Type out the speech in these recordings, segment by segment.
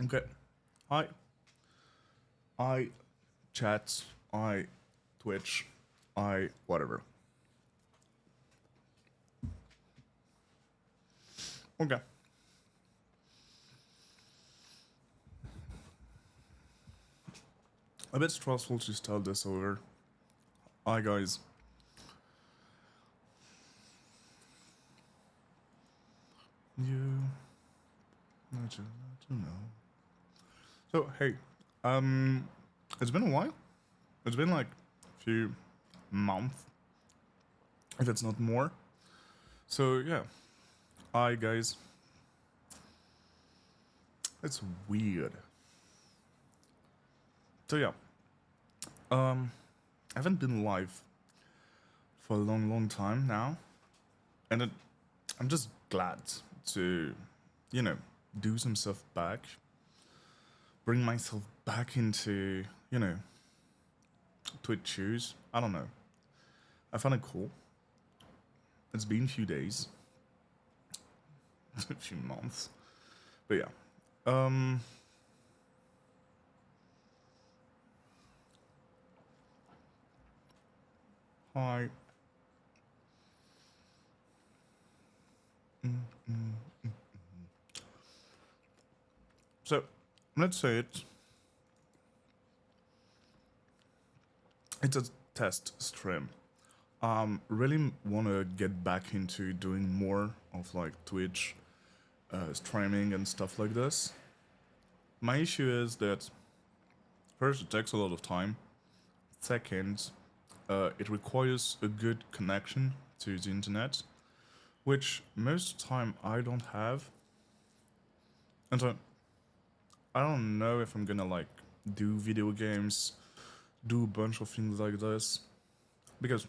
Okay. Hi. I chat. I Twitch. I whatever. Okay. A bit stressful to start this over. Hi guys. You not to know. So hey, it's been a while. It's been like a few months, if it's not more. So yeah. Hi guys. It's weird. So yeah. I haven't been live for a long time now, and I'm just glad to, you know, do some stuff back, bring myself back into, Twitch shoes. I don't know. I found it cool. It's been a few days, a few months, but yeah. Um, Hi. So let's say it's a test stream. Really want to get back into doing more of like Twitch streaming and stuff like this. My issue is that first, it takes a lot of time. Second, it requires a good connection to the internet, which most of the time I don't have. And so I don't know if I'm gonna like do video games, do a bunch of things like this, because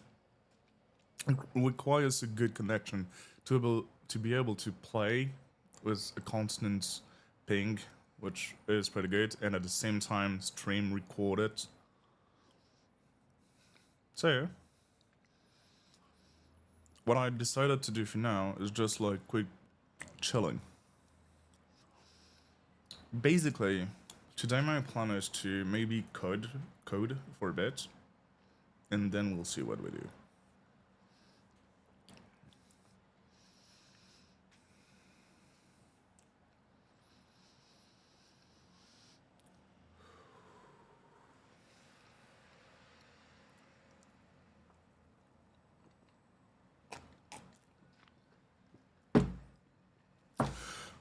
it requires a good connection to be able to play with a constant ping, which is pretty good, and at the same time stream record it. So what I decided to do for now is just like quick chilling. Basically, today my plan is to maybe code for a bit, and then we'll see what we do.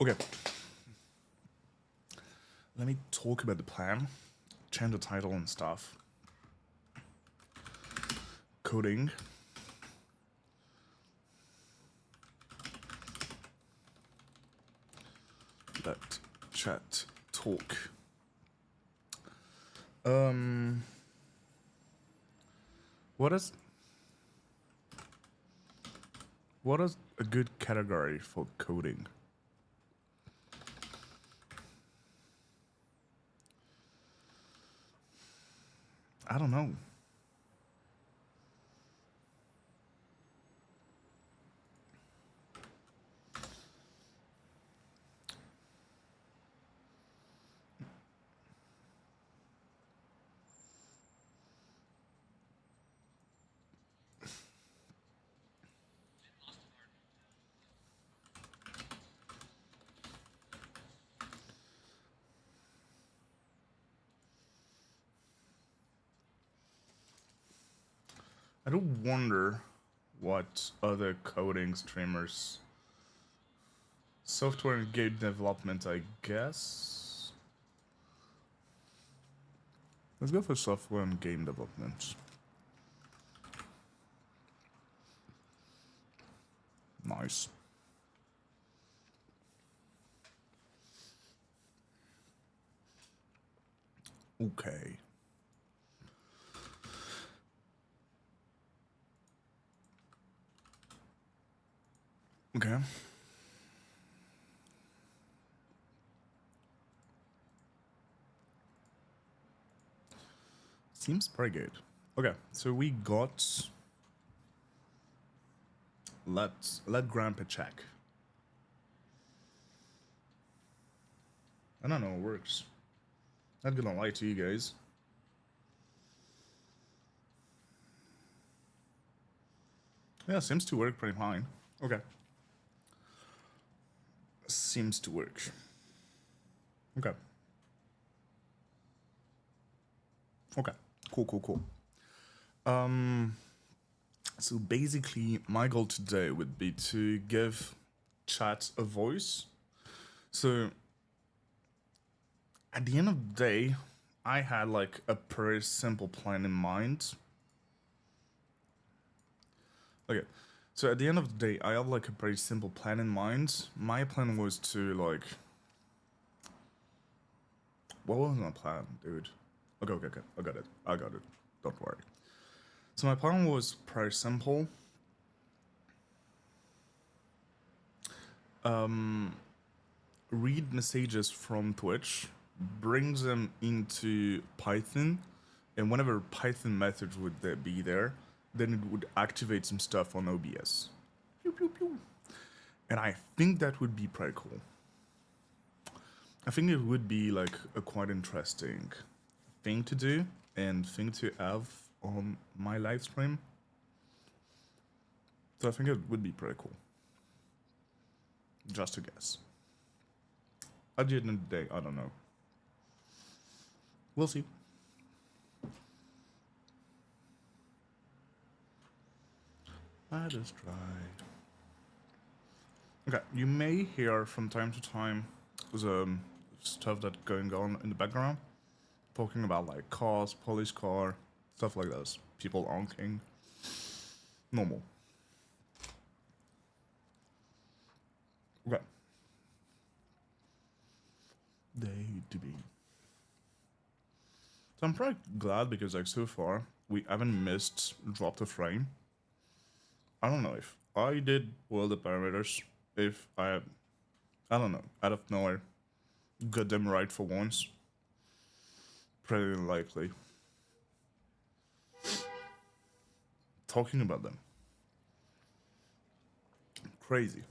Okay, let me talk about the plan, change the title and stuff. Coding. Let chat talk. Um, what is what is a good category for coding? I don't know. I do wonder what other coding streamers. Software and game development, I guess. Let's go for software and game development. Nice. Okay. Okay. Seems pretty good. Okay, so we got let grandpa check. I don't know, it works. Not gonna lie to you guys. Yeah, seems to work pretty fine. Okay. Seems to work. Okay. Okay. Cool, cool, cool. So basically, my goal today would be to give chat a voice. So at the end of the day, I had like a pretty simple plan in mind. Okay. So at the end of the day, I have like a pretty simple plan in mind. My plan was to like, what was my plan, dude? Okay. I got it. I got it. Don't worry. So my plan was pretty simple. Read messages from Twitch, brings them into Python, and whenever Python message would be there, then it would activate some stuff on OBS. Pew, pew, pew. And I think that would be pretty cool. I think it would be like a quite interesting thing to do and thing to have on my live stream. So I think it would be pretty cool. Just a guess. At the end of the day, I don't know. We'll see. Let us try. Okay, you may hear from time to time the stuff that's going on in the background, talking about like cars, police car, stuff like this. People honking. Normal. Okay. They to be. So I'm pretty glad because like so far we haven't dropped a frame. I don't know if I did well the parameters. If I don't know, out of nowhere, got them right for once. Pretty unlikely. Talking about them. Crazy.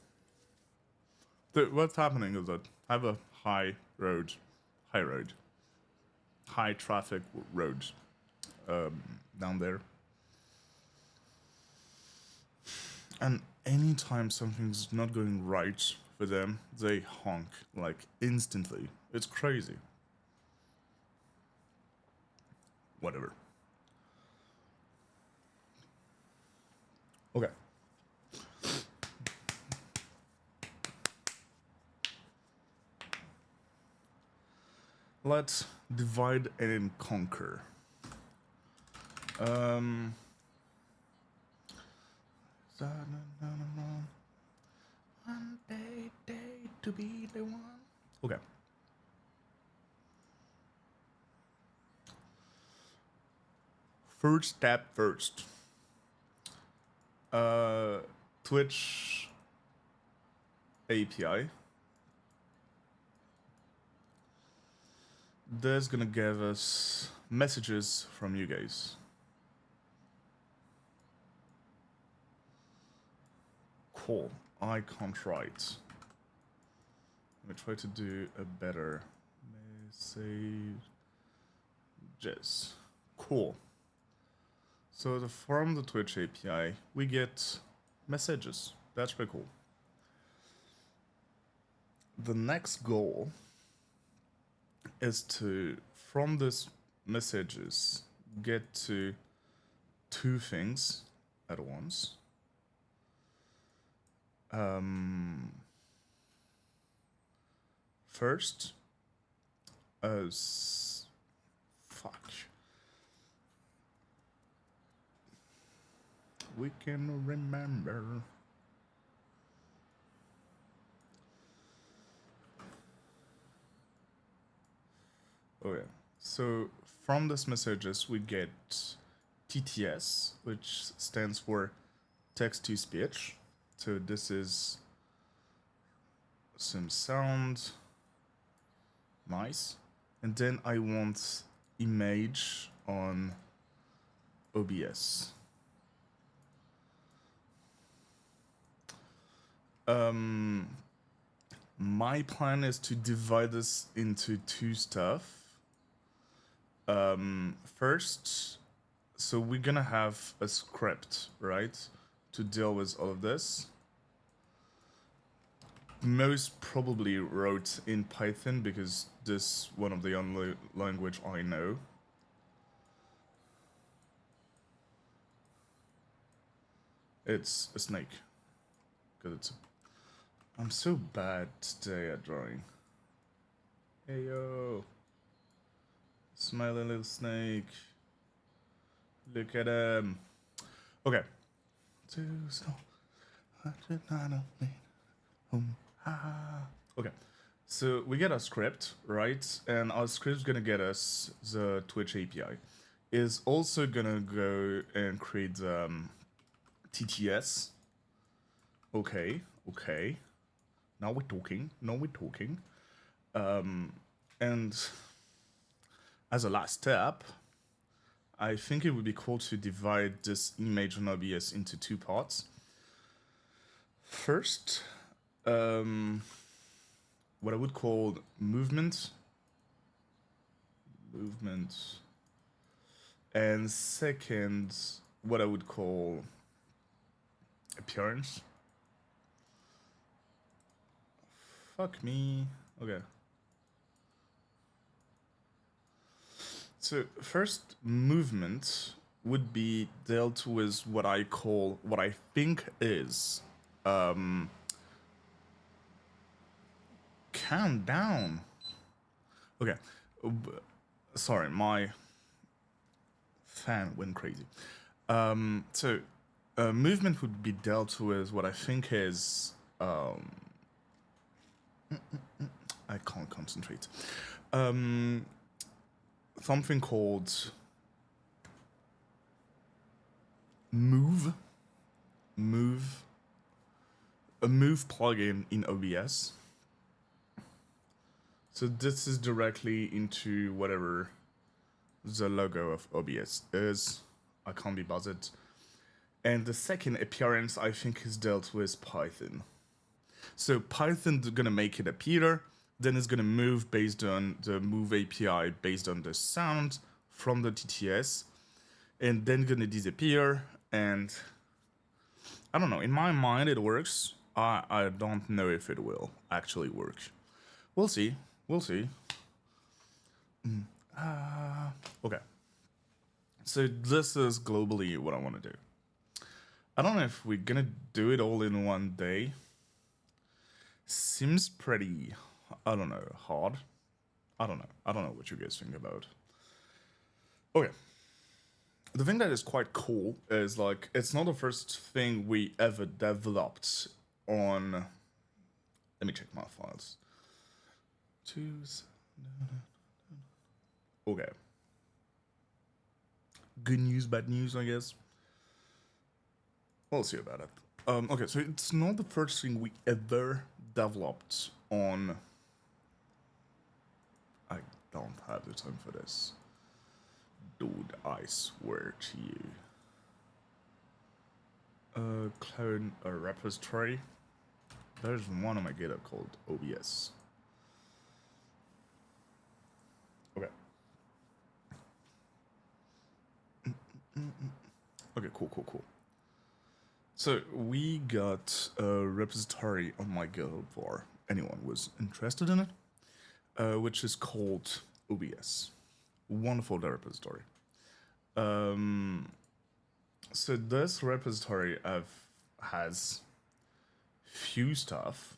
What's happening is that I have a high road, high traffic road down there. And anytime something's not going right for them, they honk like instantly. It's crazy. Whatever. Okay. Let's divide and conquer. Um. One day to be the one. Okay. First step first. Uh, Twitch API. That's gonna give us messages from you guys. Cool. I can't write. Let me try to do a better messages. Cool. So from the Twitch API, we get messages. That's pretty cool. The next goal is to, from this messages, get to two things at once. First, as fuck. We can remember. Oh yeah. So from these messages we get TTS, which stands for text to speech. So this is some sound. Nice. And then I want image on OBS. my plan is to divide this into two stuff. First, so we're gonna have a script, right, to deal with all of this. Most probably wrote in Python because this is one of the only language I know. It's a snake. Because it's I'm so bad today at drawing. Hey yo. Smiling little snake. Look at him. Okay. Okay. So we get a script, right? And our script's gonna get us the Twitch API. Is also gonna go and create TTS. Okay. Now we're talking. And as a last step, I think it would be cool to divide this image on OBS into two parts. First, what I would call movement, and second, what I would call appearance. Fuck me. Okay. So first movement would be dealt with what I think is calm down. Okay. Sorry, my fan went crazy. So movement would be dealt with what I think is I can't concentrate. Something called move, a move plugin in OBS. So this is directly into whatever the logo of OBS is. I can't be bothered. And the second appearance, I think, is dealt with Python. So Python's gonna make it appear, then it's gonna move based on the move API based on the sound from the TTS, and then gonna disappear. And I don't know, in my mind it works. I don't know if it will actually work. We'll see. Okay. So this is globally what I want to do. I don't know if we're gonna do it all in one day. Seems pretty, I don't know, hard. I don't know what you guys think about. Okay. The thing that is quite cool is, like, it's not the first thing we ever developed on... Let me check my files. Okay. Good news, bad news, I guess. We'll see about it. Okay, so it's not the first thing we ever developed on... I don't have the time for this. Dude, I swear to you. Clone a repository. There's one on my GitHub called OBS. Okay. Okay, cool. So we got a repository on my GitHub for anyone who was interested in it, which is called OBS. Wonderful repository. So this repository has few stuff.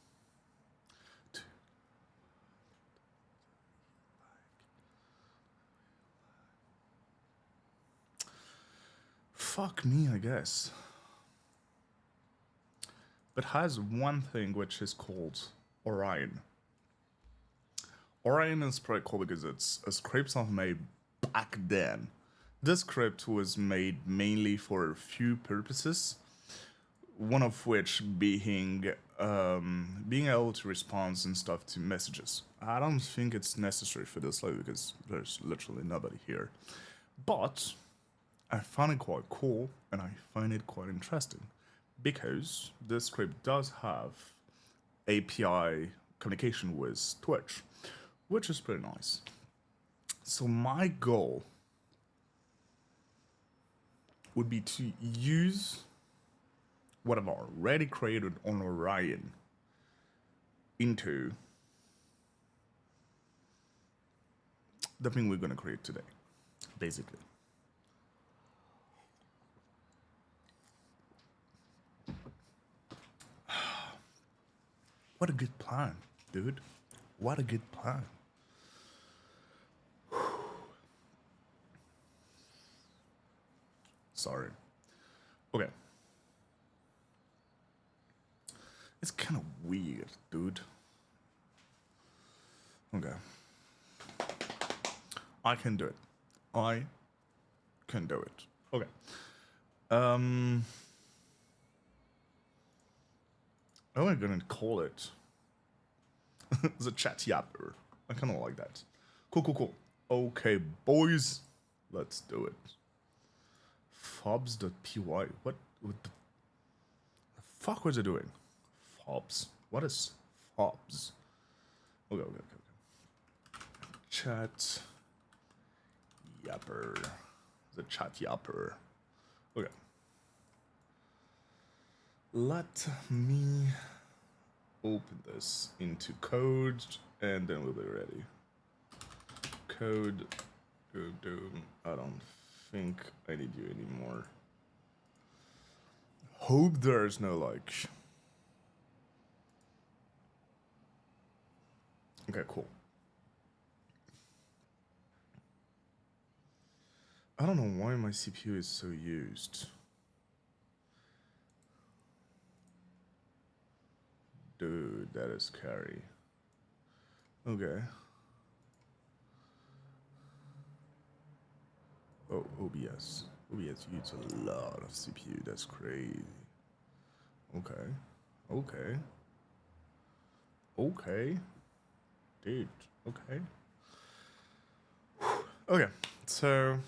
Fuck me, I guess. But has one thing which is called Orion. Orion is pretty cool because it's a script I've made back then. This script was made mainly for a few purposes, one of which being able to respond and stuff to messages. I don't think it's necessary for this live because there's literally nobody here. But I found it quite cool and I find it quite interesting because this script does have API communication with Twitch, which is pretty nice. So my goal would be to use what I've already created on Orion into the thing we're gonna create today, basically. What a good plan, dude. What a good plan. Sorry. Okay. It's kind of weird, dude. Okay. I can do it. I can do it. Okay. How am I gonna call it? The chat yapper. I kind of like that. Cool. Okay, boys. Let's do it. Fobs.py. What the fuck was it doing? Fobs. What is fobs? Okay. Chat yapper. The chat yapper. Okay. Let me open this into code and then we'll be ready. Code. I don't think I need you anymore. Hope there's no like. Okay, cool. I don't know why my CPU is so used. Dude, that is scary. Okay. Oh, OBS. OBS uses a lot of CPU. That's crazy. Okay. Dude, okay. Okay, so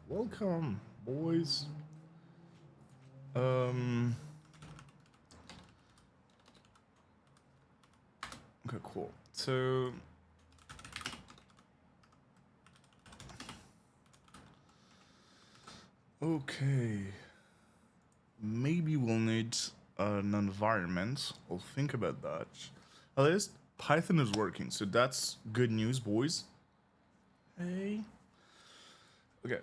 welcome, boys. Okay, cool. So okay, maybe we'll need an environment. I'll think about that. At least Python is working, so that's good news, boys. Hey. Okay.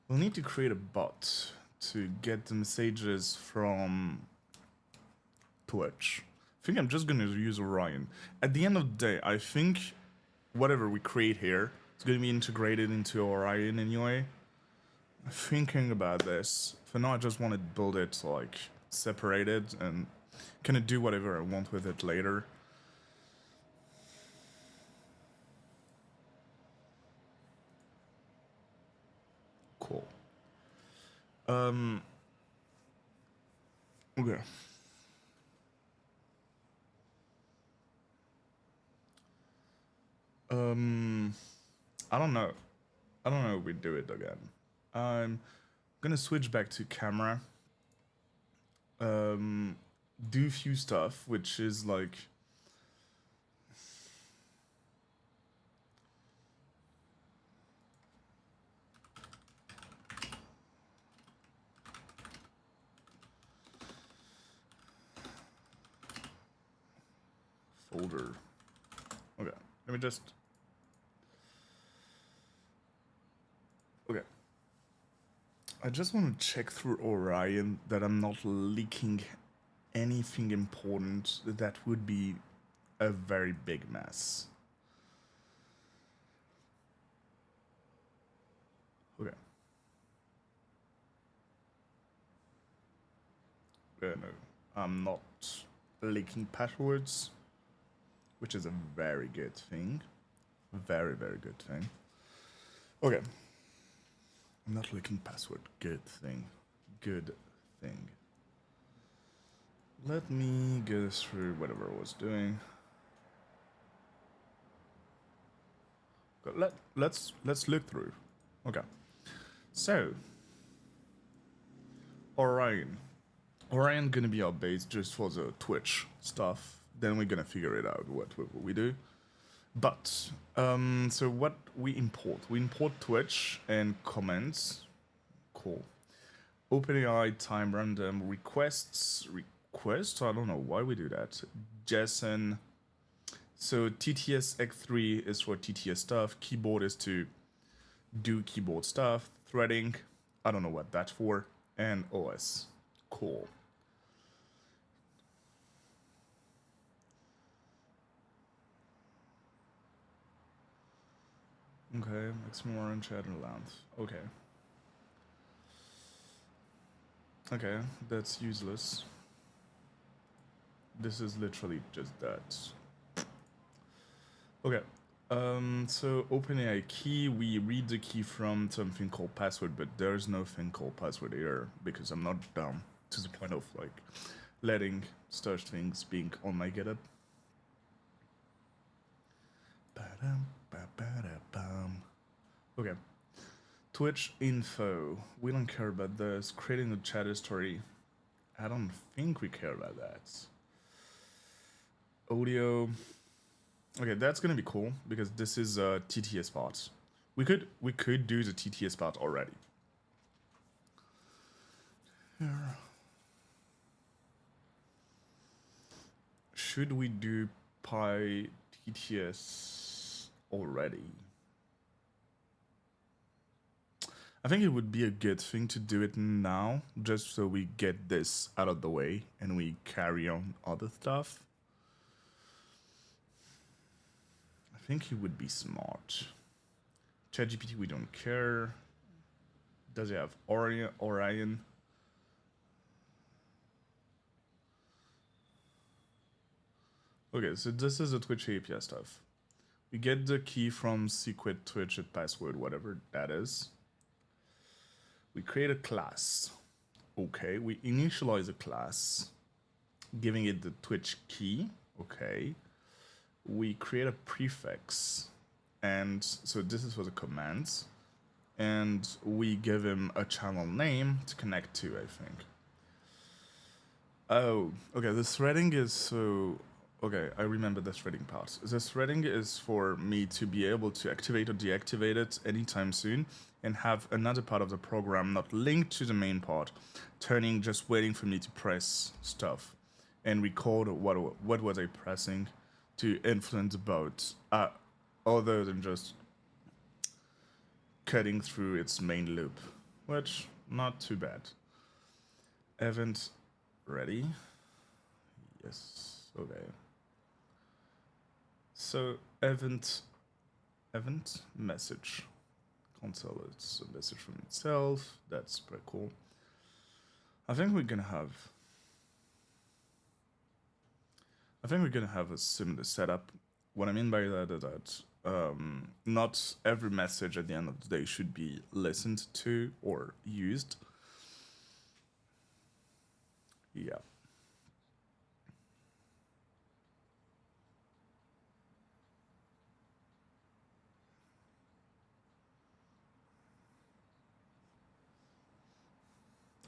We'll need to create a bot to get the messages from Twitch. I think I'm just gonna use Orion. At the end of the day, I think whatever we create here is gonna be integrated into Orion anyway. I'm thinking about this. For now, I just want to build it like separated and kind of do whatever I want with it later. Cool. Okay. I don't know. I don't know if we do it again. I'm gonna switch back to camera. Do a few stuff, which is like folder. Okay, let me just. Okay. I just want to check through Orion that I'm not leaking anything important. That would be a very big mess. Okay. No, I'm not leaking passwords, which is a very good thing. Very good thing. Okay. I'm not leaking password. Good thing. Good thing. Let me go through whatever I was doing. Let's look through. Okay. So Orion. Orion gonna be our base just for the Twitch stuff. Then we're gonna figure it out what we do. But so what we import? We import Twitch and comments. Cool. OpenAI time random requests. Requests? I don't know why we do that. JSON. So TTS X3 is for TTS stuff. Keyboard is to do keyboard stuff. Threading. I don't know what that's for. And OS. Cool. Okay, maximum orange chat and length. Okay. Okay, that's useless. This is literally just that. Okay. So OpenAI key, we read the key from something called password, but there's no thing called password here because I'm not dumb to the point of like letting such things being on my GitHub. Okay. Twitch info. We don't care about this. Creating a chat history. I don't think we care about that. Audio. Okay, that's gonna be cool because this is a TTS part. We could do the TTS part already. Here. Should we do Pi TTS already? I think it would be a good thing to do it now, just so we get this out of the way and we carry on other stuff. I think it would be smart. ChatGPT, we don't care. Does it have Orion? Okay, so this is the Twitch API stuff. We get the key from secret Twitch at password, whatever that is. We create a class. Okay, we initialize a class, giving it the Twitch key. Okay. We create a prefix. And so this is for the commands. And we give him a channel name to connect to, I think. Oh, okay, the threading is so... Okay, I remember the threading part. The threading is for me to be able to activate or deactivate it anytime soon and have another part of the program not linked to the main part, turning just waiting for me to press stuff and record what was I pressing to influence the bot, other than just cutting through its main loop, which not too bad. Event ready. Yes, okay. So event message console. It's a message from itself. That's pretty cool. I think we're gonna have a similar setup. What I mean by that is that not every message at the end of the day should be listened to or used. Yeah.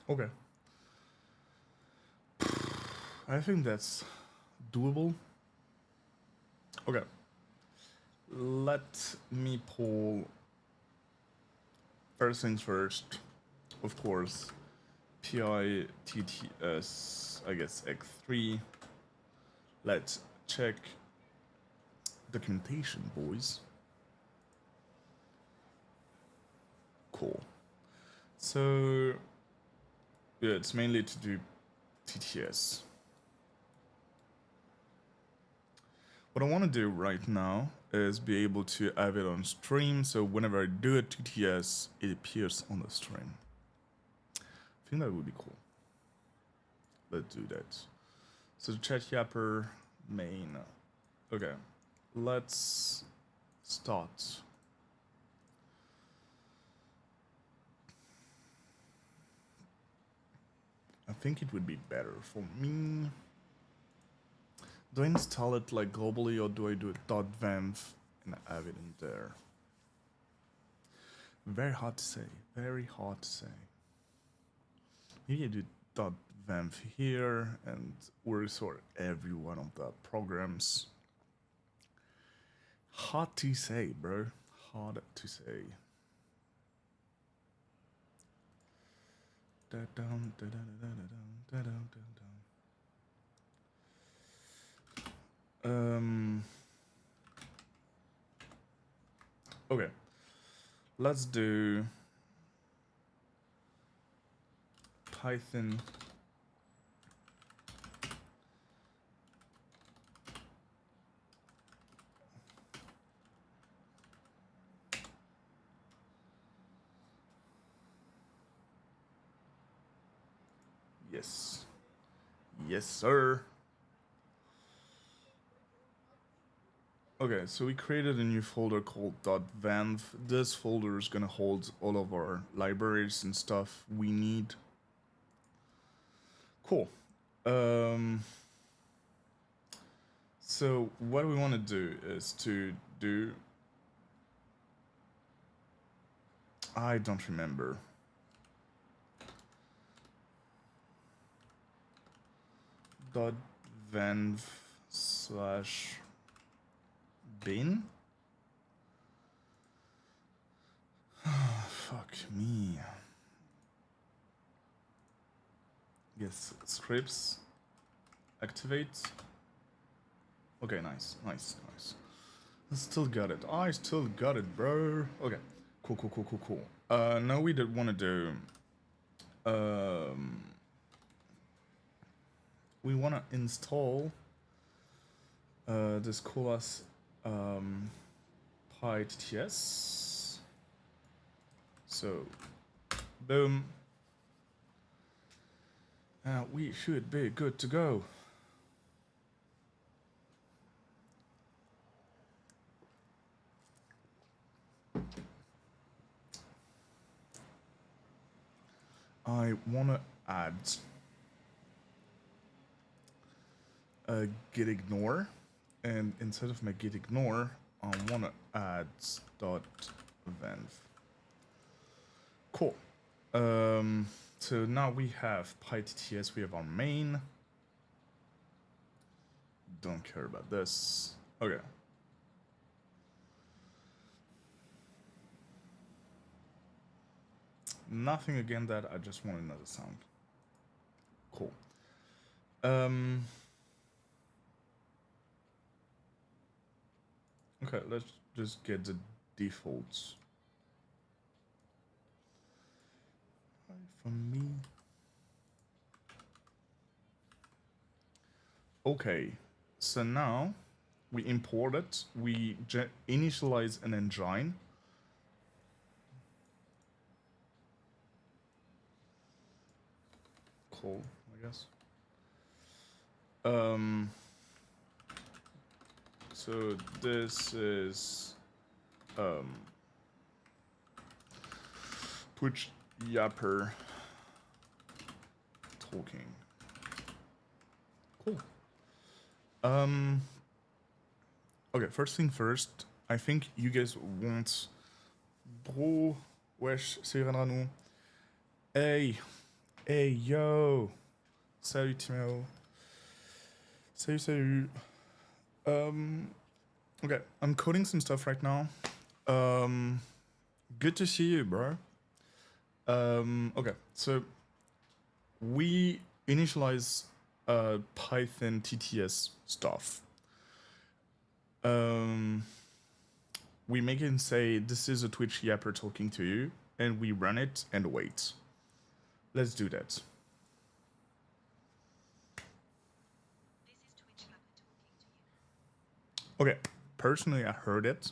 Okay. I think that's doable. Okay. Let me pull first things first. Of course, PI TTS, I guess X3. Let's check documentation, boys. Cool. So yeah, it's mainly to do TTS. What I want to do right now is be able to have it on stream, so whenever I do a TTS, it appears on the stream. I think that would be cool. Let's do that. So chat yapper main. Okay, let's start. I think it would be better for me. Do I install it like globally or do I do it .venv and have it in there? Very hard to say. Very hard to say. Maybe I do Banff here and we'll sort every one of the programs. Hard to say, bro. Hard to say. Okay. Let's do Python Yes. Yes, sir. Okay, so we created a new folder called .vanv. This folder is gonna hold all of our libraries and stuff we need. Cool. So what we want to do is to do... I don't remember. .vanv slash bin? Fuck me. Yes, scripts. Activate. Okay, nice. I still got it. I still got it, bro. Okay. Cool. Now we did want to do... we want to install this cool-ass PyTS. So, boom. We should be good to go. I want to add a git ignore, and instead of my git ignore, I want to add .vanv. Cool. So now we have PyTTS, we have our main. Don't care about this. Okay. Nothing again that, I just want another sound. Cool. Okay, let's just get the defaults. For me. Okay, so now we import it, we initialize an engine. Cool, I guess. So this is Twitch Yapper talking. Cool. Okay, first thing first, I think you guys want... Bro, wesh, c'est Renranou. Hey, yo. Salut Timo. Salut. Okay, I'm coding some stuff right now. Good to see you, bro. Okay, so we initialize Python TTS stuff. We make it say, this is a Twitch Yapper talking to you, and we run it and wait. Let's do that. Okay, personally I heard it.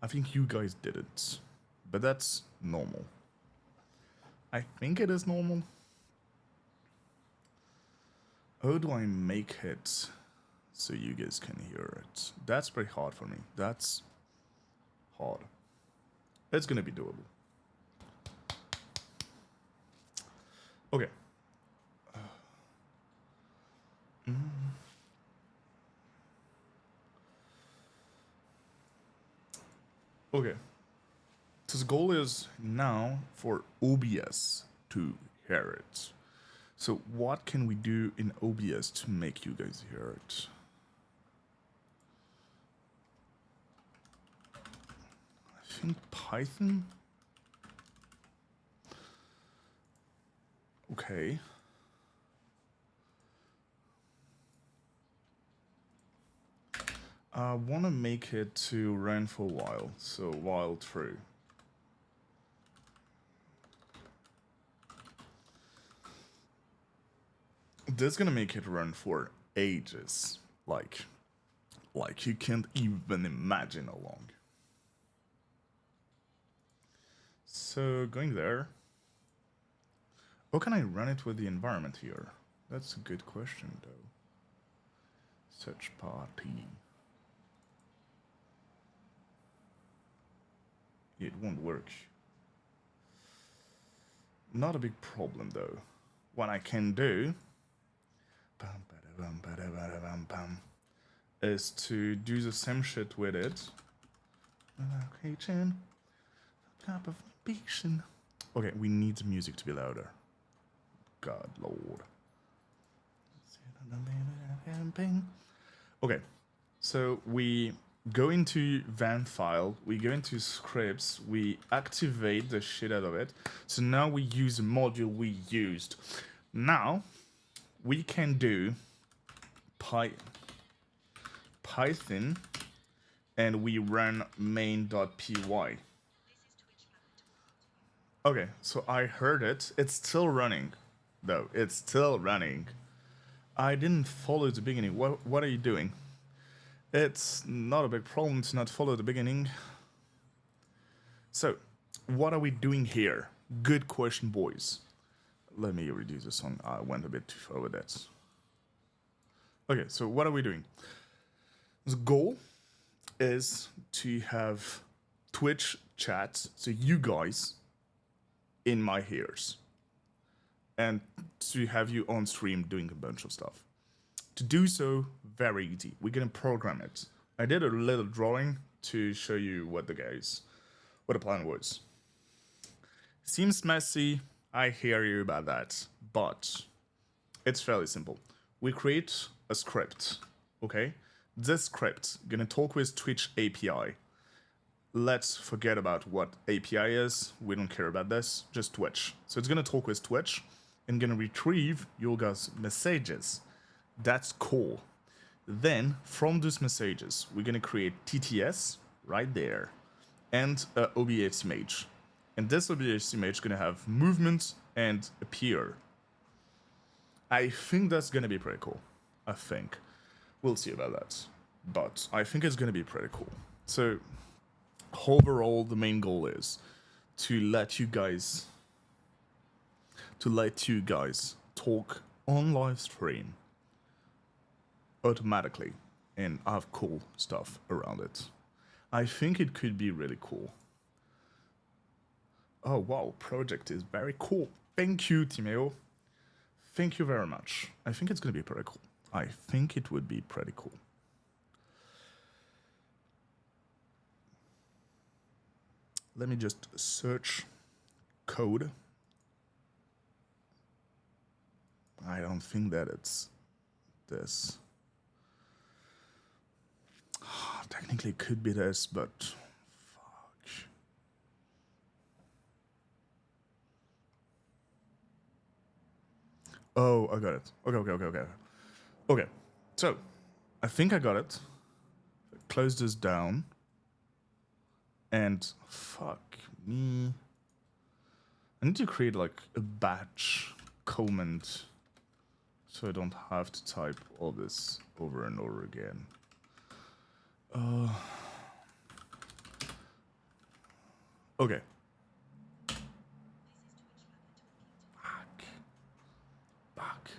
I think you guys did it, but that's normal. I think it is normal. How do I make it so you guys can hear it? That's pretty hard for me. That's hard. It's gonna be doable. Okay. Okay. So the goal is now for OBS to hear it. So what can we do in OBS to make you guys hear it? I think Python. Okay. I want to make it to run for a while, so while through. This is gonna make it run for ages, like you can't even imagine how long. So going there. How can I run it with the environment here? That's a good question though. Search party. It won't work. Not a big problem though. What I can do is to do the same shit with it. Okay, we need the music to be louder. God Lord. Okay, so we go into van file, we go into scripts, we activate the shit out of it. So now we use a module we used. Now we can do Python and we run main.py. Okay, so I heard it. It's still running, though. It's still running. I didn't follow the beginning. What are you doing? It's not a big problem to not follow the beginning. So, what are we doing here? Good question, boys. Let me reduce the song. I went a bit too far with that. Okay, so what are we doing? The goal is to have Twitch chat, so you guys in my ears, and to have you on stream doing a bunch of stuff. To do so, very easy. We're gonna program it. I did a little drawing to show you what the plan was. Seems messy, I hear you about that, but it's fairly simple. We create a script, okay? This script gonna talk with Twitch API. Let's forget about what API is. We don't care about this, just Twitch. So it's gonna talk with Twitch and gonna retrieve your guys' messages. That's cool. Then from those messages, we're gonna create TTS right there and a OBS image. And this OBS image is gonna have movement and appear. I think that's gonna be pretty cool. I think. We'll see about that. But I think it's gonna be pretty cool. So overall, the main goal is to let you guys talk on live stream automatically and have cool stuff around it. I think it could be really cool. Oh wow, project is very cool. Thank you, Timeo. Thank you very much. I think it's gonna be pretty cool. I think it would be pretty cool. Let me just search code. I don't think that it's this. Technically it could be this, but fuck. Oh, I got it. Okay. Okay, so I think I got it. Close this down. And fuck me. I need to create like a batch comment so I don't have to type all this over and over again. Okay. Fuck.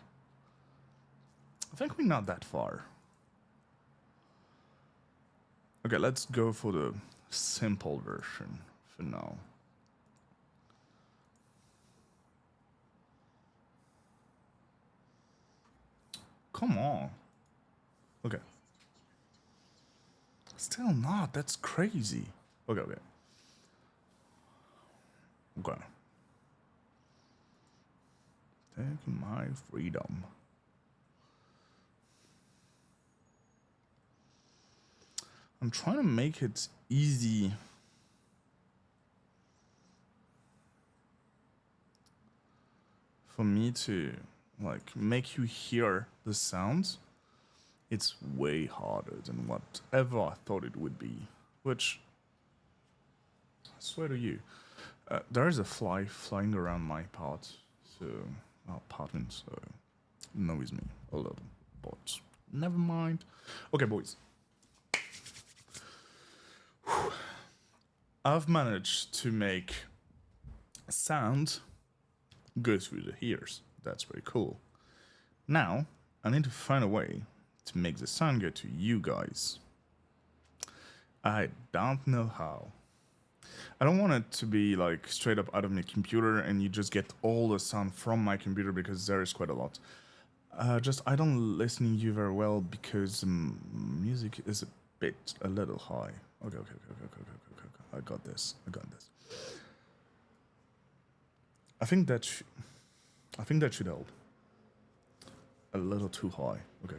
I think we're not that far. Okay, let's go for the simple version for now. Come on. Okay. Still not. That's crazy. Okay. Taking my freedom. I'm trying to make it easy for me to like make you hear the sounds. It's way harder than whatever I thought it would be, which I swear to you, there is a fly flying around my part, so apartment, so it annoys me a little, but never mind. Okay, boys. I've managed to make sound go through the ears. That's very cool. Now, I need to find a way to make the sound go to you guys. I don't know how. I don't want it to be like straight up out of my computer and you just get all the sound from my computer because there is quite a lot. Just I don't listen to you very well because music is a little high. Okay. I got this. I think that should help. A little too high. Okay.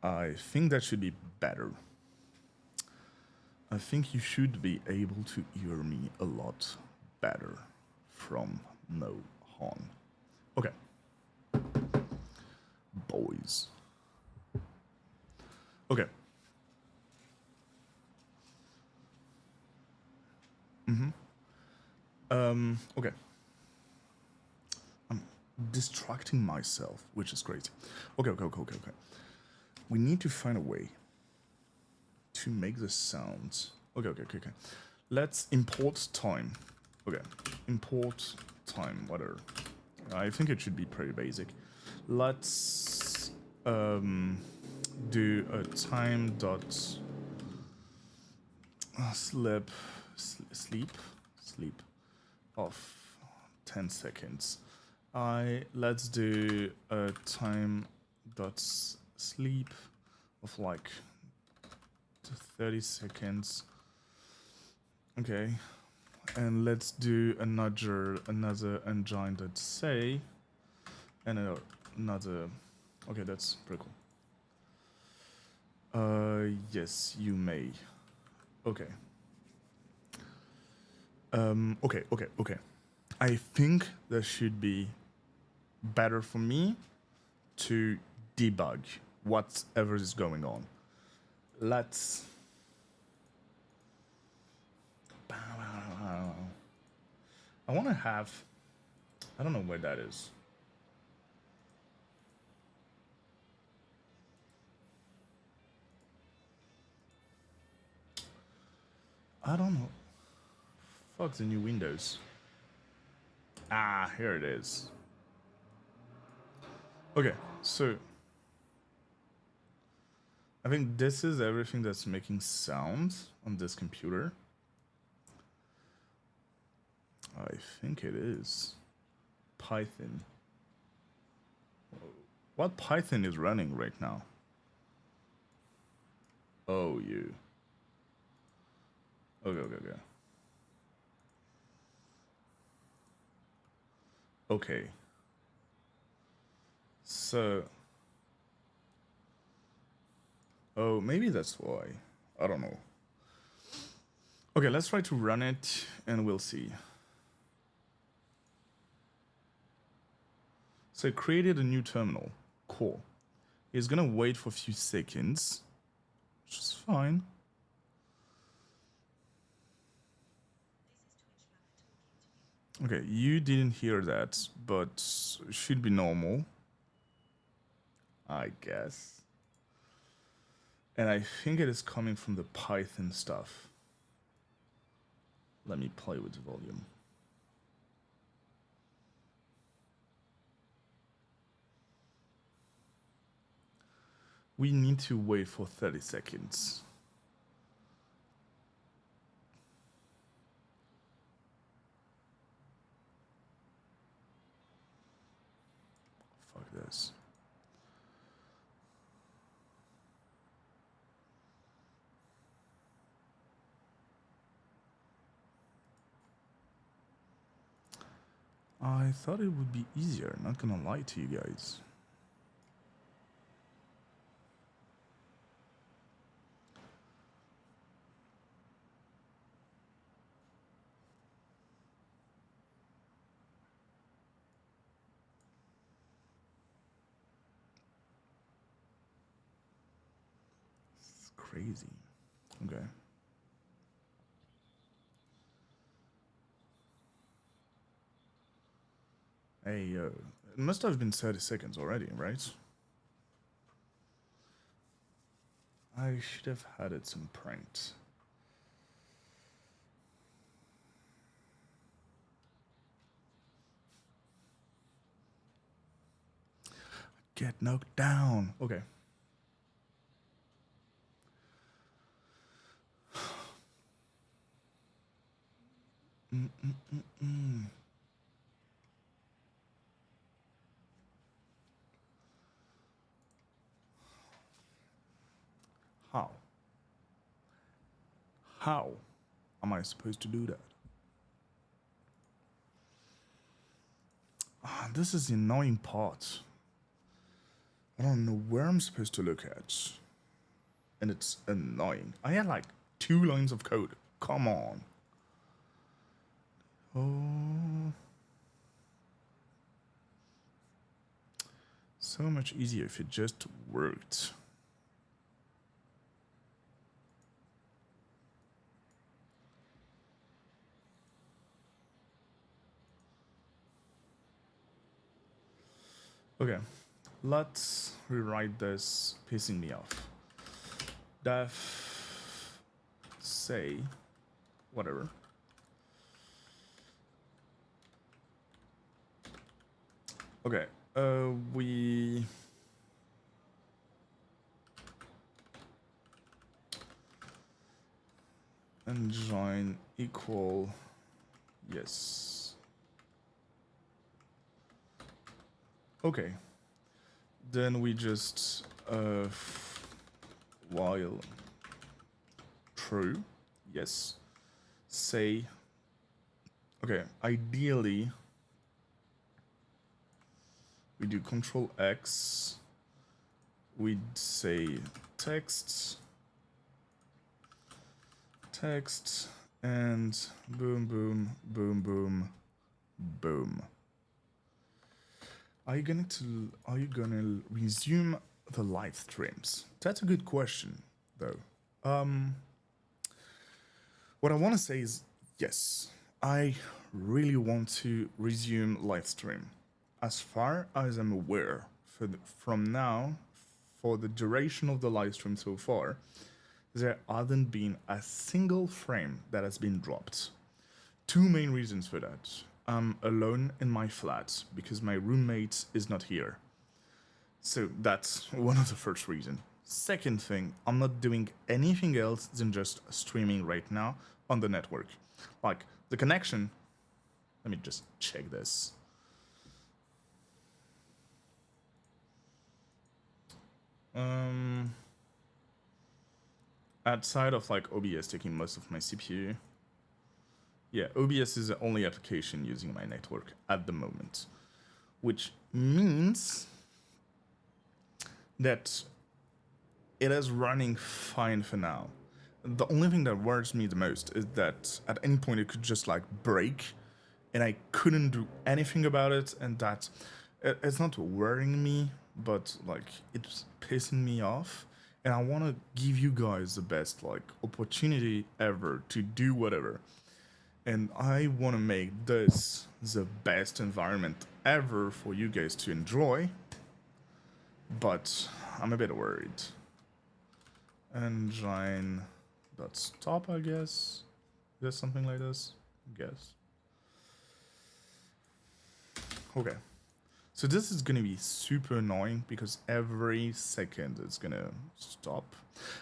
I think that should be better. I think you should be able to hear me a lot better from now on. Okay. Boys. Okay. Okay. I'm distracting myself, which is great. Okay. We need to find a way to make the sounds. Okay. Let's import time. Okay. Import time, whatever. I think it should be pretty basic. Let's do a time dot sleep of 10 seconds. Let's do a time dot sleep of like 30 seconds. Okay. And let's do another engine that say and another. Okay, that's pretty cool. Yes, you may. Okay. Okay. I think that should be better for me to debug whatever is going on. Let's. I want to have. I don't know where that is. I don't know. Fuck the new Windows. Ah, here it is. Okay, so I think this is everything that's making sounds on this computer. I think it is Python. What Python is running right now? Oh, you. Okay. Okay. So. Oh, maybe that's why. I don't know. Okay, let's try to run it and we'll see. So I created a new terminal. Cool. It's gonna wait for a few seconds, which is fine. Okay, you didn't hear that, but it should be normal, I guess. And I think it is coming from the Python stuff. Let me play with the volume. We need to wait for 30 seconds. Fuck this. I thought it would be easier, not gonna lie to you guys. It's crazy. Okay. Hey, it must have been 30 seconds already, right? I should have had it some print. Get knocked down. Okay. How? How am I supposed to do that? Ah, this is the annoying part. I don't know where I'm supposed to look at. And it's annoying. I had like 2 lines of code. Come on. Oh. So much easier if it just worked. Okay, let's rewrite this pissing me off. Def say whatever. Okay, we engine equal yes. Okay, then we just while true, yes, say okay, ideally we do control X, we'd say text, and boom, boom, boom, boom, boom. Are you gonna resume the live streams? That's a good question, though. What I want to say is yes, I really want to resume live stream. As far as I'm aware, from now, for the duration of the live stream so far, there hasn't been a single frame that has been dropped. 2 main reasons for that. I'm alone in my flat because my roommate is not here. So that's one of the first reasons. Second thing, I'm not doing anything else than just streaming right now on the network. Like the connection, let me just check this. Outside of like OBS taking most of my CPU, yeah, OBS is the only application using my network at the moment, which means that it is running fine for now. The only thing that worries me the most is that at any point it could just like break and I couldn't do anything about it, and that it's not worrying me, but like it's pissing me off, and I want to give you guys the best like opportunity ever to do whatever, and I want to make this the best environment ever for you guys to enjoy, but I'm a bit worried. Engine.stop, I guess. Is there something like this? I guess. Okay. So this is gonna be super annoying because every second it's gonna stop.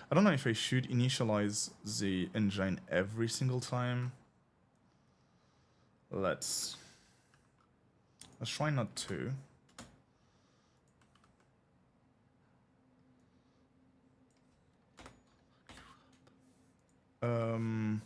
I don't know if I should initialize the engine every single time. Let's try not to. Um,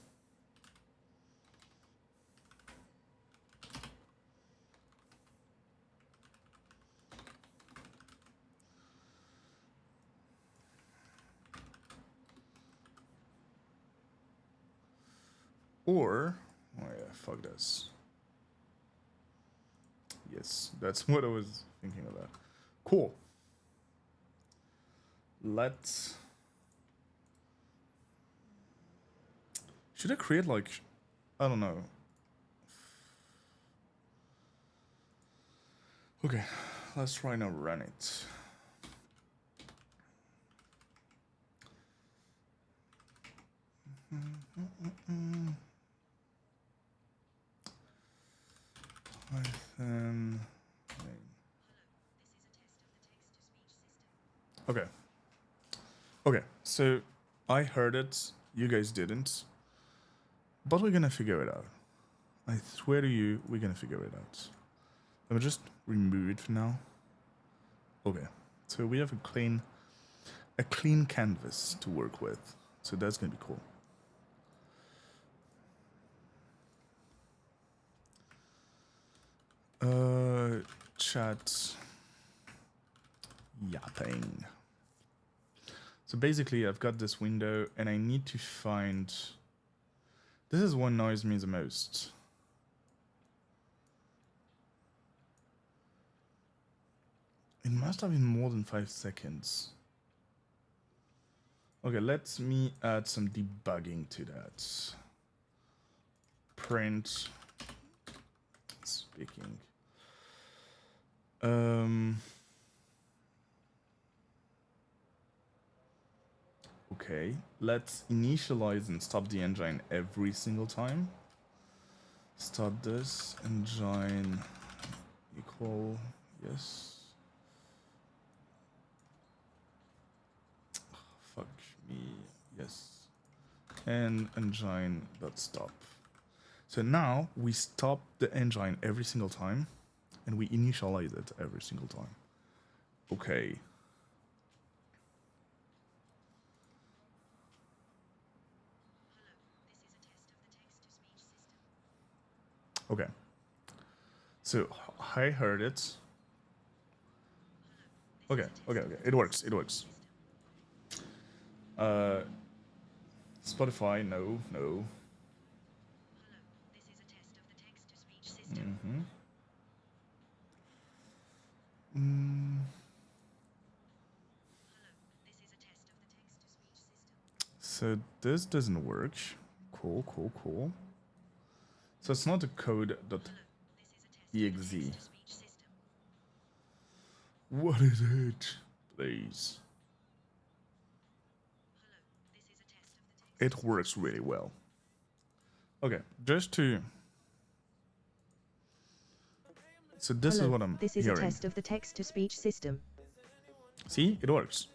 Or, oh yeah, fuck this. Yes, that's what I was thinking about. Cool. Let's. Should I create like, I don't know. Okay, let's try now run it. Python. Okay. Okay, so I heard it, you guys didn't, but we're gonna figure it out. I swear to you, we're gonna figure it out. Let me just remove it for now. Okay, so we have a clean canvas to work with, so that's gonna be cool. Chat yapping. So basically, I've got this window, and I need to find. This is what annoys me the most. It must have been more than 5 seconds. Okay, let me add some debugging to that. Print speaking. Okay, let's initialize and stop the engine every single time. Start this, engine equal, yes. Fuck me, yes. And engine dot stop. So now we stop the engine every single time, and we initialize it every single time. Okay. Okay. So I heard it. Okay. It works. Spotify, no. So this doesn't work. Cool. So it's not a code.exe. What is it? Please. It works really well. Okay, just to. So this is what I'm This is hearing. a test of the text-to-speech system. See, it works.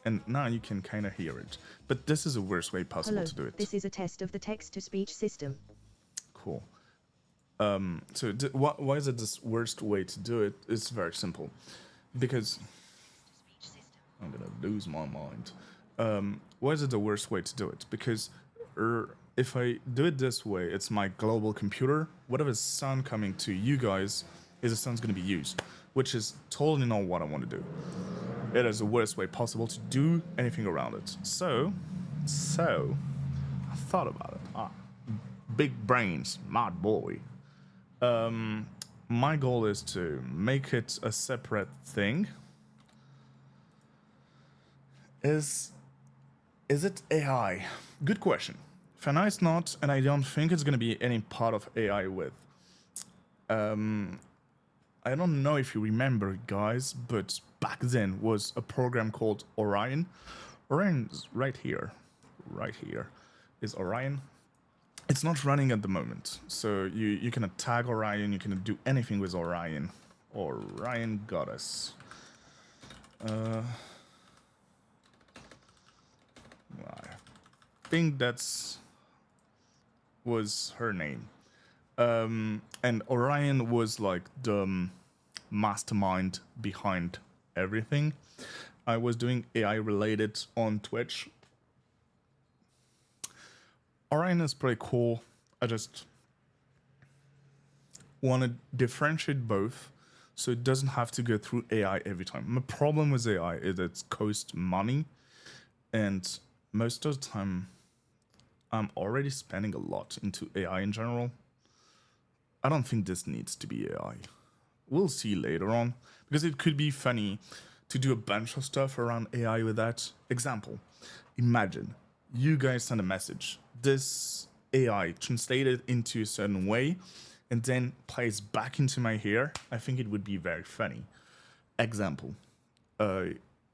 And now you can kind of hear it. But this is the worst way possible to do it. This is a test of the text-to-speech system. Cool. So why is it this worst way to do it? It's very simple. Because I'm gonna lose my mind. Why is it the worst way to do it? Because if I do it this way, it's my global computer. Whatever sound coming to you guys is the sound's gonna be used, which is totally not what I want to do. It is the worst way possible to do anything around it. So I thought about it. Big brains, mad boy. My goal is to make it a separate thing. Is it AI? Good question. For now, it's not, and I don't think it's going to be any part of AI with. I don't know if you remember, guys, but back then was a program called Orion. Orion's right here. Right here is Orion. It's not running at the moment, so you can tag Orion, you can do anything with Orion. Orion Goddess. I think was her name. And Orion was like the mastermind behind everything. I was doing AI related on Twitch. Orion is pretty cool. I just want to differentiate both so it doesn't have to go through AI every time. My problem with AI is it costs money, and most of the time I'm already spending a lot into AI in general. I don't think this needs to be AI. We'll see later on, because it could be funny to do a bunch of stuff around AI with that. Example, imagine you guys send a message. This AI translated into a certain way and then plays back into my ear. I think it would be very funny. Example,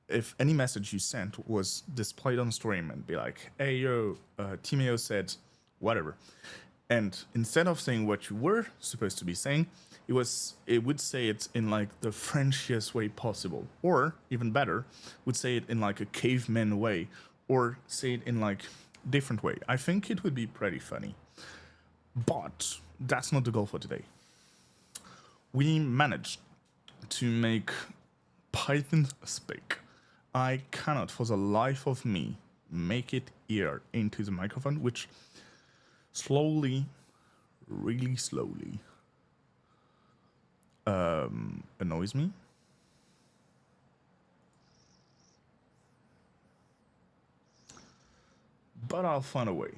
if any message you sent was displayed on stream and be like, hey, yo, Timeo said whatever. And instead of saying what you were supposed to be saying, it would say it in like the Frenchiest way possible. Or even better, would say it in like a caveman way, or say it in like different way. I think it would be pretty funny. But that's not the goal for today. We managed to make Python speak. I cannot for the life of me make it hear into the microphone, which slowly, really slowly, annoys me. But I'll find a way.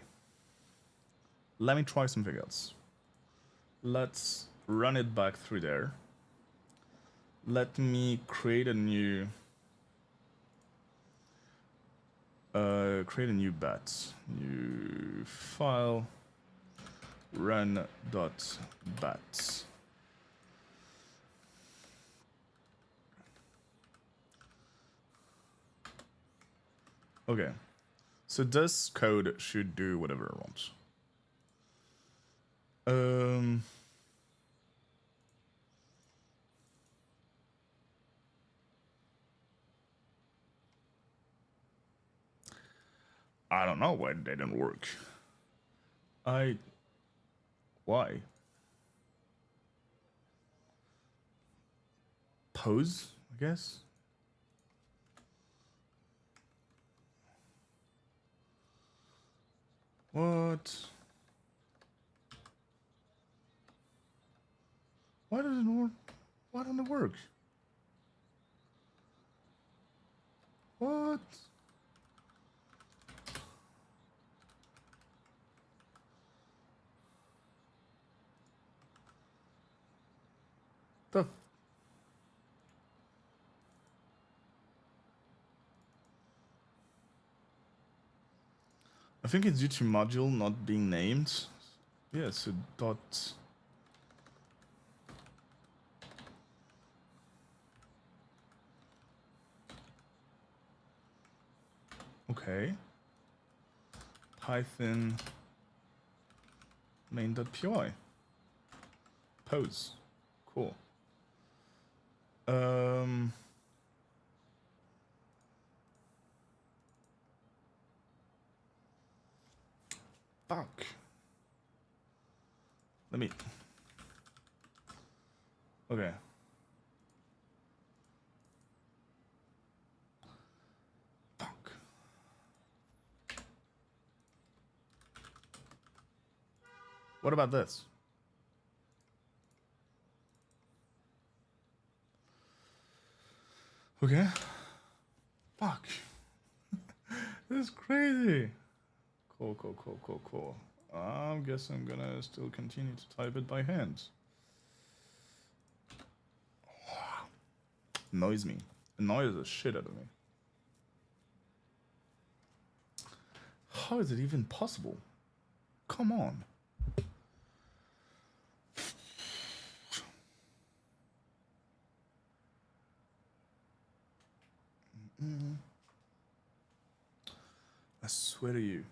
Let me try something else. Let's run it back through there. Let me create a new bat. New file run.bat. Okay, so this code should do whatever it wants. I don't know why they didn't work. Why? Pose, I guess. What? Why doesn't it work? Why don't it work? What? The I think it's due to module not being named. Yeah, so dot. Okay. Python main.py. Pose. Cool. Fuck. Let me. Okay. Fuck. What about this? Okay. Fuck. This is crazy. Cool. I guess I'm gonna still continue to type it by hand. Annoys me. Annoys the shit out of me. How is it even possible? Come on. I swear to you,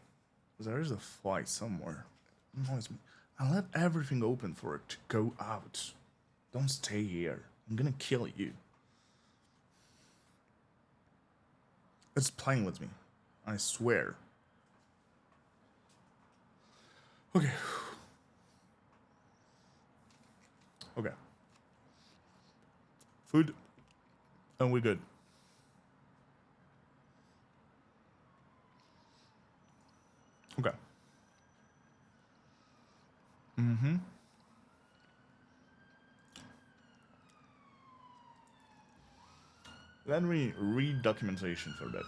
there is a fly somewhere. It annoys me. I let everything open for it to go out. Don't stay here. I'm gonna kill you. It's playing with me. I swear. Okay. Okay. Food. And we're good. Okay. Let me read documentation for that.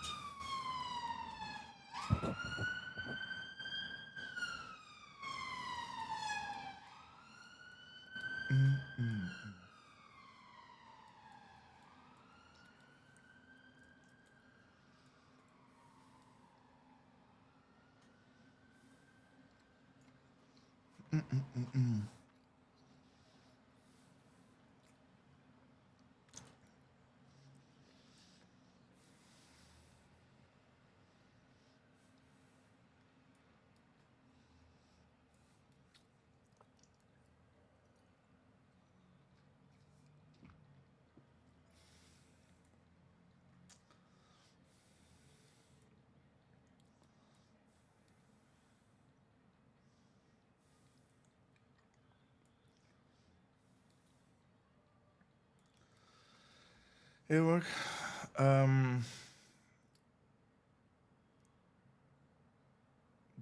It work. Um,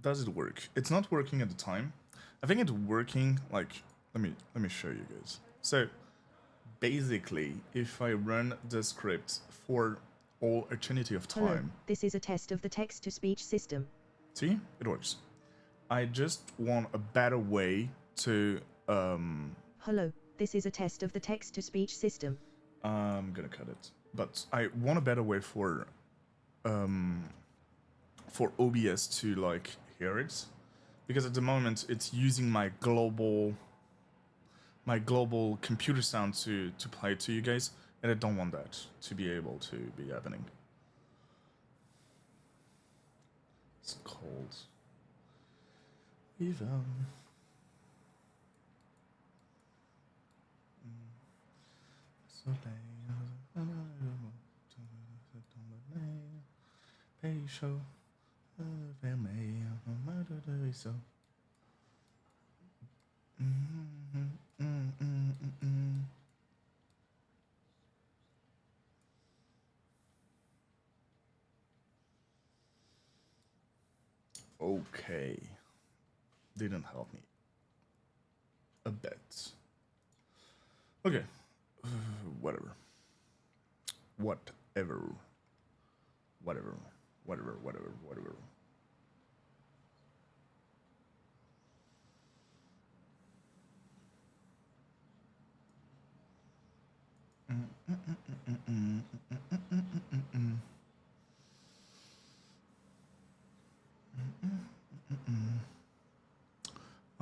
does it work? It's not working at the time. I think it's working. Like, let me show you guys. So basically, if I run the script for all eternity of Hello, time, this is a test of the text-to-speech system. see, it works. I just want a better way to. Hello, this is a test of the text-to-speech system. I'm gonna cut it, but I want a better way for OBS to like hear it, because at the moment it's using my global computer sound to play it to you guys, and I don't want that to be able to be happening. It's cold. Even. Okay. Didn't help me a bit. Okay. Whatever. Whatever. Whatever. Whatever. Whatever. Whatever.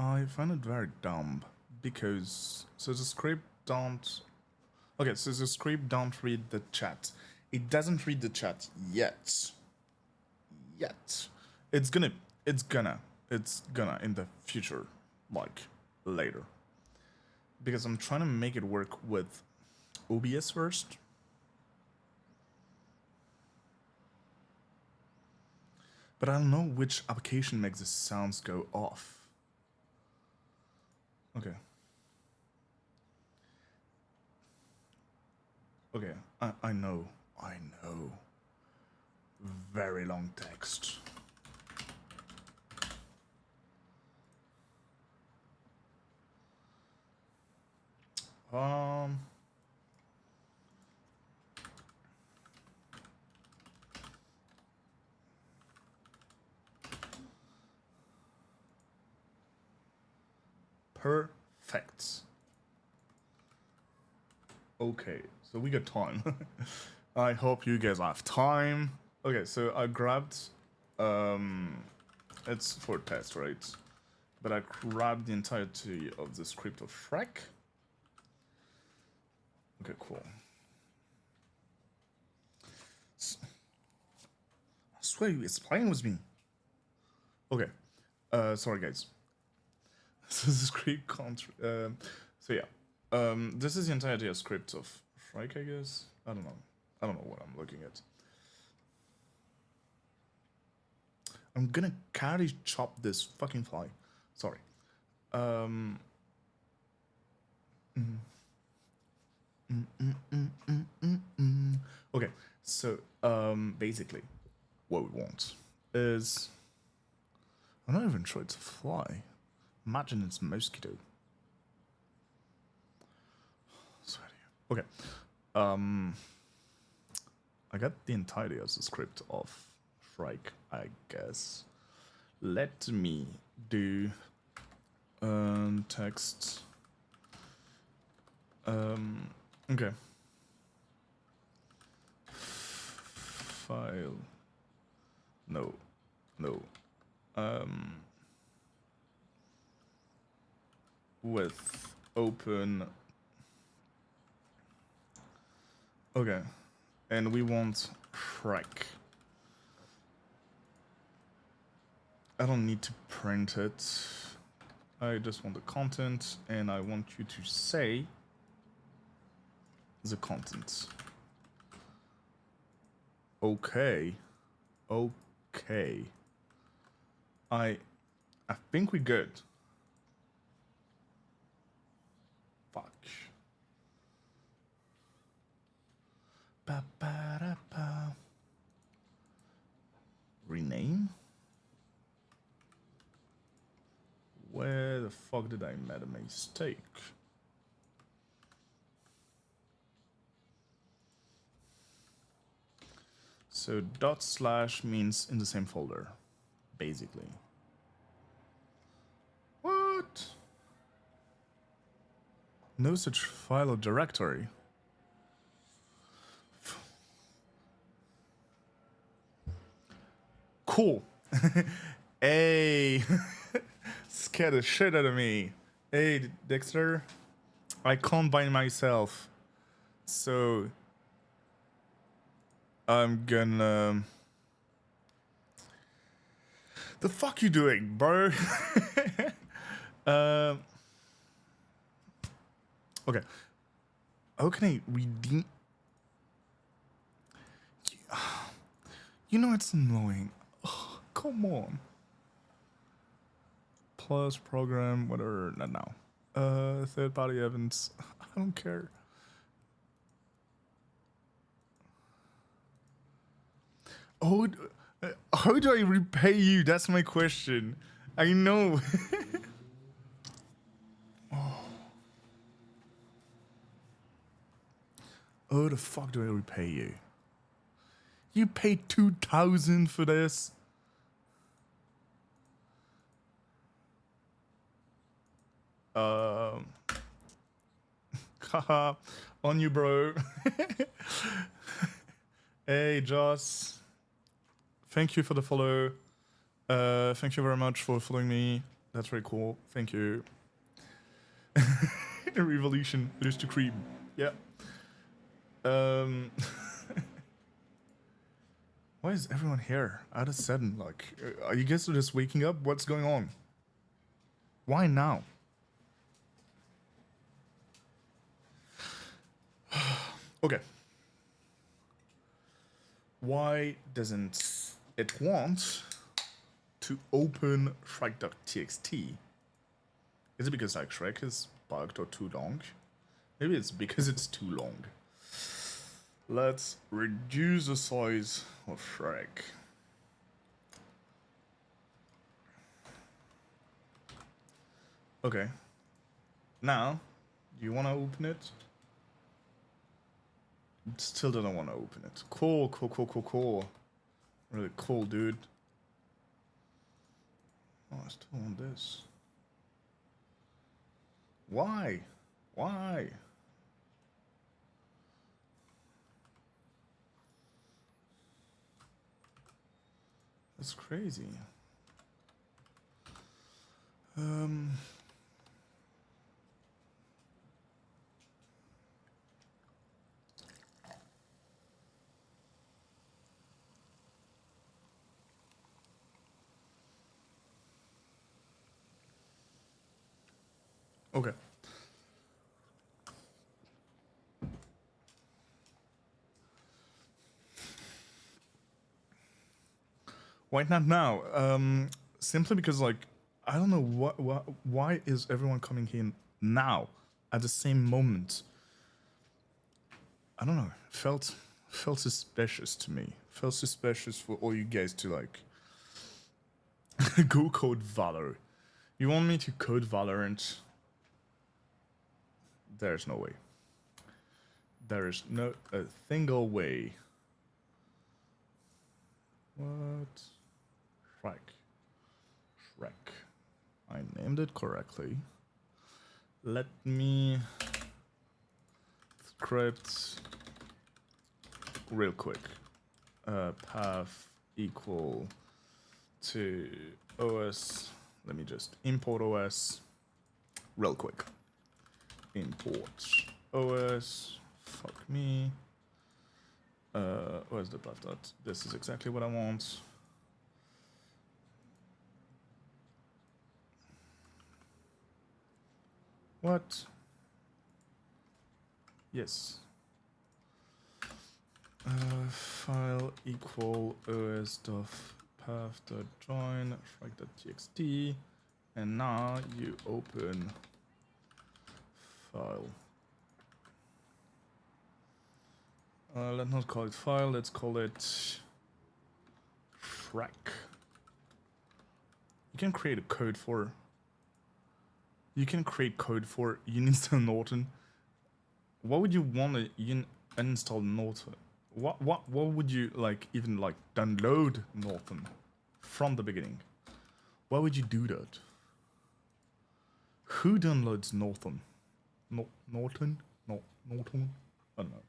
I find it very dumb because so the script don't. Okay, so the script don't read the chat. It doesn't read the chat yet. Yet, it's gonna. It's gonna. It's gonna in the future, like later. Because I'm trying to make it work with OBS first. But I don't know which application makes the sounds go off. Okay. Okay, I know. I know. Very long text. Um. Perfect. Okay, so we got time. I hope you guys have time. Okay, so I grabbed, it's for test, right? But I grabbed the entirety of the script of Shrek. Okay, cool. I swear you was playing with me. Okay, sorry guys. So the script can't. So yeah, this is the entirety of script of Shrek, I guess. I don't know. I don't know what I'm looking at. I'm gonna carry chop this fucking fly. Sorry. Um. Okay, so basically, what we want is I'm not even sure it's a fly. Imagine it's a mosquito. Sweaty. Okay. I got the entirety of the script of Shrike, I guess. Let me do text. Okay. File. No. No. with open. Okay, and we want Shrek. I don't need to print it. I just want the content, and I want you to say the content. Okay. Okay. I think we're good. Fuck. Ba ba da ba. Rename? Where the fuck did I make a mistake? So dot slash means in the same folder, basically. What? No such file or directory. Cool. Hey, scared the shit out of me. Hey, Dexter, I can't by myself, so I'm gonna. The fuck you doing, bro? Okay. How can I redeem? You know it's annoying. Oh, come on. Plus program, whatever. Not now. Third party events. I don't care. Oh, how do I repay you? That's my question. I know. How the fuck do I repay you? You paid 2,000 for this? Haha, on you, bro. Hey, Joss. Thank you for the follow. Thank you very much for following me. That's very cool. Thank you. Revolution, it is to cream. Yeah. Why is everyone here? Out of sudden, like, are you guys just waking up? What's going on? Why now? Okay. Why doesn't it want to open Shrek.txt? Is it because like Shrek is bugged or too long? Maybe it's because it's too long. Let's reduce the size of Shrek. Okay. Now, do you want to open it? Still don't want to open it. Cool, cool, cool, cool, cool. Really cool, dude. Oh, I still want this. Why? Why? That's crazy. Okay. Why not now? Simply because like I don't know why is everyone coming in now at the same moment? I don't know. Felt suspicious to me. Felt suspicious for all you guys to like go code Valor. You want me to code Valorant? There's no way. There is no a single way. What? Shrek. Shrek. I named it correctly. Let me script real quick. Path equal to OS. Let me just import OS. real quick. Import OS. Fuck me. Where's the path dot? This is exactly what I want. What? Yes. File equal os dot path dot join shrike dot txt, and now you open file. Let's not call it file. Let's call it Shrek. You can create a code for. You can create code for uninstall Norton. What would you want to uninstall Norton? What would you like even like download Norton from the beginning? Why would you do that? Who downloads Norton? Norton? No, Norton? I don't know.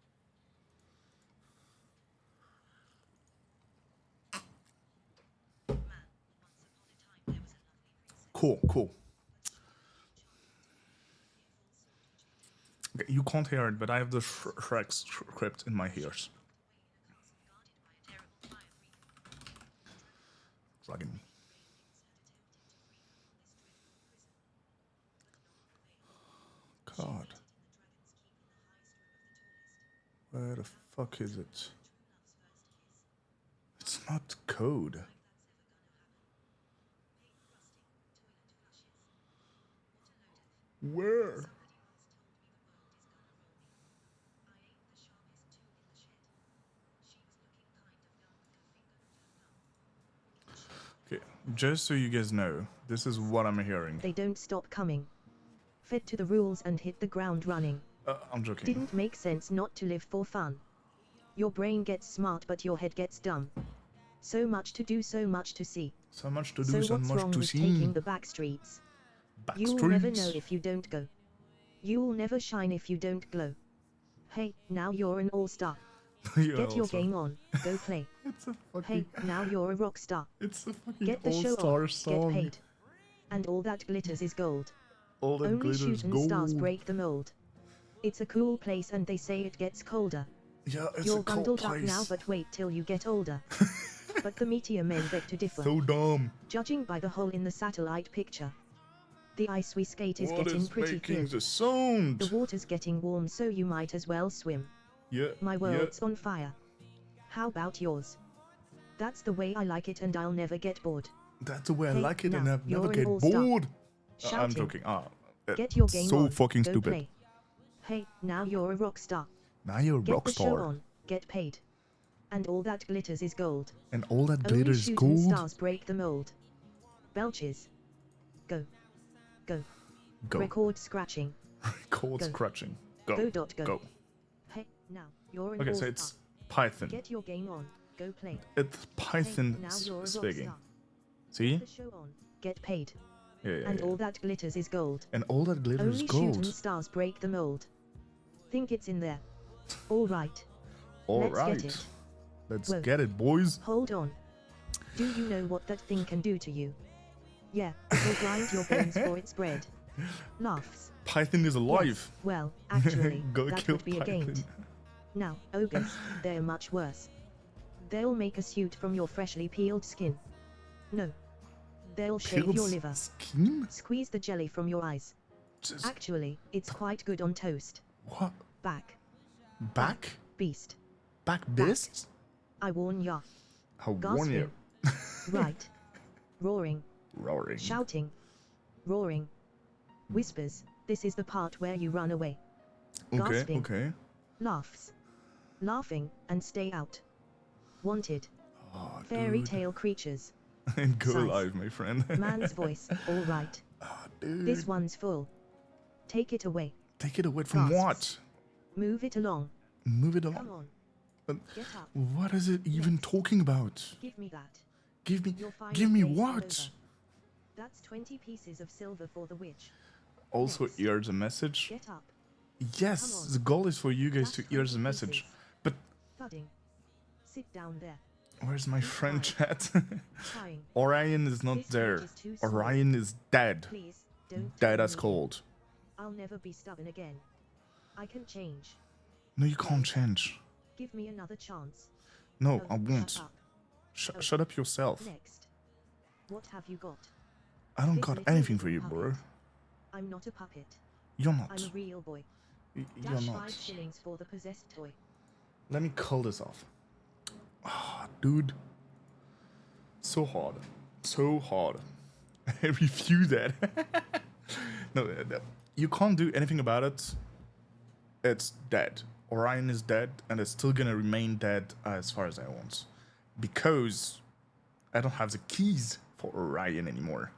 Cool. Okay, you can't hear it, but I have the Shrek script in my ears. Dragon. God. Where the fuck is it? It's not code. Where? Okay, just so you guys know, this is what I'm hearing. They don't stop coming. Fit to the rules and hit the ground running. I'm joking. Didn't make sense not to live for fun. Your brain gets smart but your head gets dumb. So much to do, so much to see. So much to do, So so what's much wrong to with see. taking the back streets? You'll never know if you don't go. You'll never shine if you don't glow. Hey, now you're an all-star. Get your game on, go play. It's a fucking. Hey, now you're a rock star. It's a fucking Get the show all-star on, song. get paid. And all that glitters is gold. All that Only glitters shooting gold. stars break the mold. It's a cool place and they say it gets colder. Yeah, it's You're a cold bundled place. up now, but wait till you get older. But the meteor men beg to differ. So dumb. Judging by the hole in the satellite picture. The ice we skate is What getting is pretty making thin. the sound? The water's getting warm, so you might as well swim. Yeah. My world's on fire. How about yours? That's the way I like it and I'll never get bored. That's the way I Hey, like it, and now, I've never you're an get all-star. bored. I'm Shouting. joking. Get your game so on, fucking go stupid. play. Hey, now you're a rock star. Now you're a Get rock the show star, on, get paid. And all that glitters is gold. and all that Only glitters shooting gold. stars break the mold. Belches. Go. Go. Go. Record scratching. Record Go. scratching. Go. Go. Go. Hey, now you're an Okay, so all-star. it's Python. Get your game on, go play. It's Python Hey, now you're a rock speaking. star. See? Get the show on, get paid. Yeah. And all that glitters is gold. And all that glitters Only gold. shooting stars break the mold. Think it's in there. All right. All Let's right. get it. Let's Whoa. get it, boys. Hold on. Do you know what that thing can do to you? Yeah, it'll grind your bones for its bread. Laughs. Python is alive. Yes, well, actually, Go that kill would be a Python. gaint. Now, ogres, they're much worse. They'll make a suit from your freshly peeled skin. No. They'll shave Peeled your liver. Skin? Squeeze the jelly from your eyes. Just Actually, it's quite good on toast. what? Back. Back? Beast. Back beasts? I warn ya. How warn you? Right. Roaring. Roaring. Shouting. Roaring. Whispers. This is the part where you run away. Okay, Gasping. okay. Laughs. Laughing, and stay out. Wanted. Oh, Fairy dude. tale creatures. Go Size. live, my friend. Man's voice. All right. Ah, dude. This one's full. Take it away. Take it away from Gasps. what? Move it along. Move it Come along. on. But Get up. what is it even Let's. talking about? Give me that. Give me, Your final give me day's all what? over. That's 20 pieces of silver for the witch. Also, Next. here's a message. Get up. Yes, Come on. the goal is for you guys That's to hear the 20 message. pieces. But Thudding. Sit down there. where's my friend chat? Trying. Orion is not This there. page is too small. Orion is dead. Please, don't Dead tell as me. cold. I'll never be stubborn again. I can change. No, you can't change. Give me another chance. No, Oh, I won't. Shut up. Shut up yourself. Next. What have you got? I don't This got little anything for wooden you, puppet. bro. I'm not a puppet. You're not. I'm a real boy. You're Dash not. 5 shillings for the possessed toy. Let me call this off. Ah, dude. So hard. So hard. I refuse that. No, you can't do anything about it. It's dead. Orion is dead, and it's still gonna remain dead as far as I want. Because I don't have the keys for Orion anymore.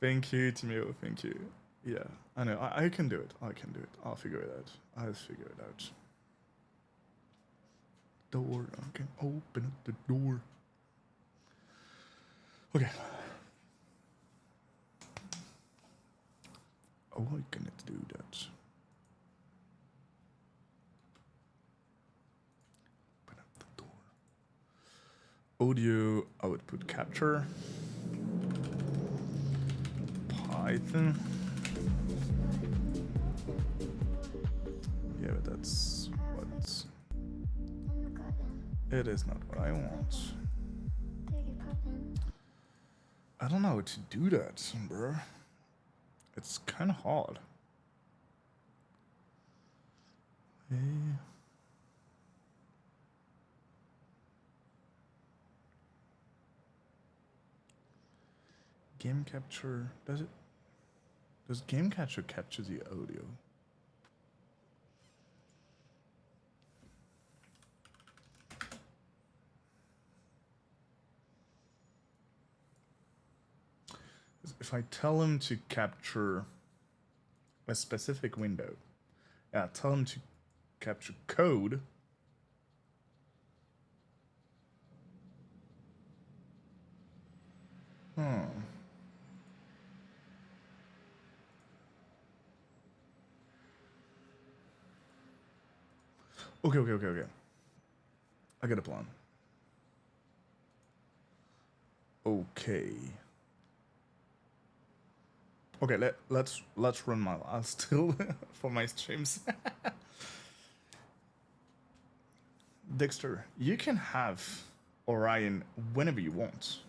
Thank you, Timio. Thank you. Yeah, I know. I can do it. I can do it. I'll figure it out. I'll figure it out. Door. I can open up the door. Okay. Oh, I cannot do that. Open up the door. Audio output capture. Python. Yeah, but that's what it is not what I want. I don't know how to do that, bro. It's kind of hard. Hey. Game capture, does it? Does game capture capture the audio? If I tell him to capture a specific window, yeah, tell him to capture code. Okay. I got a plan. Okay. Okay, let's run my last still for my streams. Dexter, you can have Orion whenever you want.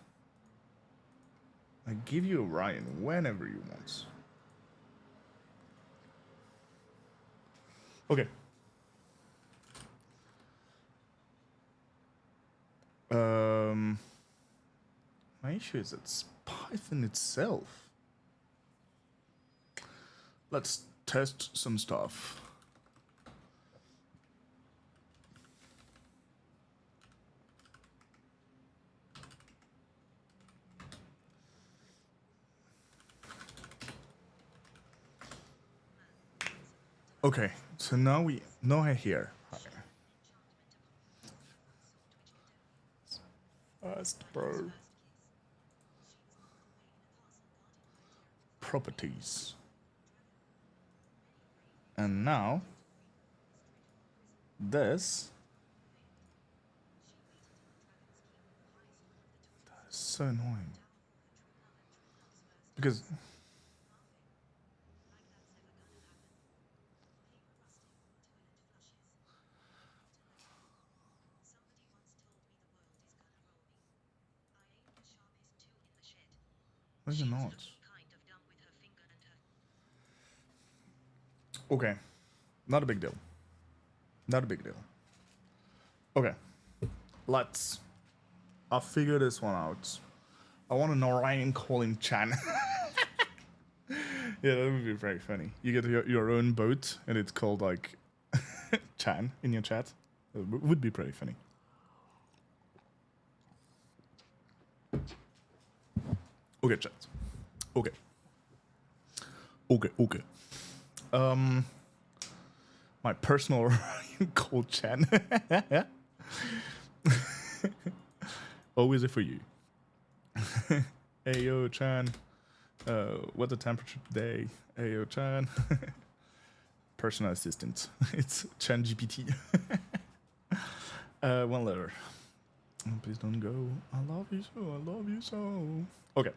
I give you Orion whenever you want. Okay. My issue is it's Python itself. Let's test some stuff. Okay, so now I hear. Fast, bro. Properties. And now this. That is so annoying. Because no, you're not. Okay. Not a big deal. Not a big deal. Okay. I'll figure this one out. I want an Orion calling Chan. Yeah, that would be very funny. You get your own boat, and it's called like Chan in your chat. It would be pretty funny. Okay, chat. Okay. My personal Orion called Chan. Always it for you. Hey yo, Chan. What's the temperature today? Hey yo, Chan. Personal assistant. It's Chan GPT. One letter. Oh, please don't go. I love you so. I love you so. Okay.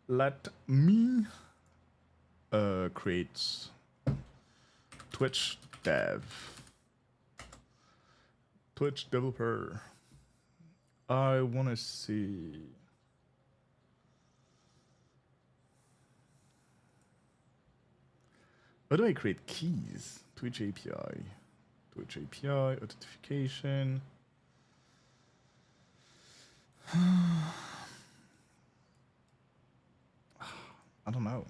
let me create Twitch dev. Twitch developer. I want to see. How do I create keys? Twitch API. Twitch API, authentication. I don't know.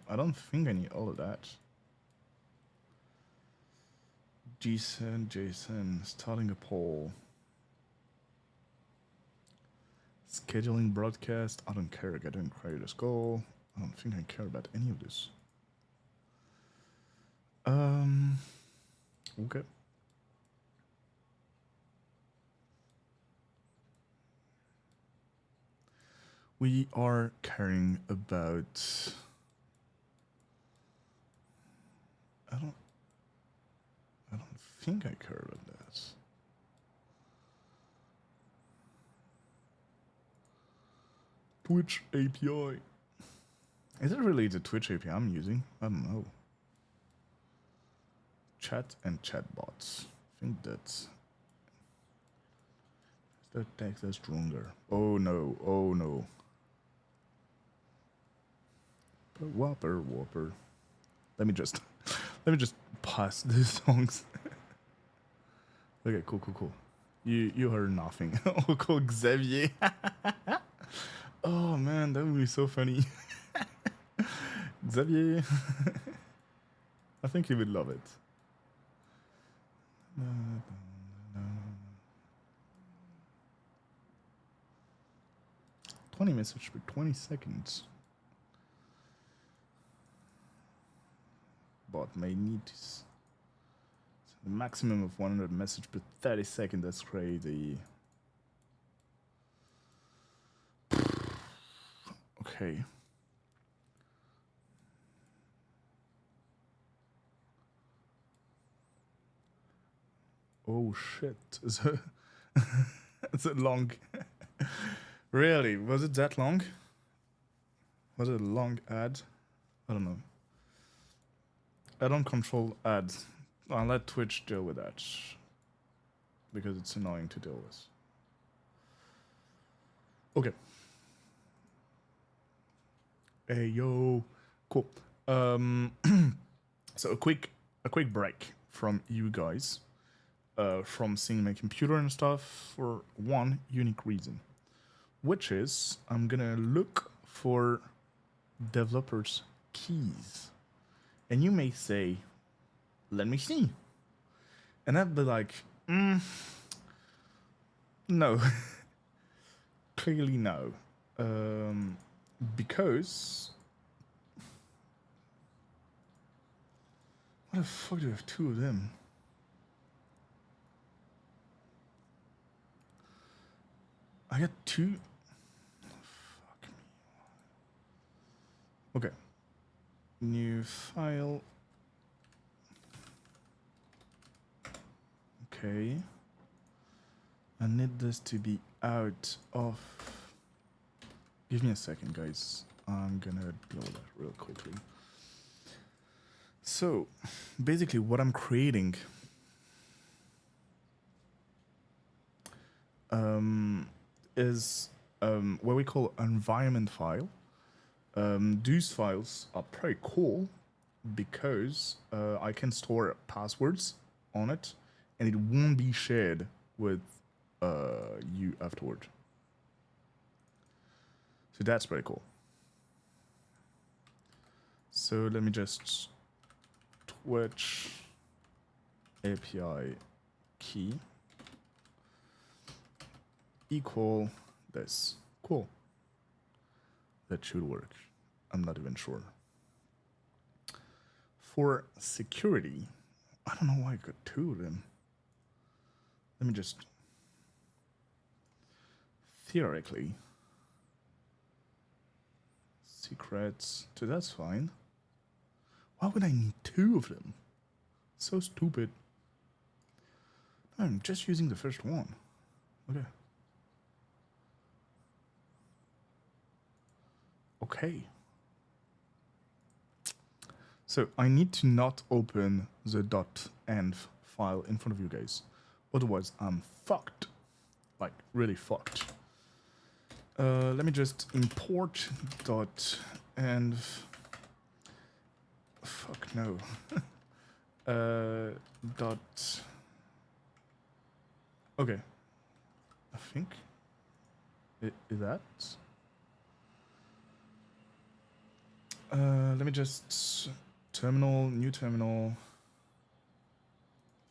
I don't think I need all of that. JSON, starting a poll. Scheduling broadcast. I don't care. I didn't create a goal. I don't think I care about any of this. Okay. We are caring about. I don't think I care about that. Twitch API. Is it really the Twitch API I'm using? I don't know. Chat and chatbots. I think that's. That text is stronger. Oh no, oh no. Whopper. Let me just pass these songs. Okay, cool. You heard nothing. Oh, cool, Xavier. Oh man, that would be so funny. Xavier. I think you would love it. 20 messages per 20 seconds. Bot may need to. The maximum of 100 messages per 30 seconds. That's crazy. Okay. Oh shit. It's a long. Really? Was it that long? Was it a long ad? I don't know. I don't control ads. I'll let Twitch deal with that. Because it's annoying to deal with. Okay. Hey yo. Cool. So a quick break from you guys. From seeing my computer and stuff for one unique reason. Which is I'm gonna look for developers' keys. And you may say, let me see. And I'd be like, no. Clearly no. Because what the fuck do I have two of them? I got two. Fuck me. Okay. New file. Okay. I need this to be out of. Give me a second, guys. I'm gonna deal with that real quickly. So, basically, what I'm creating is what we call environment file. These files are pretty cool because I can store passwords on it and it won't be shared with you afterward. So that's pretty cool. So let me just Twitch API key equal this. Cool. That should work. I'm not even sure. For security, I don't know why I got two of them. Let me just theoretically secrets. So that's fine. Why would I need two of them? So stupid. I'm just using the first one. Okay. Okay. So I need to not open the .env file in front of you guys. Otherwise, I'm fucked. Like, really fucked. Let me just import .env. Fuck no. Dot. Okay. I think. Is that? Let me just terminal, new terminal.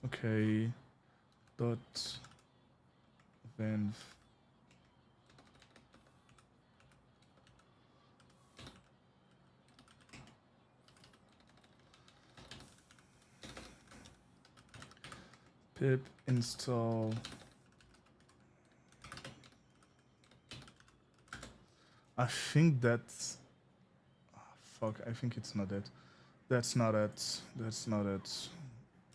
Okay. Dot. Then. Pip install. I think that's. Oh, fuck, I think it's not it. That's not it. That's not it.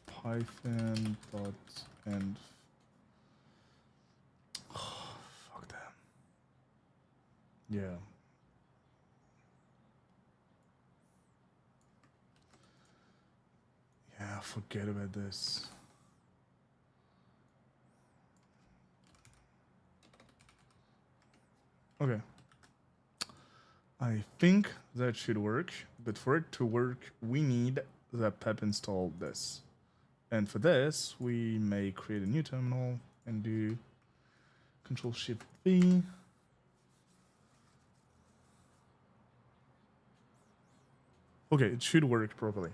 Python dot and. Oh, fuck that. Yeah. Yeah, forget about this. Okay. I think that should work, but for it to work, we need the pep install this. And for this, we may create a new terminal and do Control-Shift-V. Okay, it should work properly.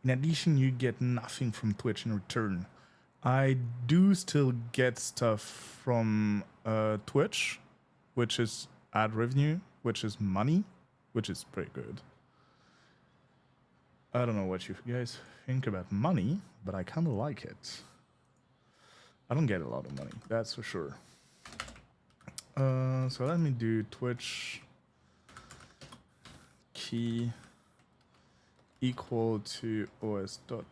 In addition, you get nothing from Twitch in return. I do still get stuff from Twitch, which is ad revenue, which is money, which is pretty good. I don't know what you guys think about money, but I kind of like it. I don't get a lot of money, that's for sure. So let me do Twitch key equal to os dot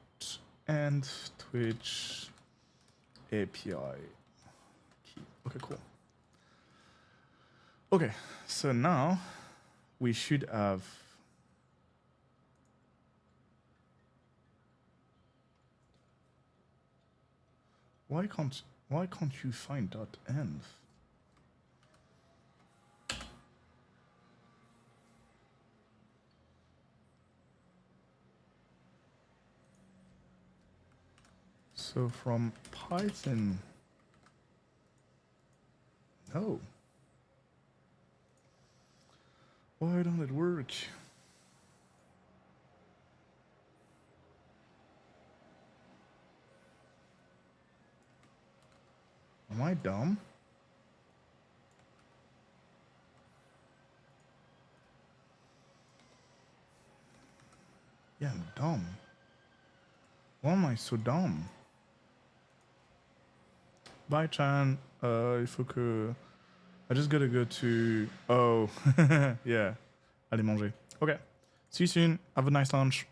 and Twitch API key. Okay, cool. Okay, so now we should have. Why can't you find .env? So from Python. No. Why don't it work? Am I dumb? Yeah, I'm dumb. Why am I so dumb? Bye, Chan. Il faut que. I just gotta go to. Oh, yeah. Aller manger. Okay. See you soon. Have a nice lunch.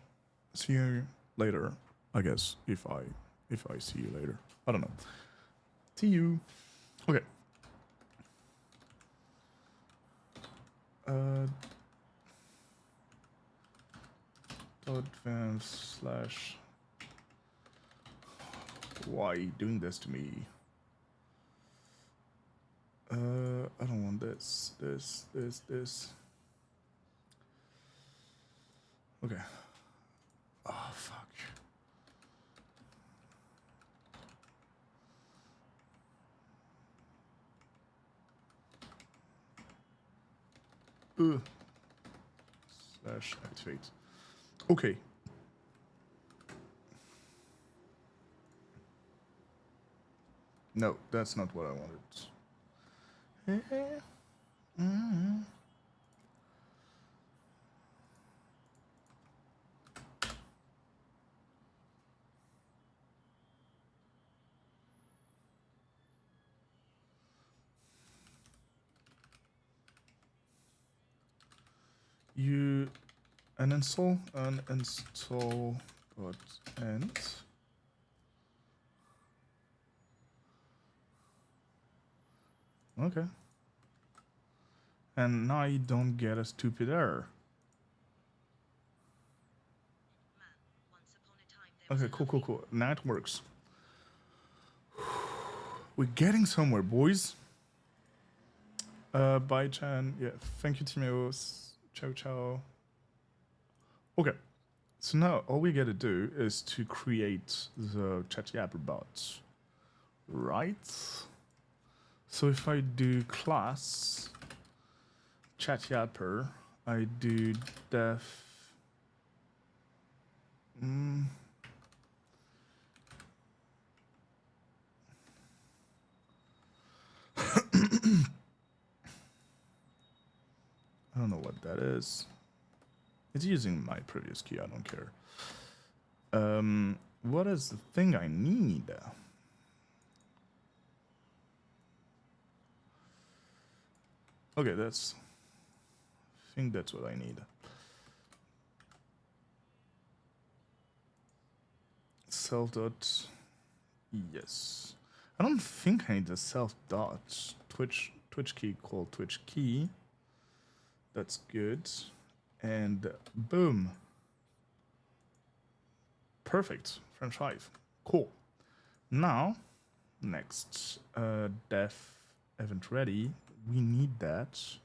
See you later. I guess if I see you later. I don't know. See you. Okay. .env slash. Why are you doing this to me? I don't want this. Okay. Oh, fuck. Slash activate. Okay. No, that's not what I wanted. You uninstall .end. Okay. And now you don't get a stupid error. Okay, cool. Now it works. We're getting somewhere, boys. Bye, Chan. Yeah, thank you, Timeos. Ciao. Okay, so now all we gotta do is to create the Chat bot, right? So if I do class Chat I do def. I don't know what that is. It's using my previous key, I don't care. What is the thing I need? Okay, I think that's what I need. Self dot, yes. I don't think I need a self dot Twitch key called Twitch key. That's good. And boom. Perfect. French 5. Cool. Now, next, def event ready. We need that.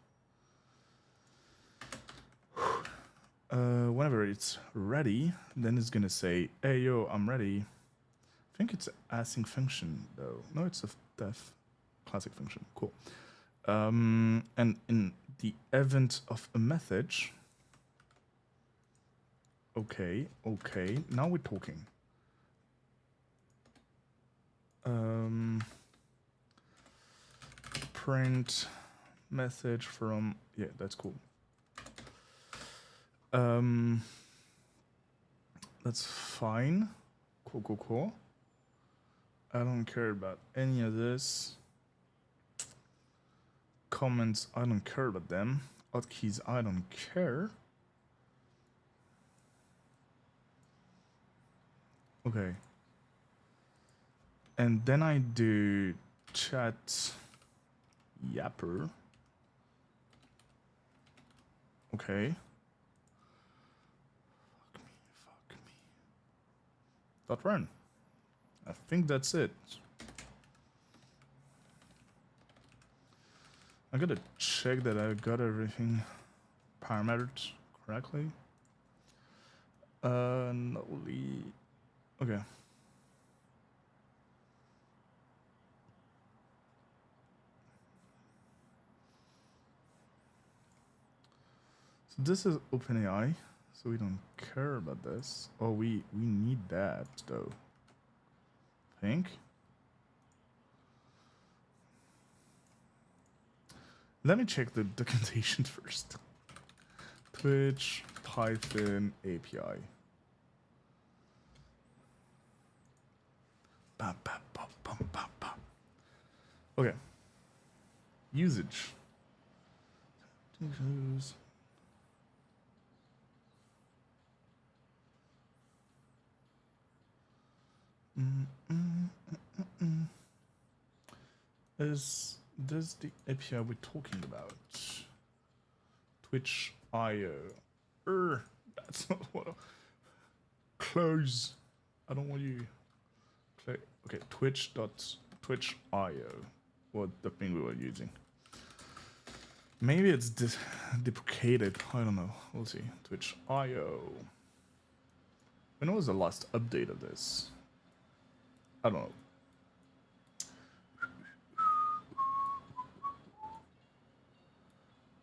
Whenever it's ready, then it's gonna say, hey, yo, I'm ready. I think it's an async function, though. No, it's a def classic function. Cool. And in the event of a message, okay, now we're talking. Print message from, yeah, that's cool. That's fine. Cool. I don't care about any of this. Comments, I don't care about them. Hotkeys, I don't care. Okay. And then I do chat yapper. Okay. Fuck me. Dot run. I think that's it. I gotta check that I got everything parametered correctly. Nolly. Okay. So this is OpenAI, so we don't care about this. Oh, we need that though. I think. Let me check the documentation first. Twitch Python API. Okay. Usage. Is this the API we're talking about? Twitch IO. That's not what. Close. I don't want you. Okay, Twitch.twitch.io. What the thing we were using. Maybe it's deprecated. I don't know. We'll see. Twitch.io. When was the last update of this? I don't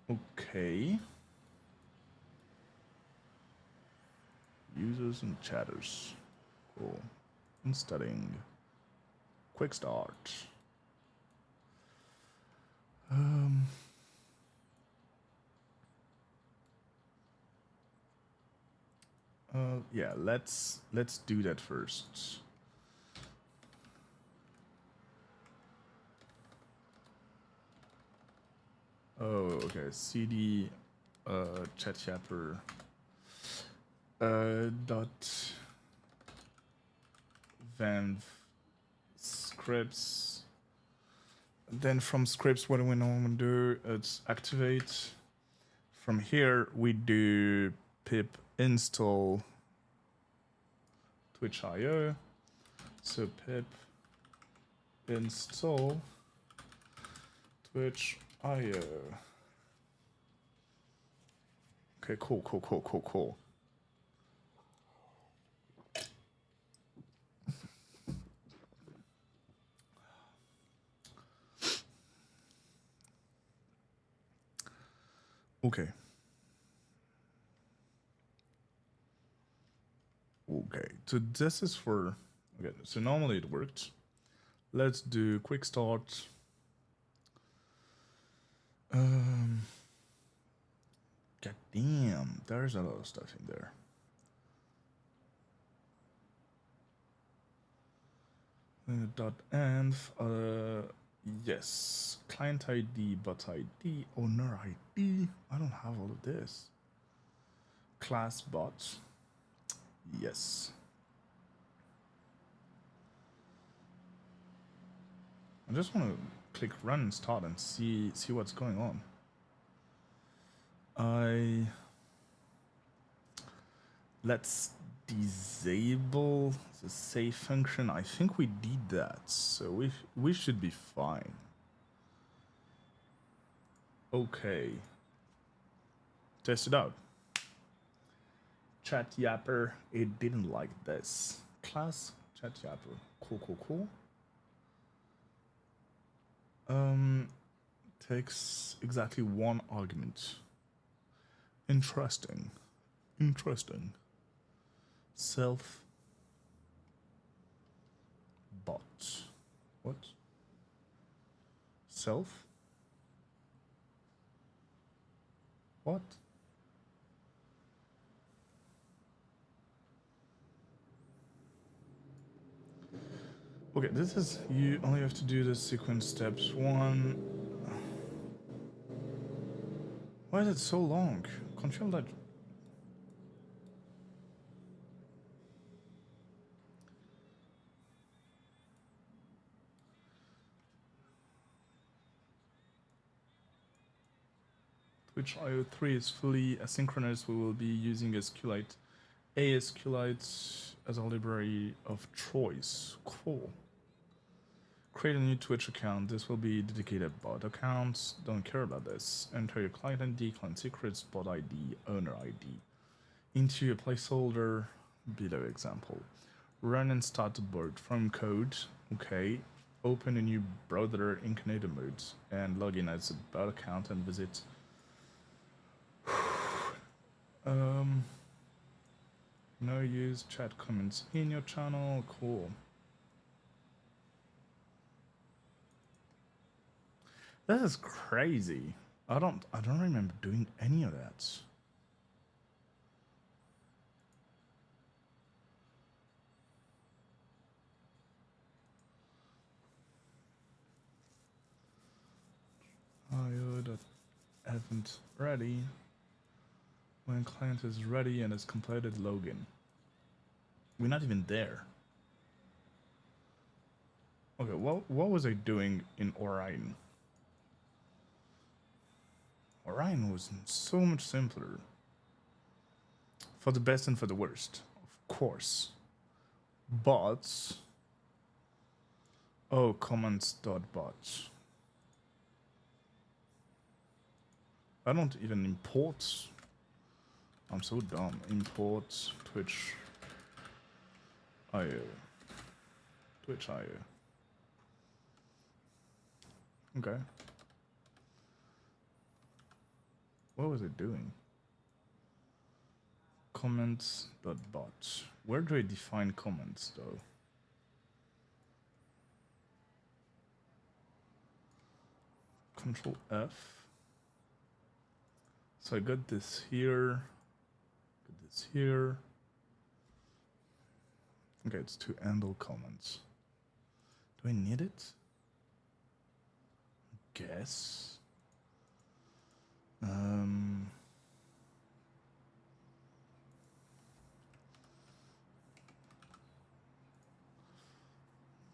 know. Okay. Users and chatters. Cool. And studying. Quick start. Yeah, let's do that first. Oh, okay. CD chat yapper dot van scripts Then from scripts, what do we normally do? It's activate. From here, we do pip install Twitch.io. So pip install Twitch.io. Okay, cool. Okay. So this is for, okay, so normally it worked. Let's do quick start. God damn, there's a lot of stuff in there. .env, yes, client ID, bot ID, owner ID. I don't have all of this. Class bot, yes. I just want to click run and start and see what's going on. Let's disable the save function. I think we did that, so we should be fine. Okay. Test it out. Chat Yapper, it didn't like this. Class Chat Yapper. Cool. Takes exactly one argument. Interesting. Self bot. What? Self? What? Okay, this is, you only have to do the sequence steps. One. Why is it so long? Control that. Twitch IO3 is fully asynchronous. We will be using SQLite, ASQLite as a library of choice. Cool. Create a new Twitch account. This will be dedicated bot accounts. Don't care about this. Enter your client ID, client secrets, bot ID, owner ID. Into your placeholder below example. Run and start the board from code. Okay. Open a new browser incognito mode and log in as a bot account and visit. No use chat comments in your channel. Cool. That is crazy. I don't remember doing any of that. IO.event ready. When client is ready and has completed login. We're not even there. Okay, what was I doing in Orion? Orion was so much simpler. For the best and for the worst, of course. Bots. Oh, comments.bots. I don't even import. I'm so dumb. Import Twitch IO. Twitch IO. Okay. What was it doing? Comments.bot. Where do I define comments though? Control F. So I got this here. Got this here. Okay, it's to handle comments. Do I need it? Guess.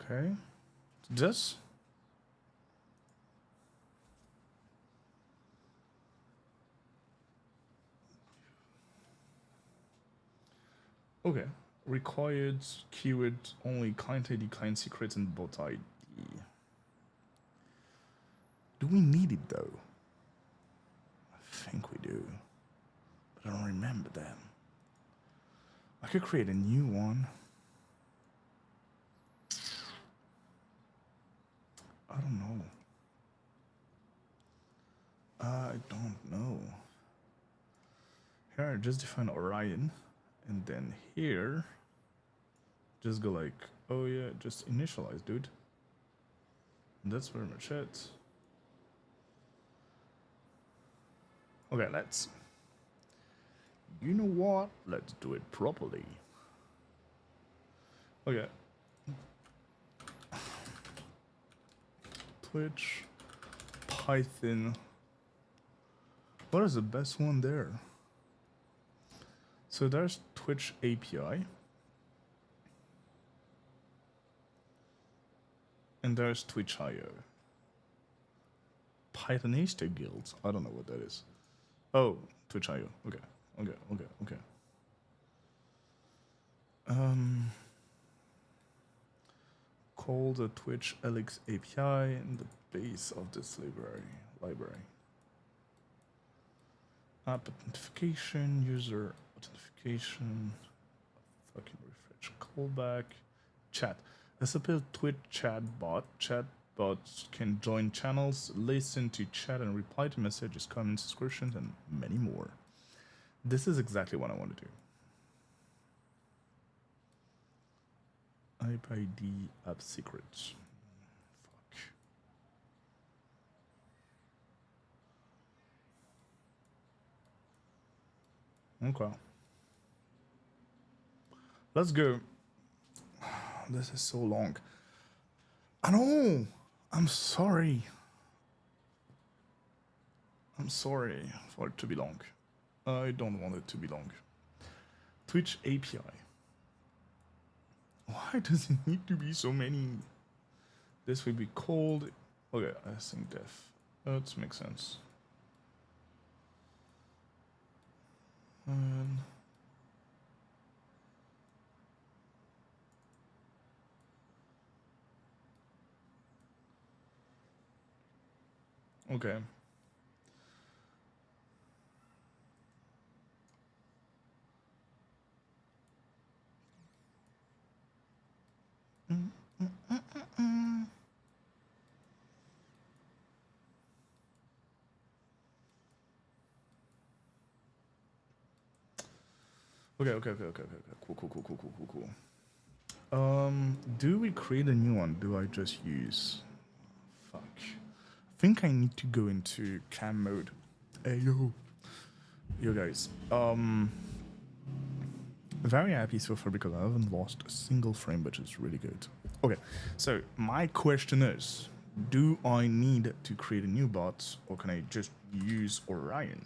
Okay. This. Okay. Required keyword only client ID, client secrets, and bot ID. Do we need it though? I think we do. But I don't remember them. I could create a new one. I don't know. I don't know. Here, just define Orion. And then here, just go like, oh yeah, just initialize, dude. And that's very much it. Okay, let's... You know what? Let's do it properly. Okay. Twitch, Python. What is the best one there? So there's Twitch API. And there's Twitch.io. Pythonista guilds. I don't know what that is. Oh, Twitch.io. Okay. Call the Twitch LX API in the base of this library. App authentication, user authentication, fucking refresh, callback, chat. This is a Twitch chat bot. Chatbots can join channels, listen to chat, and reply to messages, comments, subscriptions, and many more. This is exactly what I want to do. IP app secrets. Fuck. Okay. Let's go. This is so long. I know. I'm sorry. I'm sorry for it to be long. I don't want it to be long. Twitch API. Why does it need to be so many? This will be called... Okay, async def. That makes sense. Okay. Okay. Cool. Do we create a new one? Do I just use... Fuck. I think I need to go into cam mode. Hey, yo guys. Very happy so far because I haven't lost a single frame, which is really good. Okay, so my question is, do I need to create a new bot, or can I just use Orion?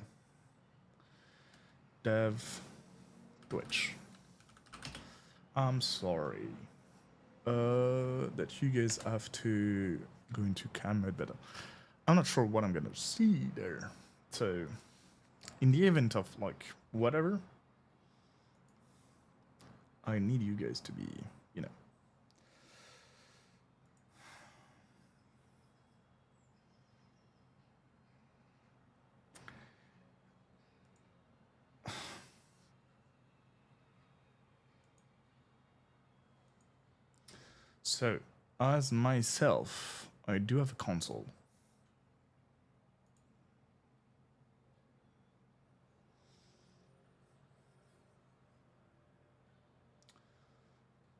Dev Twitch. I'm sorry that you guys have to go into cam mode better. I'm not sure what I'm gonna see there. So in the event of like whatever, I need you guys to be, you know. So, as myself, I do have a console.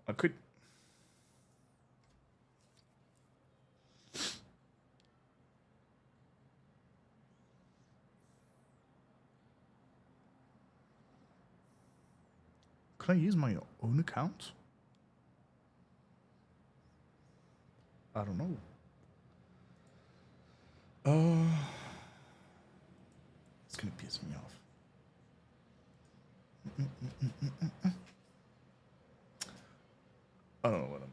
I could... Could I use my own account? I don't know. It's gonna piss me off. I don't know what I'm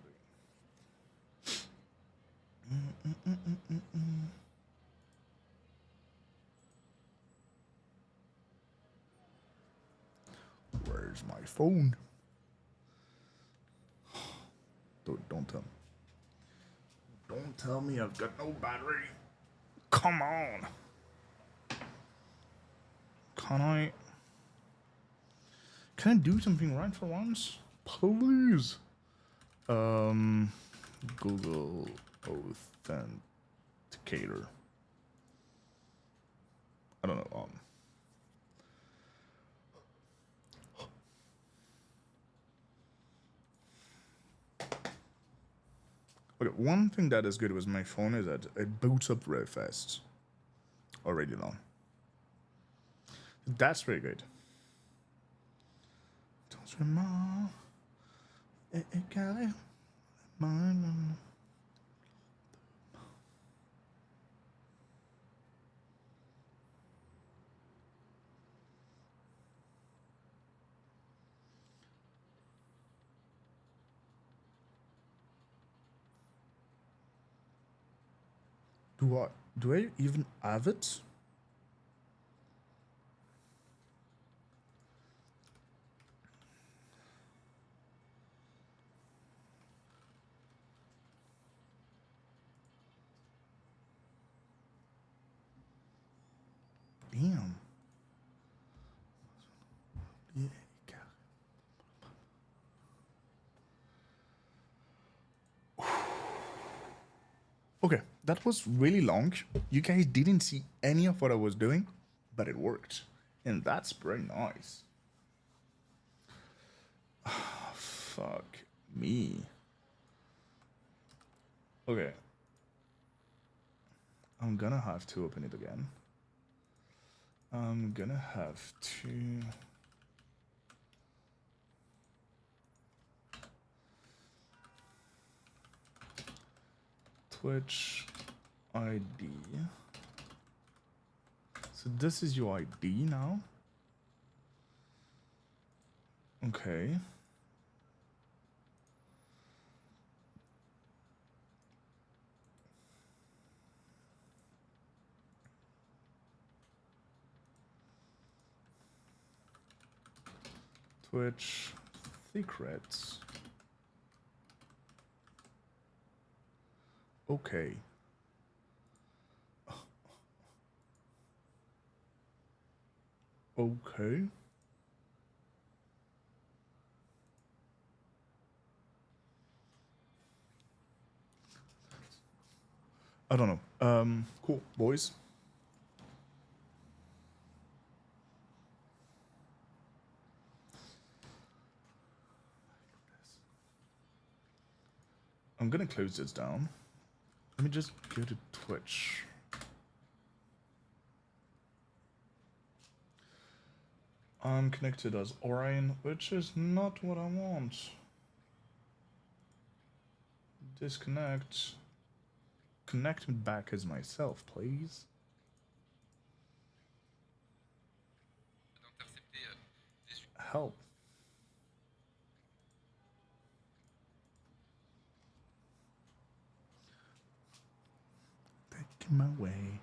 doing. Where's my phone? tell me. Don't tell me I've got no battery. Come on. Can I do something right for once? Please. Google Authenticator. I don't know. Okay, one thing that is good with my phone is that it boots up very fast. Already long. That's very good. Do I even have it? Damn. Okay, that was really long. You guys didn't see any of what I was doing, but it worked. And that's very nice. Fuck me. Okay. I'm gonna have to open it again. I'm gonna have to... Twitch ID. So this is your ID now? Okay. Twitch secrets. Okay. Okay. I don't know. Cool, boys. I'm gonna close this down. Let me just go to Twitch. I'm connected as Orion, which is not what I want. Disconnect. Connect me back as myself, please. Help. Taking my way.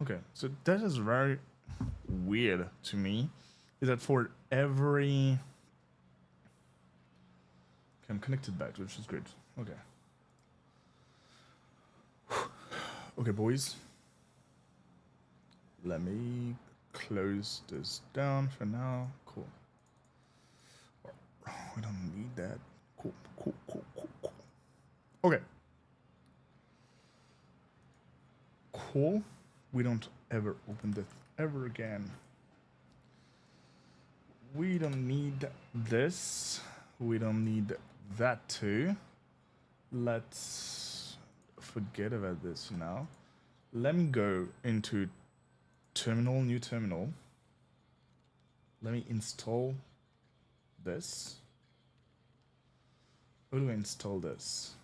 Okay, so that is very weird to me. Is that for every... Okay, I'm connected back, which is great. Okay. Okay, boys. Let me close this down for now. Cool. We don't need that. Cool. Okay. Cool. We don't ever open this ever again. We don't need this. We don't need that too. Let's forget about this now. Let me go into terminal, new terminal. Let me install this. How do I install this?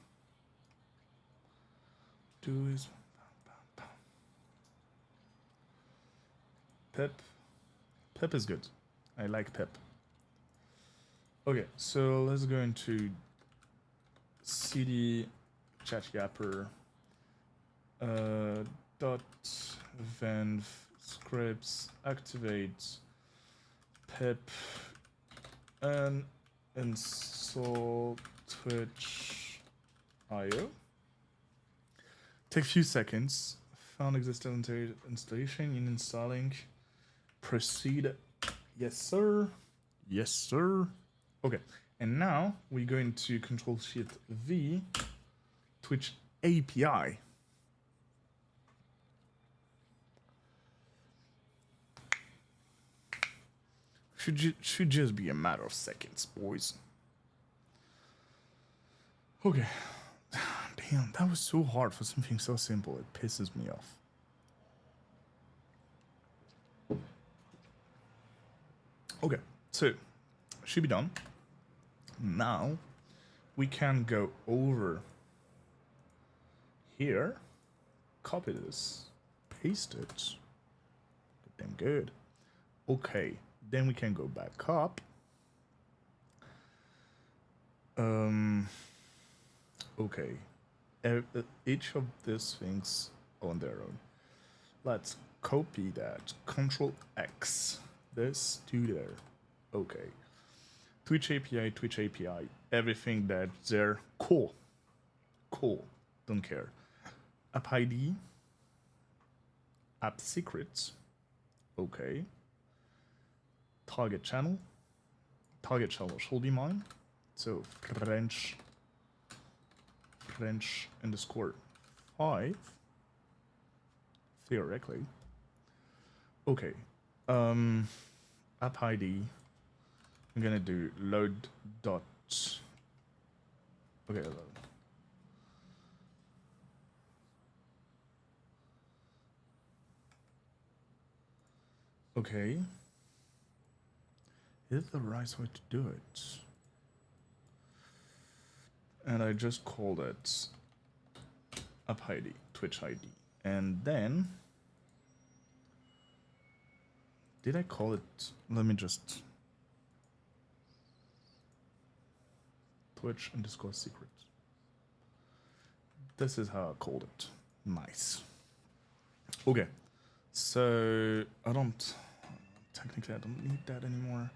Pip. Pip is good. I like pip. Okay, so let's go into cd chat yapper dot venv scripts activate pip and install Twitch IO. Take a few seconds. Found existing installation in installing. Proceed. Yes, sir. Yes, sir. Okay, and now we're going to Control-Shift V, Twitch API. Should just be a matter of seconds, boys. Okay. Damn, that was so hard for something so simple. It pisses me off. Okay, so should be done. Now we can go over here, copy this, paste it. Damn good. Okay, then we can go back up. Okay, each of these things on their own. Let's copy that. Control X. This to there. Okay. Twitch API, everything that's there. Cool. Cool. Don't care. App ID. App secrets. Okay. Target channel. Target channel should be mine. So French underscore 5. Theoretically. Okay. App ID. I'm gonna do load dot. Okay, load. Okay. Is it the right way to do it? And I just called it app ID, Twitch ID. And then, did I call it? Let me just. Twitch underscore secret. This is how I called it. Nice. Okay. So I don't technically I don't need that anymore.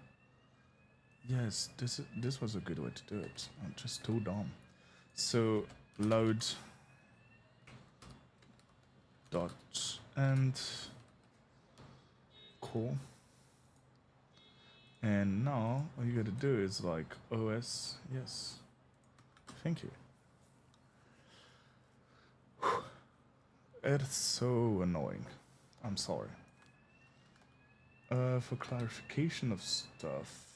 Yes, this was a good way to do it. I'm just too dumb. So load dot and cool. And now all you gotta do is like OS, yes. Thank you. It's so annoying. I'm sorry. For clarification of stuff.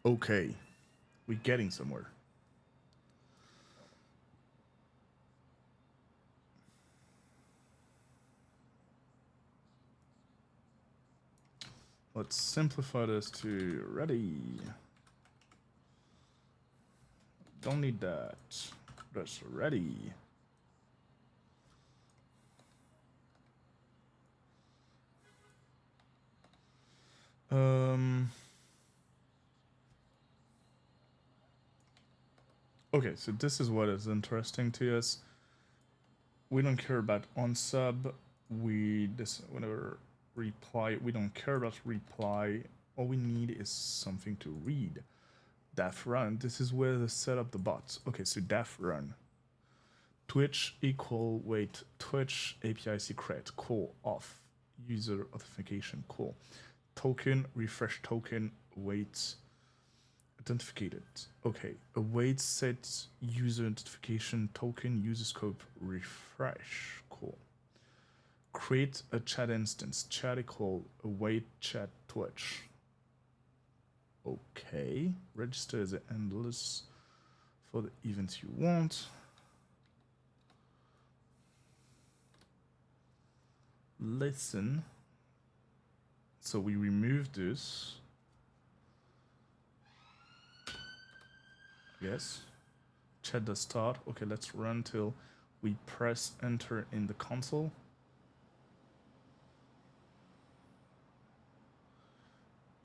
Okay, we're getting somewhere. Let's simplify this to ready. Don't need that. That's ready. Okay, so this is what is interesting to us. We don't care about on sub. Whenever reply, we don't care about reply. All we need is something to read. Def run. This is where they set up the bots. Okay, so def run. Twitch equal wait Twitch API secret cool off user authentication cool token refresh token wait authenticated. Okay, await set user identification token user scope refresh cool. Create a chat instance chat equal await chat Twitch. Okay, register as endless for the events you want. Listen. So we remove this. Yes. Chat the start. Okay, let's run till we press enter in the console.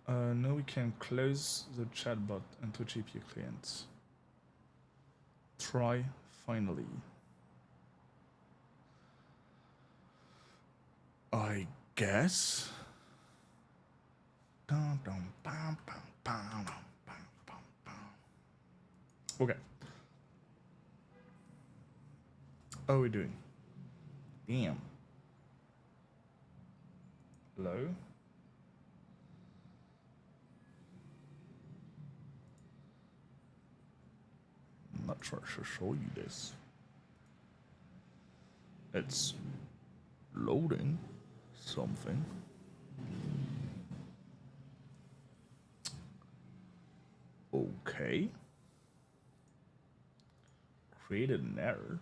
Now we can close the chatbot and Twitch API client. Try finally. I guess. Okay. How are we doing? Damn. Hello? I'm not sure I should show you this. It's loading something. Okay. Created an error.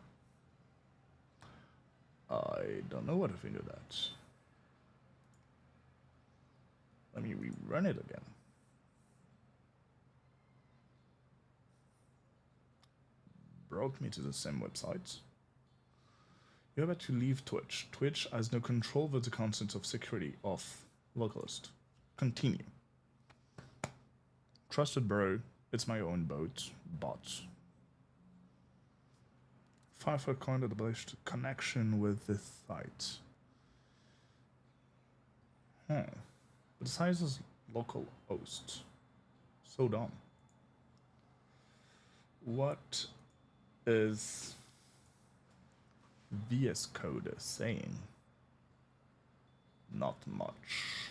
I don't know what to think of that. Let me rerun it again. Brought me to the same website. You have to leave Twitch. Twitch has no control over the content of security of localhost. Continue. Trusted bro, it's my own bot. Firefox can't establish connection with this site. But the site is local host. So dumb. What is VS Code saying? Not much.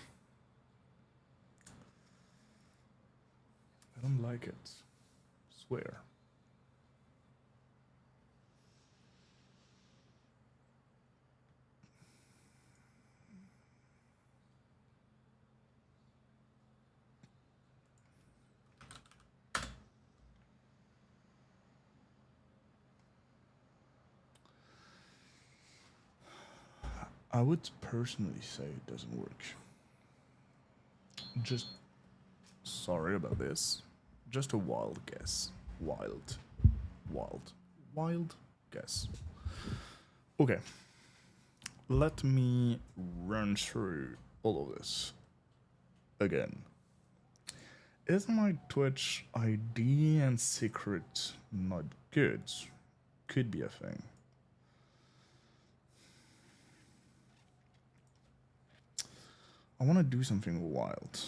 I don't like it. Swear. I would personally say it doesn't work. Just sorry about this. Just a wild guess. Wild guess. Okay. Let me run through all of this again. Is my Twitch ID and secret not good? Could be a thing. I want to do something wild.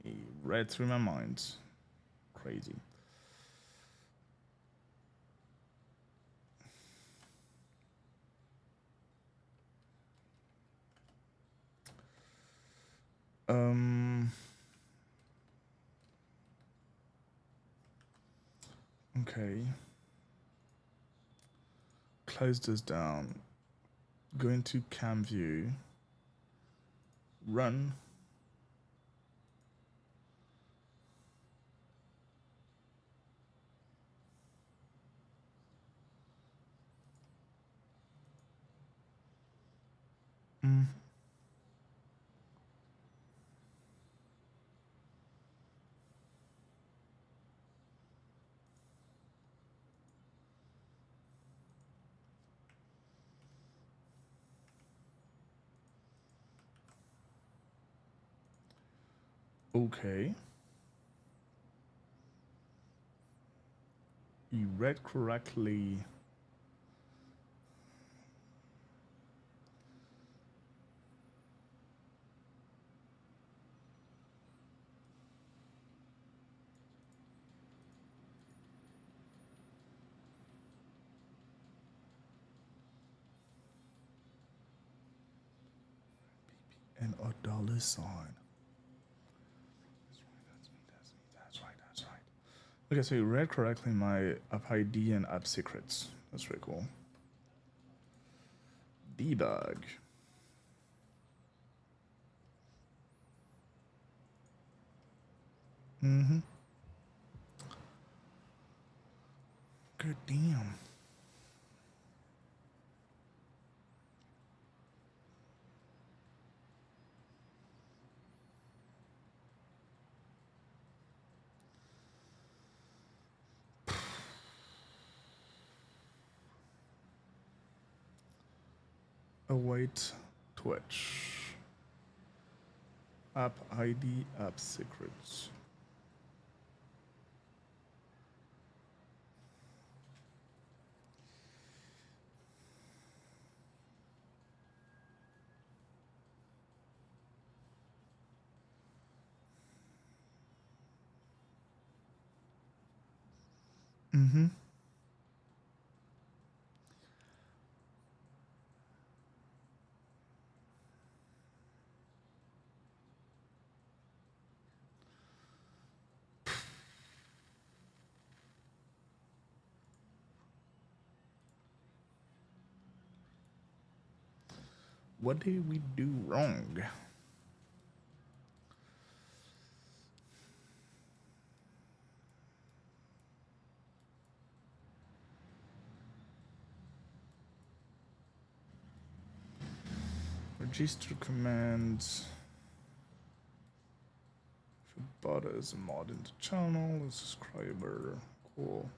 He read through my mind. Crazy. Okay. Close this down. Go into cam view. Run. Okay. You read correctly. And a dollar sign. That's right. Okay, so you read correctly my app ID and app secrets. That's pretty cool. Debug. Good damn. await Twitch. App ID, app secrets. Mm-hmm. What did we do wrong? Register commands. If a bot is a mod in the channel, a subscriber. Cool.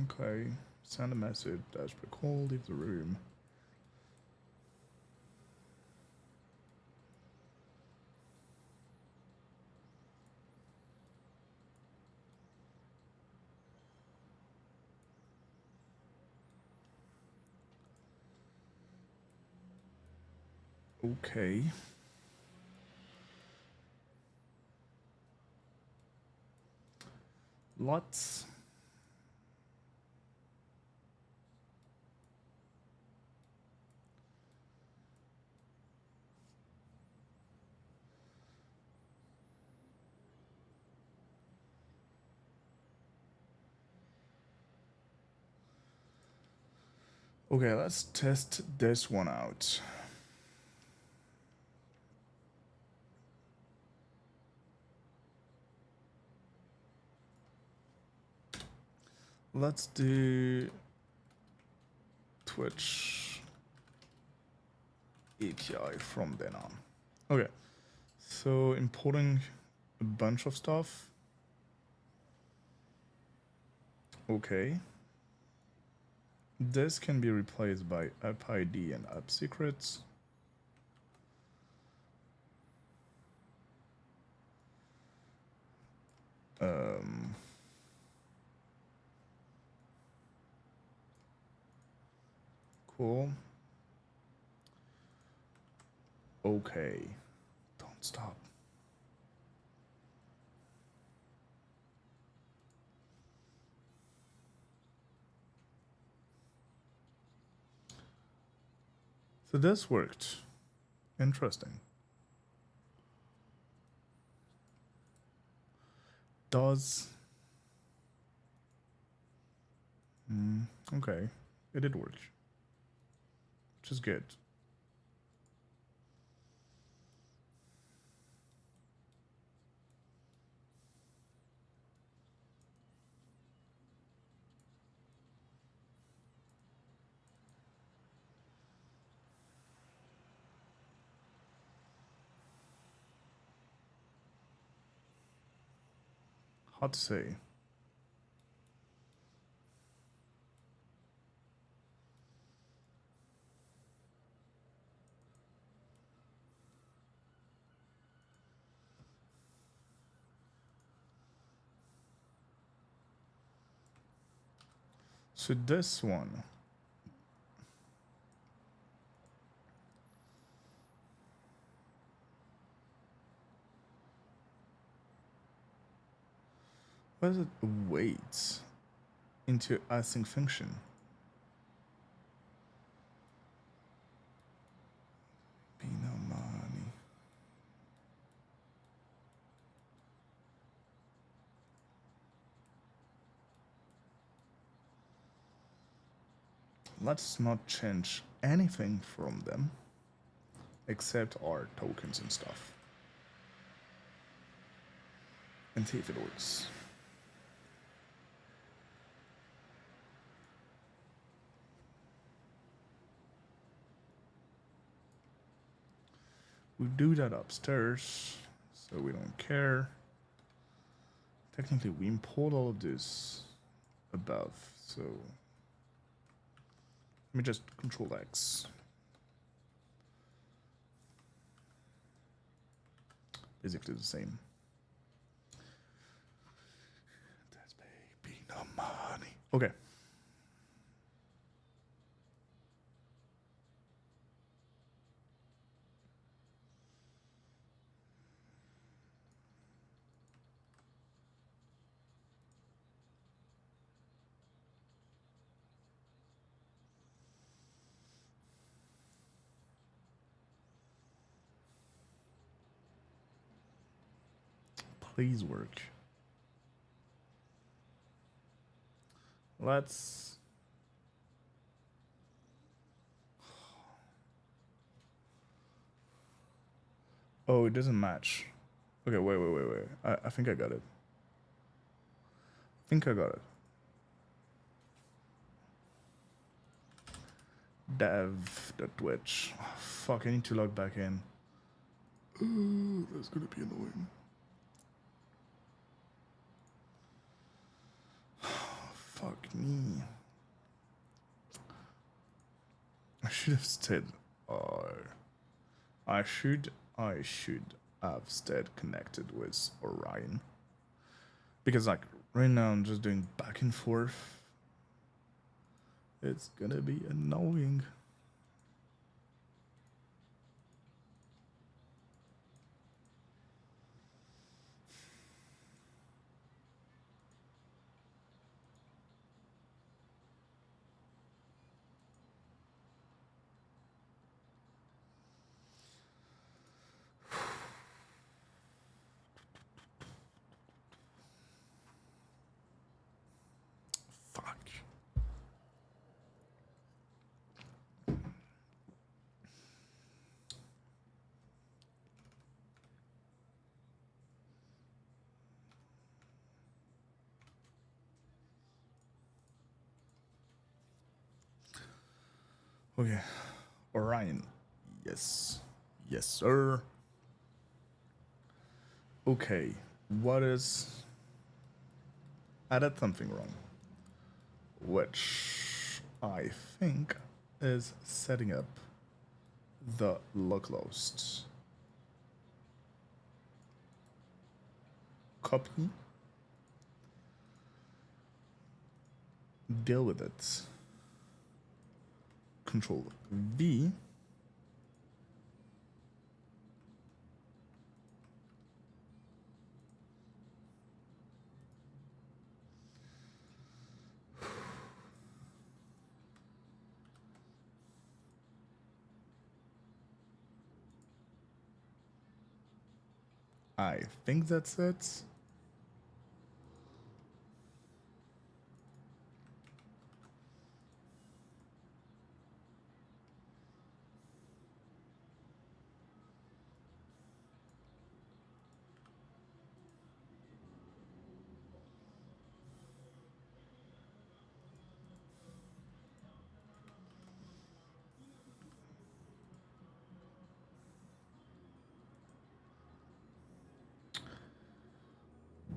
Okay. Send a message. That's pretty cool. Leave the room. Okay. Lots. Okay, let's test this one out. Let's do Twitch API from then on. Okay, so importing a bunch of stuff. Okay. This can be replaced by app ID and app secrets. Cool. Okay. Don't stop. So this worked. Interesting. Does... okay. It did work. Which is good. Hard to say. So this one. What does it await into async function? Be no money. Let's not change anything from them except our tokens and stuff. And see if it works. We do that upstairs, so we don't care. Technically, we import all of this above, so me just Control X. Basically the same. That's baby no money. Okay. Please work. Let's... Oh, it doesn't match. Okay, wait. I think I got it. I think I got it. Dev.twitch. Oh, fuck, I need to log back in. Ooh, that's gonna be annoying. Fuck me. I should have stayed. I should have stayed connected with Orion. Because like right now I'm just doing back and forth. It's gonna be annoying. Fuck. Okay. Orion. Yes. Yes, sir. Okay. What is... I did something wrong. Which I think is setting up the localhost. Copy. Deal with it. Control V. I think that's it.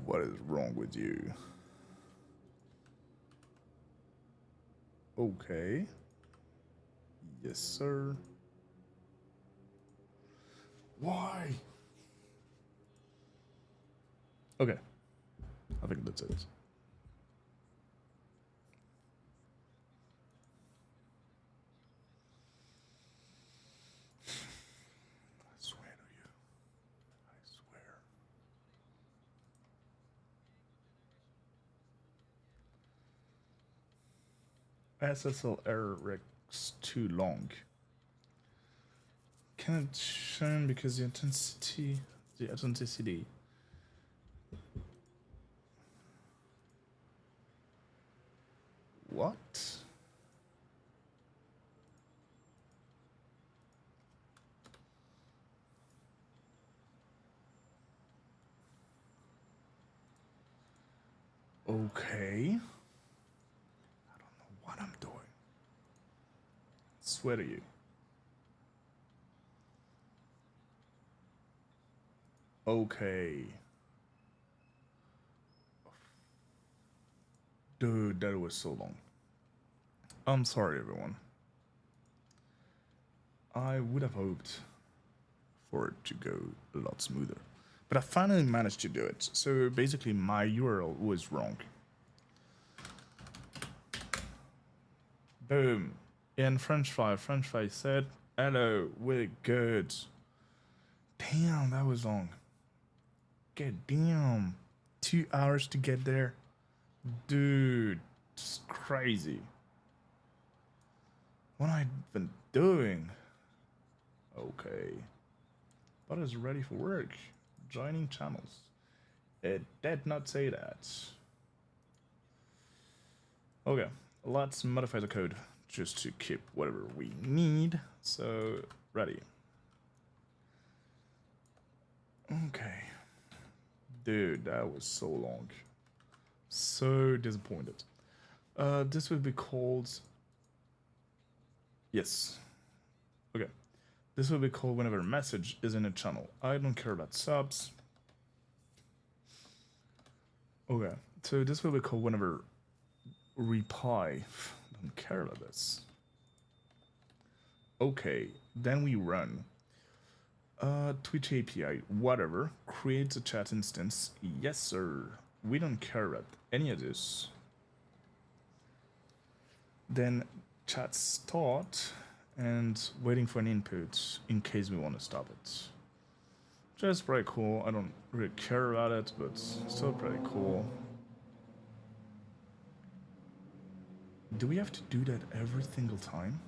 What is wrong with you? Okay. Yes, sir. Why? Okay. I think that's it. I swear to you. I swear. SSL error recs too long. Cannot shown because the authenticity. What? Okay. I don't know what I'm doing. Swear to you. Okay. Dude, that was so long. I'm sorry, everyone. I would have hoped for it to go a lot smoother. But I finally managed to do it. So basically my URL was wrong. Boom. In French fry said, hello, we're good. Damn, that was long. God damn. 2 hours to get there. Dude, it's crazy. What have I been doing? Okay. Bot is ready for work. Joining channels. It did not say that. Okay, let's modify the code just to keep whatever we need. So, ready. Okay. Dude, that was so long. So disappointed. This will be called... Yes. Okay. This will be called whenever a message is in a channel. I don't care about subs. Okay. So this will be called whenever reply. Don't care about this. Okay. Then we run. Twitch API, whatever. Creates a chat instance. Yes, sir. We don't care about any of this. Then chat start and waiting for an input in case we want to stop it. Just pretty cool. I don't really care about it, but still pretty cool. Do we have to do that every single time?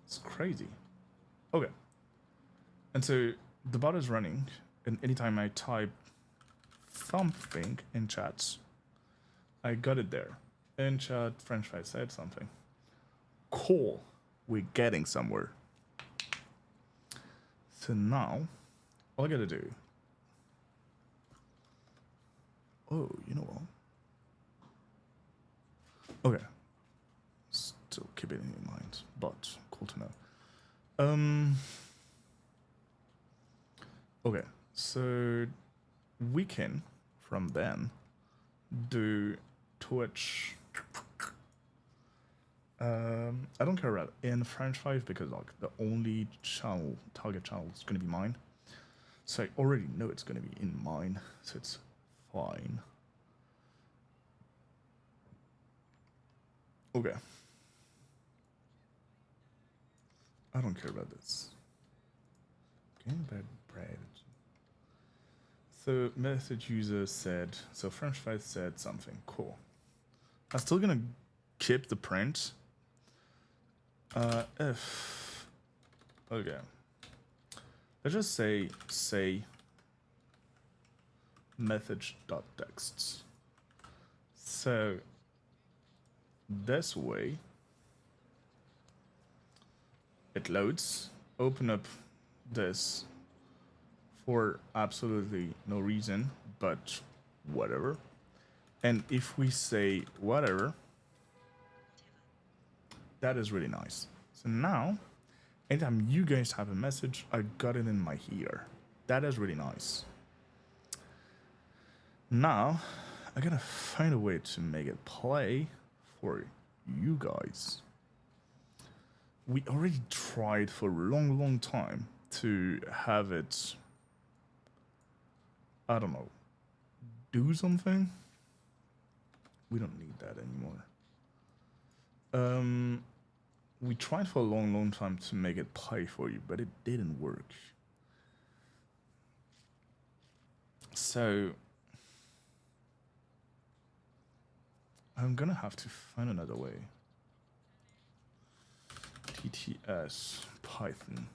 It's crazy. Okay. And so the bot is running, and anytime I type something in chat, I got it there. In chat, French fry said something. Cool. We're getting somewhere. So now, all I gotta do... Oh, you know what? Okay. Still keep it in mind, but cool to know. Okay, so we can, from then, do Twitch. I don't care about in French 5 because like the only channel, target channel is gonna be mine. So I already know it's gonna be in mine, so it's fine. Okay. I don't care about this. Getting bad bread. So message user said, so French 5 said something, cool. I'm still gonna keep the print. If, okay. Let's just say message.texts. So this way it loads, open up this for absolutely no reason, but whatever. And if we say whatever, that is really nice. So now, anytime you guys have a message, I got it in my ear. That is really nice. Now, I gotta find a way to make it play for you guys. We already tried for a long time to have it, I don't know, do something. We don't need that anymore. We tried for a long time to make it play for you, but it didn't work. So I'm gonna have to find another way. TTS Python.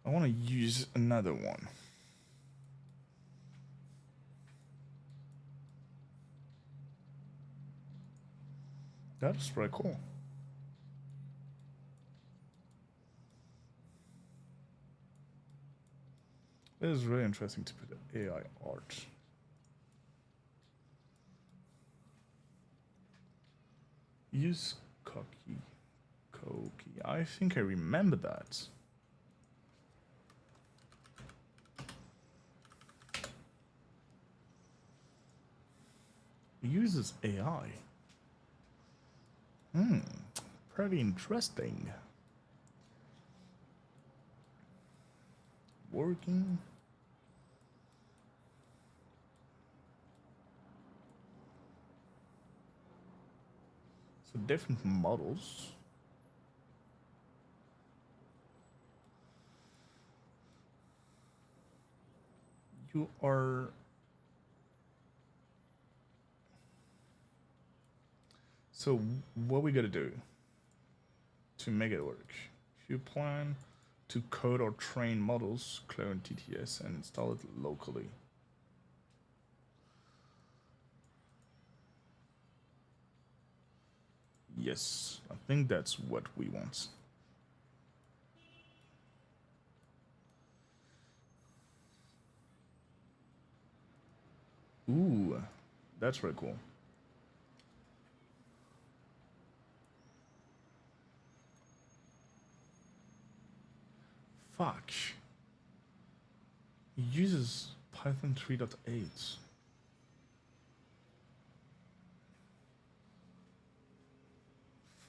I want to use another one. That's pretty cool. It is really interesting to put AI art. Use Cocky. Cocky. I think I remember that. It uses AI. Pretty interesting. Working. So different models. You are... So what we gotta do to make it work? If you plan to code or train models, clone TTS and install it locally. Yes, I think that's what we want. Ooh, that's really cool. Fuck. It uses Python 3.8.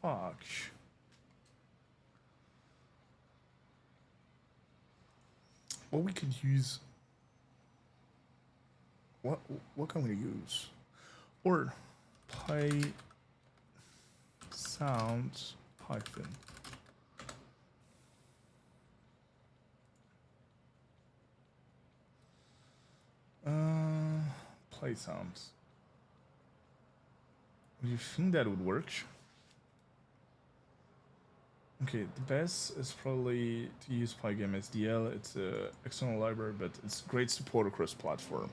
Fuck. Or we could use... What can we use? Or sounds Python. Play sounds. Do you think that would work? Okay, the best is probably to use Pygame SDL. It's an external library, but it's great support across platform.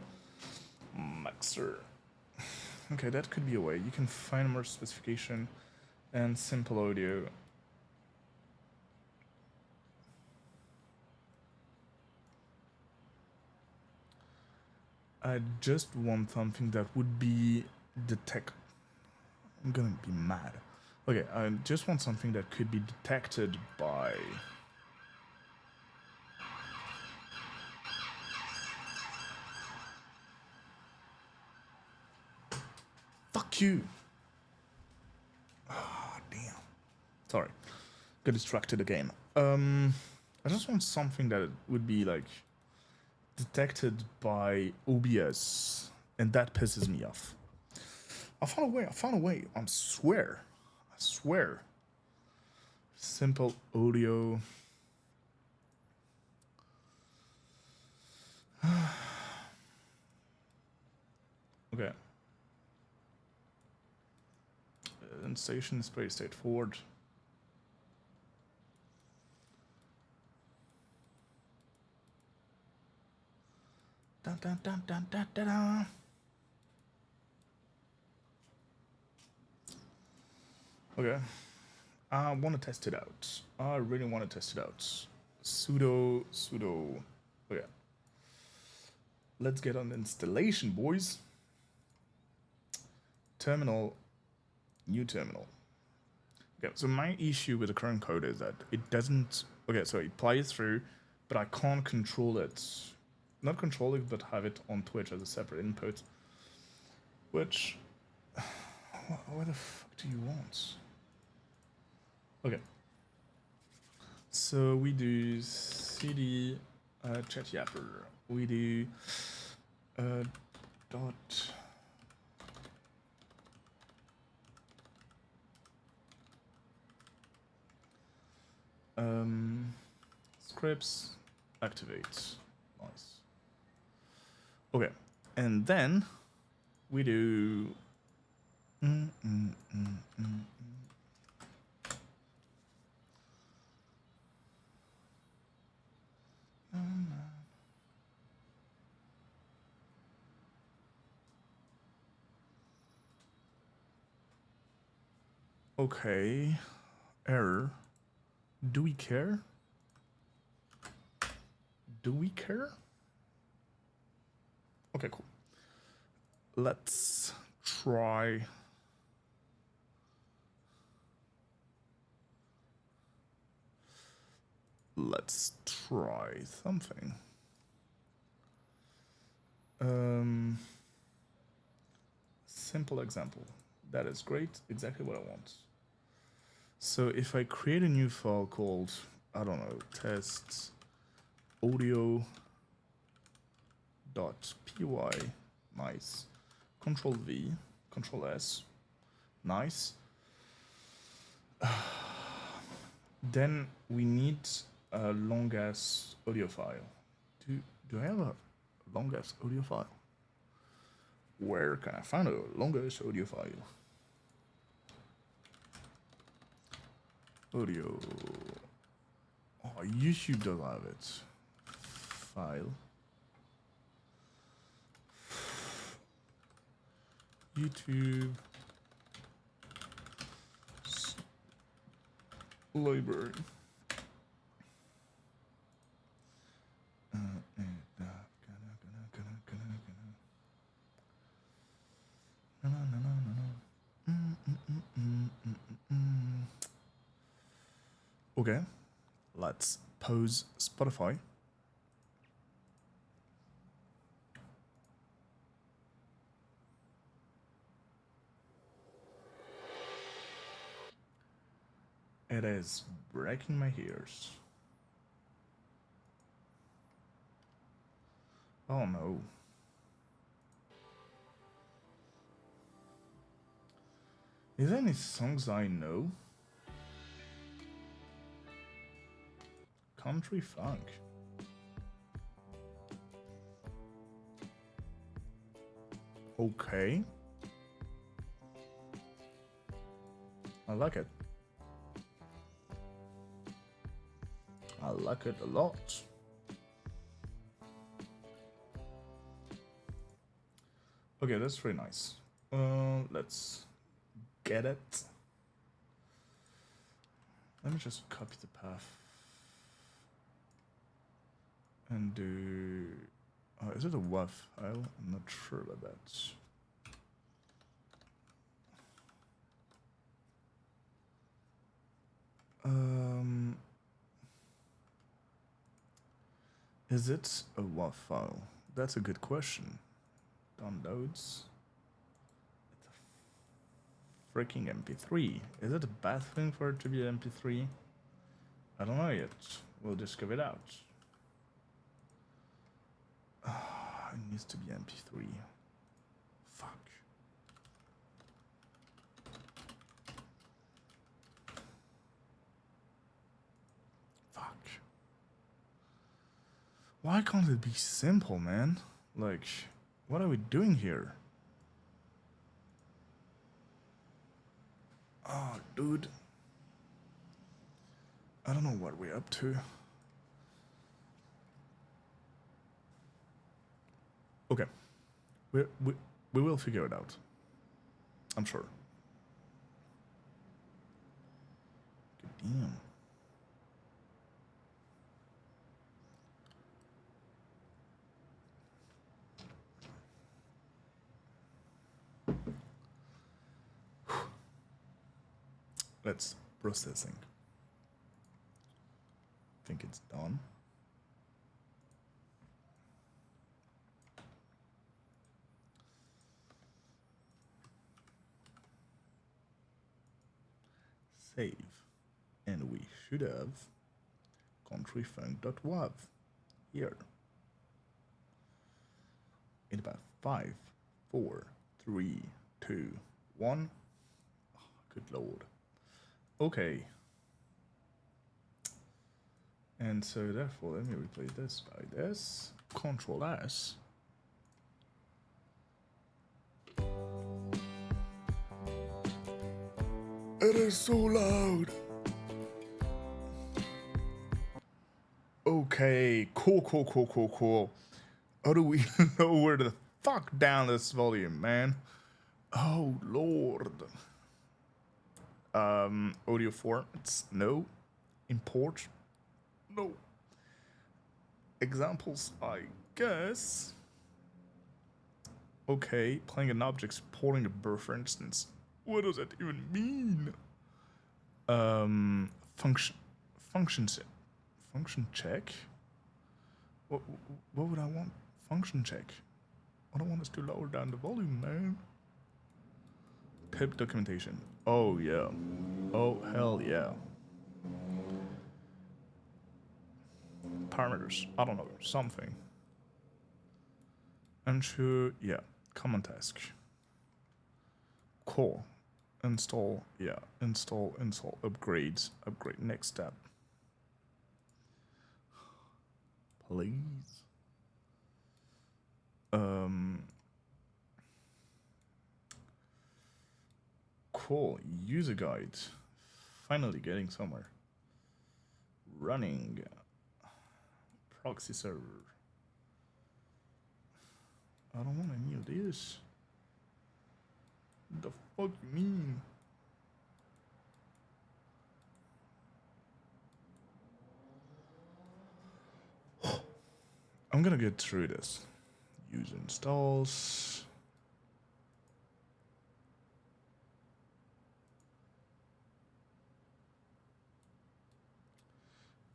Maxer. Okay, that could be a way. You can find more specification and simple audio. I just want something that would be detect. I'm gonna be mad. Okay, I just want something that could be detected by... Fuck you! Ah, damn. Sorry. Got distracted again. I just want something that would be, like, detected by OBS, and that pisses me off. I found a way, I swear. Simple audio. Okay. Installation is pretty straightforward. Dun, dun, dun, dun, dun, dun, dun. Okay. I want to test it out. I really want to test it out. Sudo. Okay. Let's get on the installation, boys. Terminal. New terminal. Okay, so my issue with the current code is that it doesn't... Okay, so it plays through, but I can't control it. Not control it, but have it on Twitch as a separate input. Which... What the fuck do you want? Okay. So we do cd chat yapper. We do dot scripts activate. Nice. Okay, and then we do okay, error. Do we care? Do we care? Okay, cool. Let's try. let's try something. Simple example. That is great, exactly what I want. So if I create a new file called, I don't know, test audio.py, nice, Control V, Control S, nice. Then we need a long ass audio file. Do I have a long ass audio file? Where can I find a long ass audio file? Audio. Oh, YouTube does have it. File. YouTube. Library. Okay, let's pause Spotify. It is breaking my ears. Oh no. Is there any songs I know? Country funk. Okay. I like it. I like it a lot. Okay, that's very nice. Let's get it. Let me just copy the path and do. Is it a WAV file? I'm not sure about that. Is it a WAV file? That's a good question. Downloads. It's a freaking MP3. Is it a bad thing for it to be an MP3? I don't know yet. We'll just give it out. It needs to be MP3. Fuck. Fuck. Why can't it be simple, man? Like, what are we doing here? Oh, dude. I don't know what we're up to. Okay. We will figure it out. I'm sure. Good damn. Let's processing. I think it's done. Save. And we should have countryfunk.wav here. In about 5, 4, 3, 2, 1. Oh, good lord. Okay. And so therefore, let me replace this by this. Control S. It is so loud. Okay, cool. How do we lower the fuck down this volume, man? Oh lord. Audio formats, no. Import, no. Examples, I guess. Okay, playing an object supporting a bird, for instance. What does that even mean? Functions Function check? What, what would I want? Function check. What I want is to lower down the volume, man. Pip documentation. Oh, yeah. Oh, hell yeah. Parameters. I don't know. Something. Ensure, yeah. Common task. Core. Install, yeah. Install. Upgrades. Upgrade. Next step. Please. Cool. User guide. Finally getting somewhere. Running. Proxy server. I don't want any of this. The fuck you mean? I'm gonna get through this. User installs.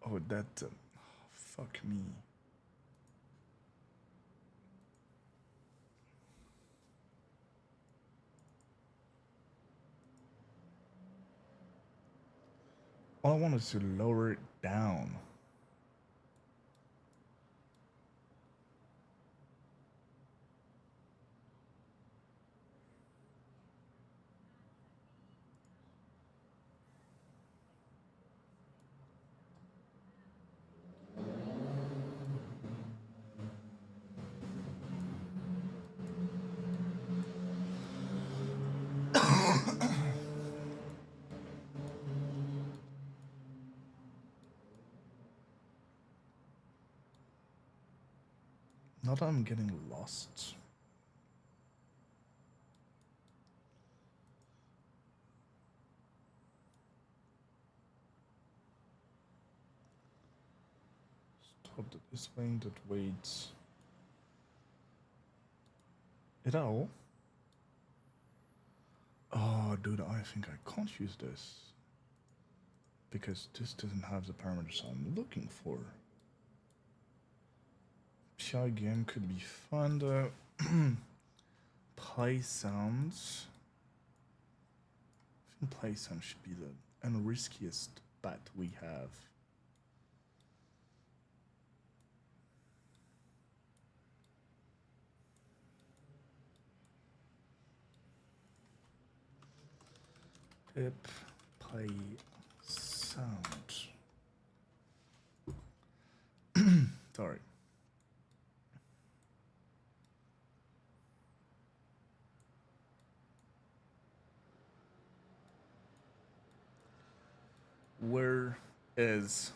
Oh, that. Fuck me. All I want is to lower it down. Not that I'm getting lost. Stop the displaying that waits. Is that all? Oh, dude, I think I can't use this. Because this doesn't have the parameters I'm looking for. PI game could be fun though. Play sounds. I think play sounds should be the unriskiest bet we have. Pip play sound. Sorry. Where is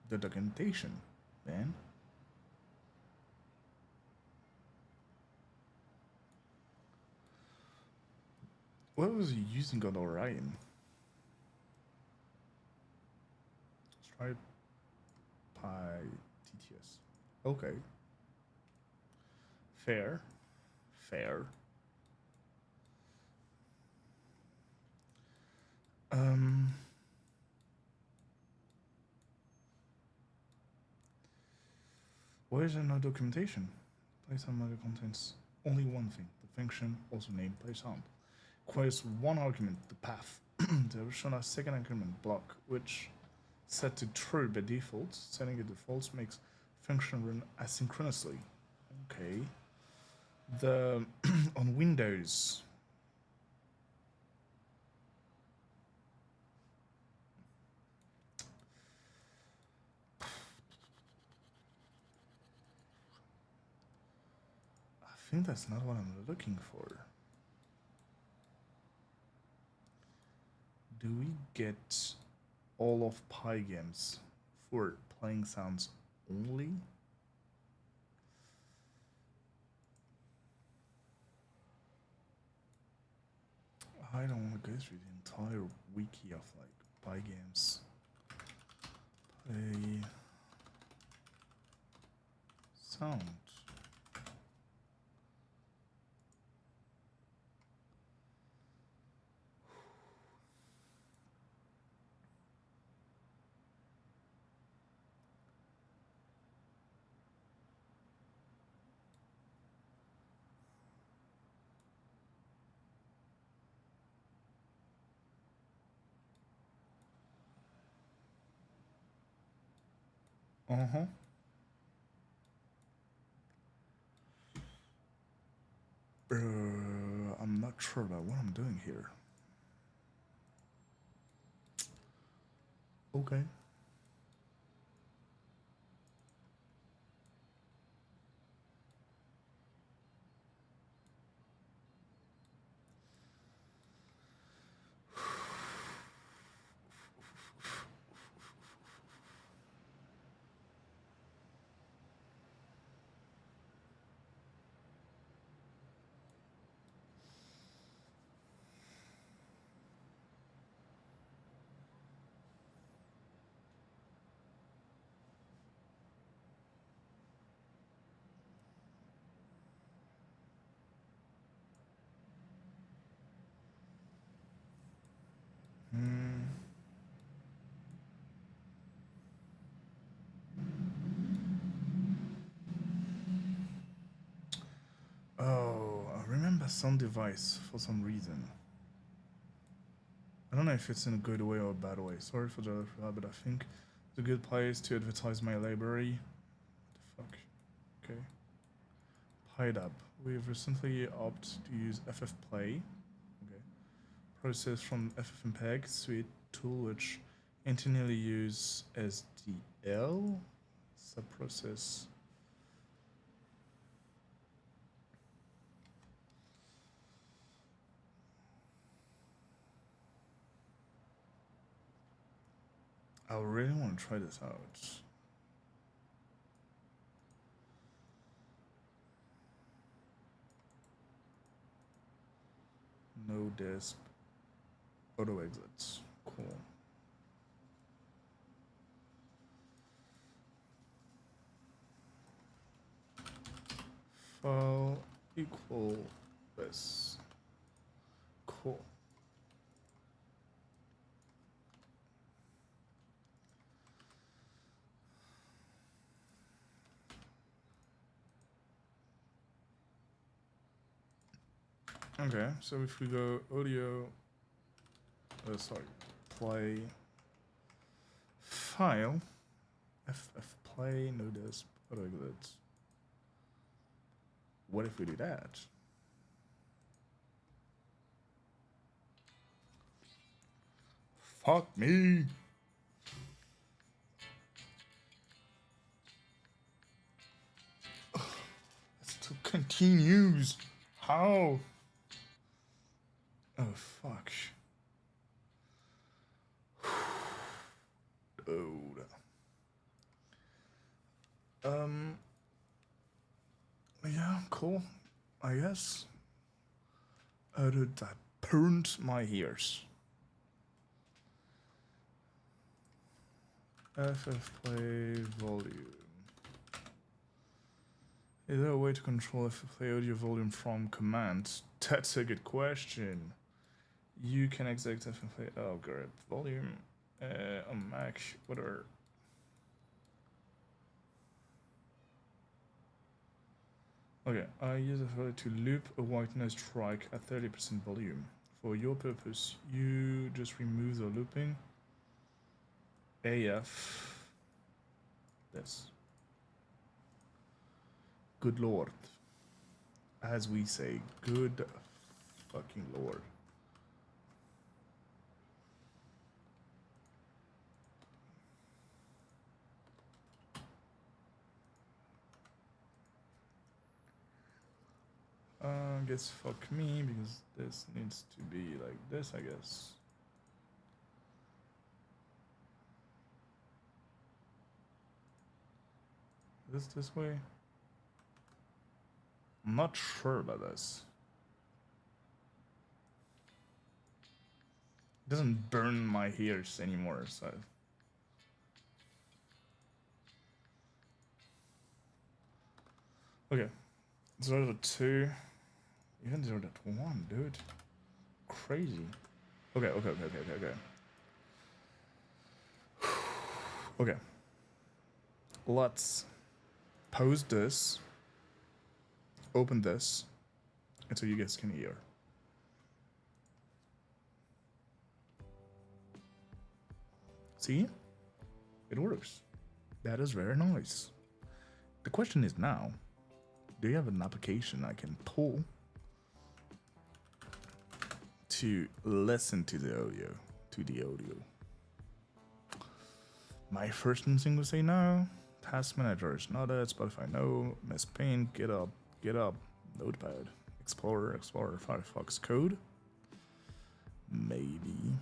the documentation, man? What was he using on Orion? Let's try Pi TTS. Okay. Fair. Fair. Why is there no documentation? PlaySound module contains only one thing, the function also named PlaySound. Requires one argument, the path. They will show a second argument block, which set to true by default. Setting it to false makes function run asynchronously. Okay. The on Windows. I think that's not what I'm looking for. Do we get all of Pi games for playing sounds only? I don't want to go through the entire wiki of like Pi games. Play sound. Uh-huh. I'm not sure about what I'm doing here. Okay. Oh, I remember some device for some reason. I don't know if it's in a good way or a bad way. Sorry for that, but I think it's a good place to advertise my library. What the fuck? Okay. PyDab. We've recently opted to use FFplay. Okay. Process from FFmpeg suite tool, which internally use SDL subprocess. I really want to try this out. No disk. Auto exits. Cool. File equal this. Cool. Okay, so if we go audio, sorry, play, file, FFplay, no disk, auto exits. What if we do that? Fuck me. It still continues. How? Oh, fuck. Dude. Yeah, cool. I guess. Dude, that burned my ears. FFplay volume. Is there a way to control FFplay audio volume from commands? That's a good question. You can execute FFplay. Oh, great. Volume on Mac. Whatever. Okay, I use FFplay to loop a white noise track at 30% volume. For your purpose, you just remove the looping. AF. This. Good lord. As we say, good fucking lord. I guess fuck me, because this needs to be like this, I guess. This way? I'm not sure about this. It doesn't burn my ears anymore, so... Okay. 0.2. Even 0.1, dude. Crazy. Okay. Okay. Let's pause this. Open this. And so you guys can hear. See? It works. That is very nice. The question is now, do you have an application I can pull to listen to the audio? My first instinct would say no. Task Manager is not it. Spotify no. Miss Paint, GitHub, Notepad, Explorer, Firefox Code. Maybe.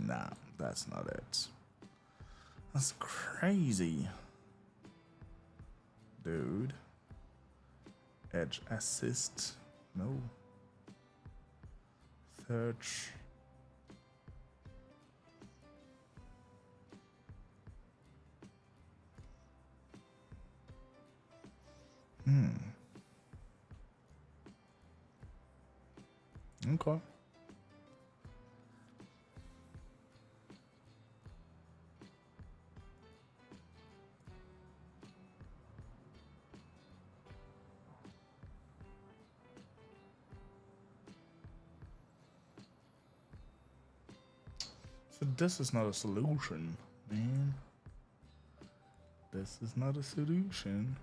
Nah, that's not it. That's crazy. Dude. Edge Assist. No. Search. Okay. So this is not a solution, man. This is not a solution.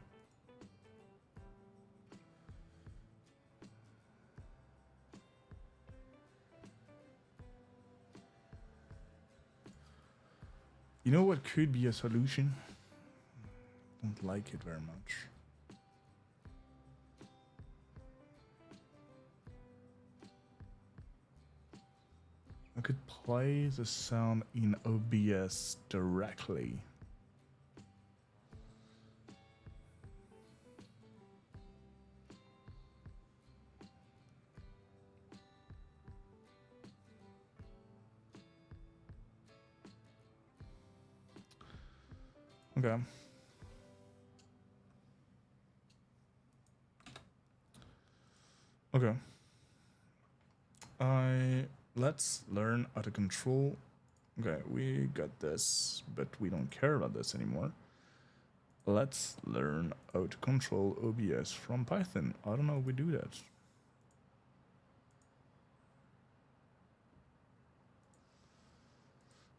You know what could be a solution? Don't like it very much. I could play the sound in OBS directly. Okay. Okay. Let's learn how to control. Okay, we got this, but we don't care about this anymore. Let's learn how to control OBS from Python. I don't know if we do that.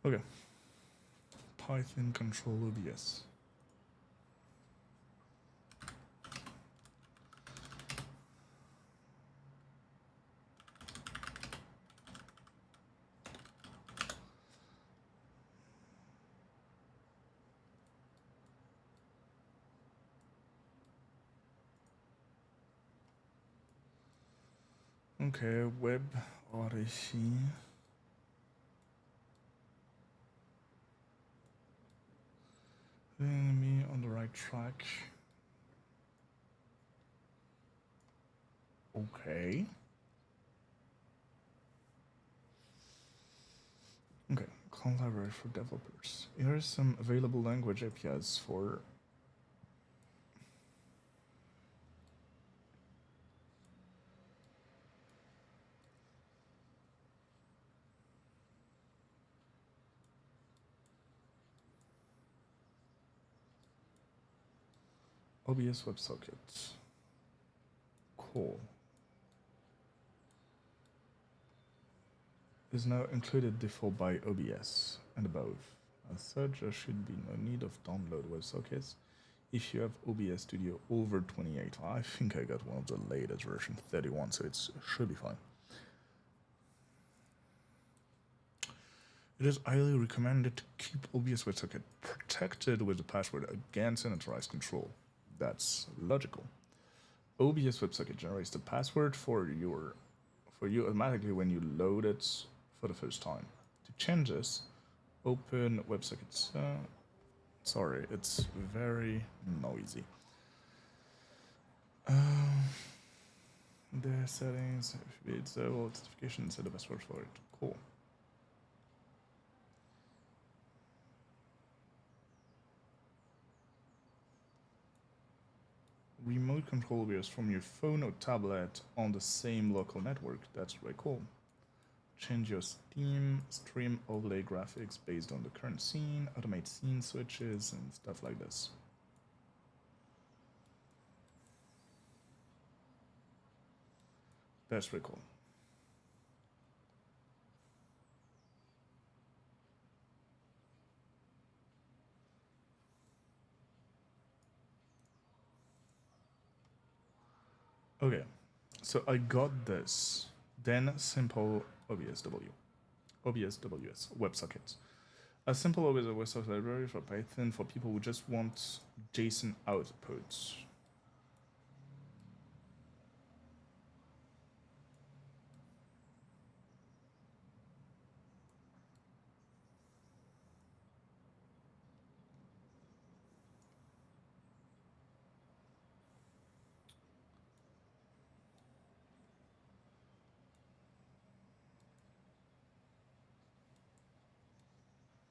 Okay. Python control OBS. Okay, web Odyssey. Me on the right track. Okay. Okay, collaborate for developers. Here are some available language APIs for OBS WebSocket. Cool. Is now included default by OBS and above. As such, there should be no need of download WebSockets if you have OBS Studio over 28. I think I got one of the latest version 31, so it should be fine. It is highly recommended to keep OBS WebSocket protected with the password against unauthorized control. That's logical. OBS WebSocket generates the password for you automatically when you load it for the first time. To change this, open WebSockets. Sorry, it's very noisy. The settings, if it's notification, set the password for it. Cool. Remote control OBS from your phone or tablet on the same local network. That's very cool. Change your stream overlay graphics based on the current scene, automate scene switches, and stuff like this. That's pretty cool. Okay, so I got this. Then simple OBSW. OBSWS, WebSockets. A simple WebSocket library for Python for people who just want JSON outputs.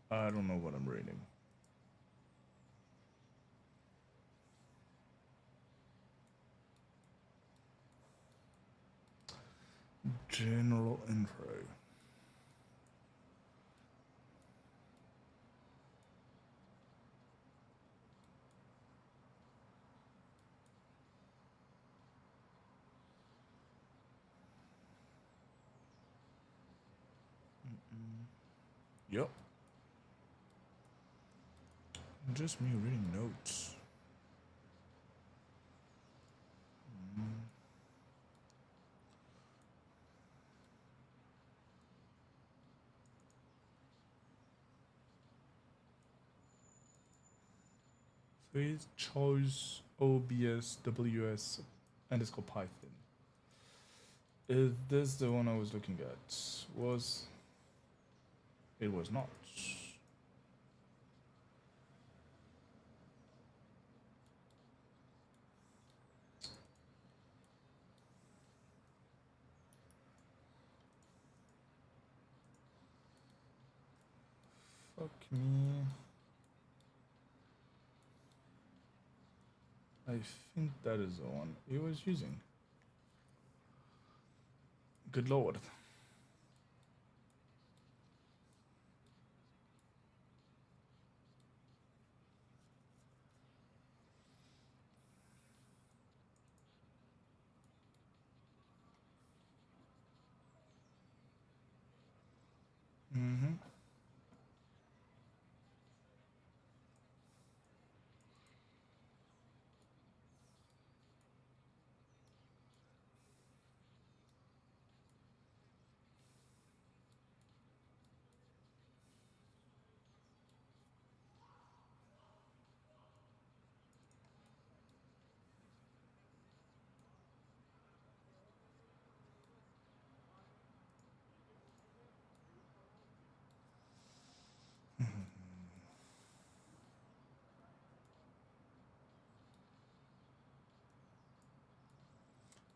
I don't know what I'm reading. General info. Yep. Just me reading notes. So he chose OBSWS underscore Python. Is this the one I was looking at? It was not. Fuck me. I think that is the one he was using. Good lord. Mm-hmm.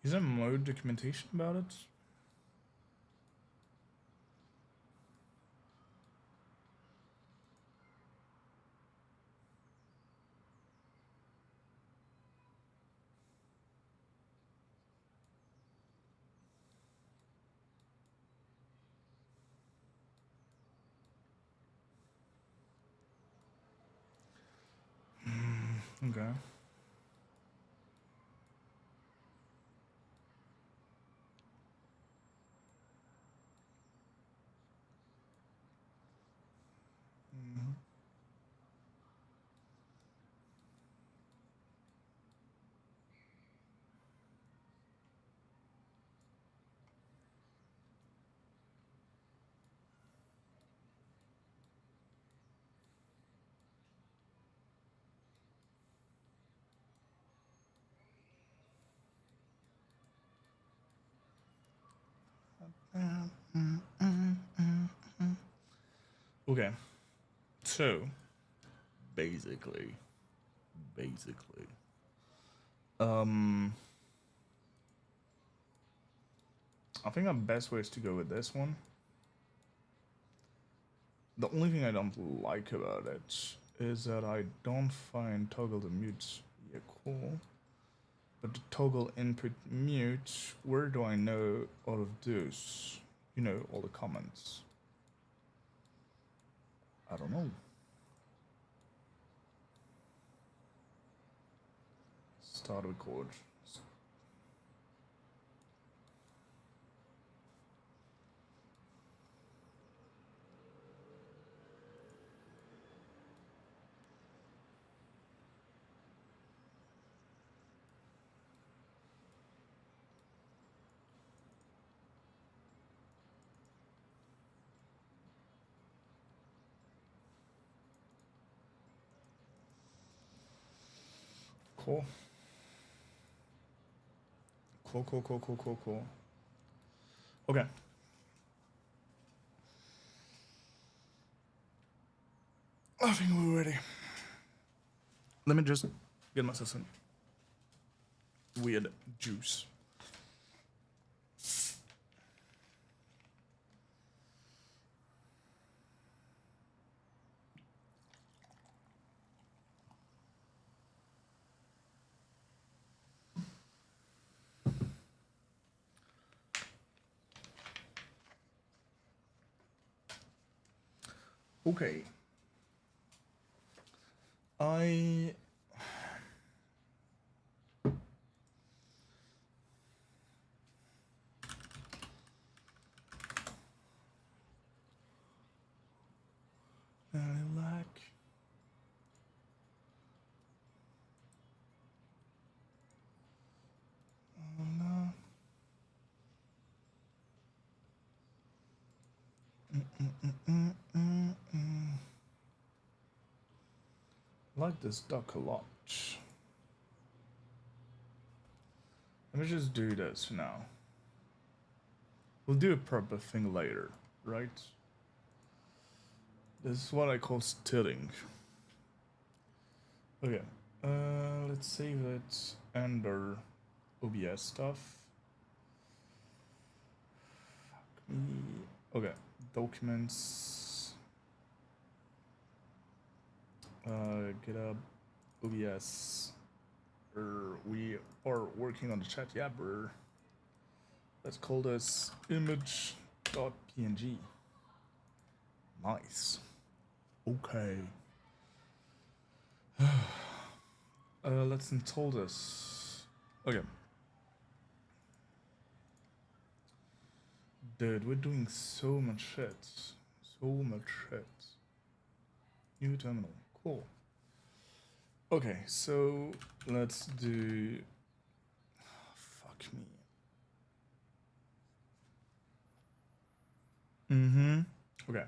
Is there more documentation about it? Okay. Mm-hmm. Okay. So, basically, basically, um, I think the best way is to go with this one. The only thing I don't like about it is that I don't find toggle the mute cool. But the toggle input mute, where do I know all of those? You know, all the comments. I don't know. Start record. Cool. Cool. Okay. I think we're ready. Let me just get myself some weird juice. Okay. I like no. I like this duck a lot. Let me just do this for now. We'll do a proper thing later, right? This is what I call stilling. Okay, let's save it under OBS stuff. Fuck me. Okay, documents. Get up OBS. We are working on the chat. Yeah, bro. Let's call this image.png. Nice. Okay. Let's install this. Okay. Dude, we're doing so much shit. So much shit. New terminal. Cool. Okay, so let's do... fuck me. Okay.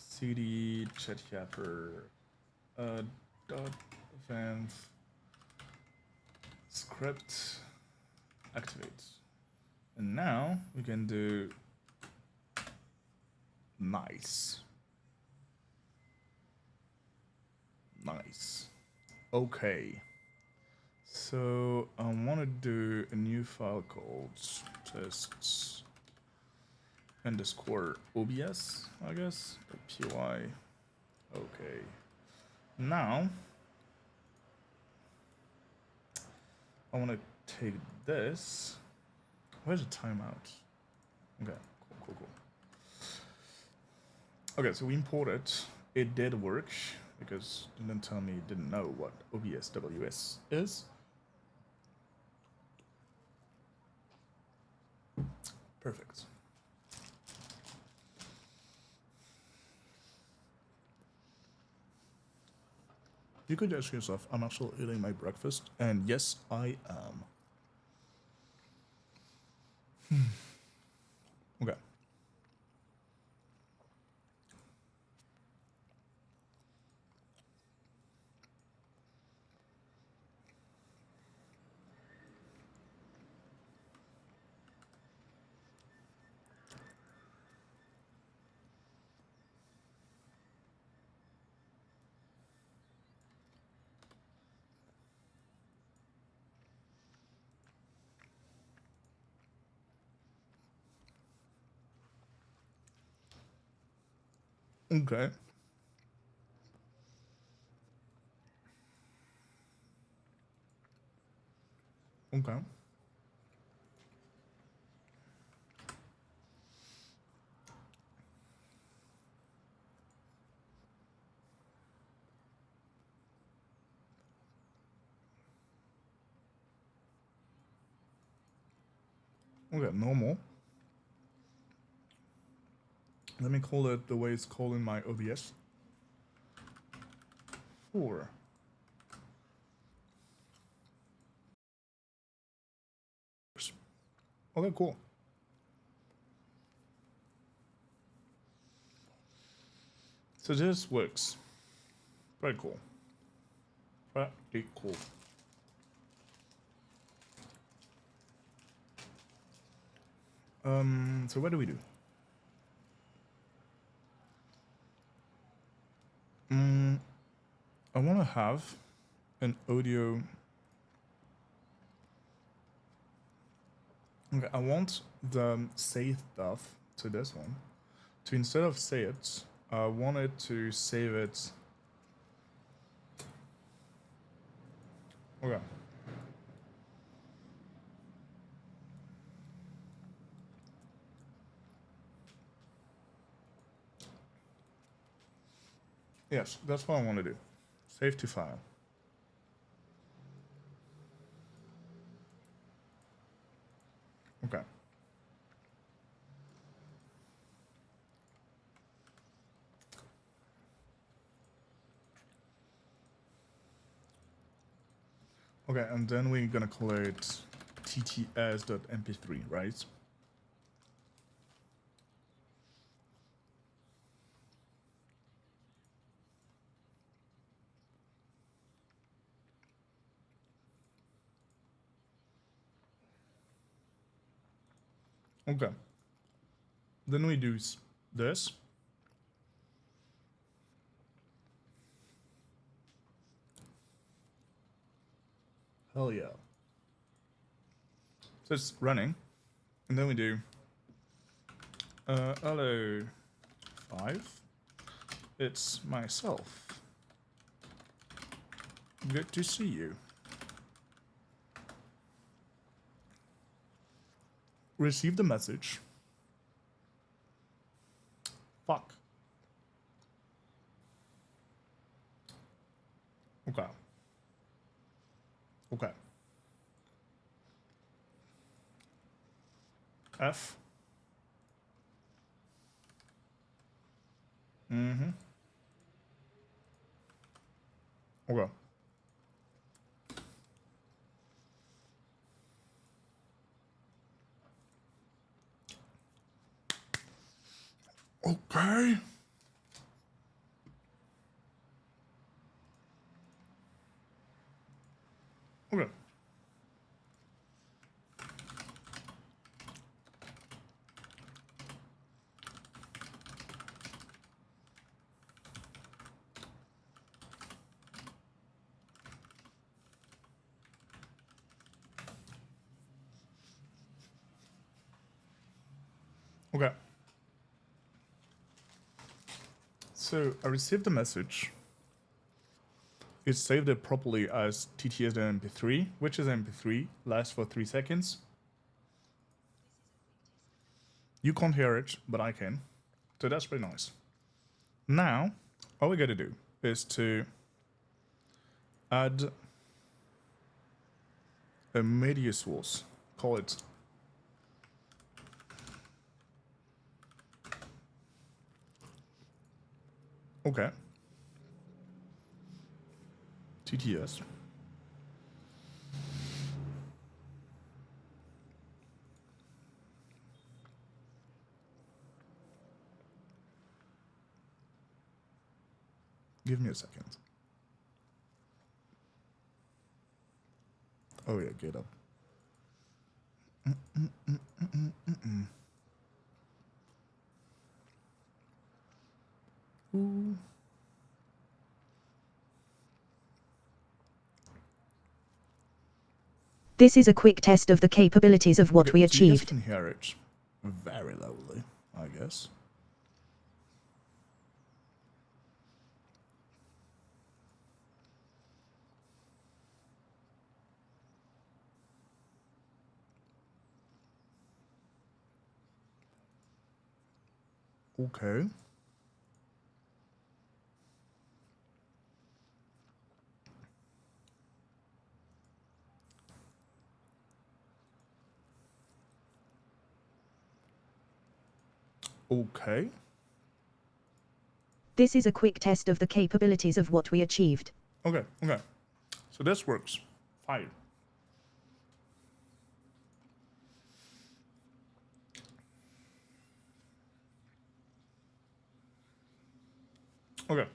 cd chatjapper dot vanv script activate. And now we can do nice. Nice. Okay. So I want to do a new file called tests underscore OBS, I guess. .py. Okay. Now I want to take this. Where's the timeout? Okay, cool. Okay, so we import it. It did work because it didn't tell me it didn't know what OBSWS is. Perfect. You could ask yourself, I'm actually eating my breakfast, and yes, I am. Okay. Okay. Okay. Okay, normal. Let me call it the way it's called in my OBS. 4. Okay, cool. So this works. Pretty cool. Pretty cool. So what do we do? I want to have an audio. Okay, I want the say stuff to this one. To instead of say it, I want it to save it. Okay. Yes, that's what I want to do. Save to file. Okay. Okay, and then we're gonna call it tts.mp3, right? Okay. Then we do this. Hell yeah. So it's running. And then we do hello 5. It's myself. Good to see you. Receive the message. Fuck. Okay. Okay. F. Mm-hmm. Okay. Okay. Okay. Okay. So I received the message. It saved it properly as TTS.mp3, which is MP3, lasts for 3 seconds. You can't hear it, but I can. So that's pretty nice. Now, all we gotta do is to add a media source. Call it okay. TTS. Give me a second. Oh yeah, get up. Ooh. This is a quick test of the capabilities of what we So you guys achieved. can hear it very loudly, I guess. Okay. Okay. This is a quick test of the capabilities of what we achieved. Okay. Okay. So this works. Fine. Okay.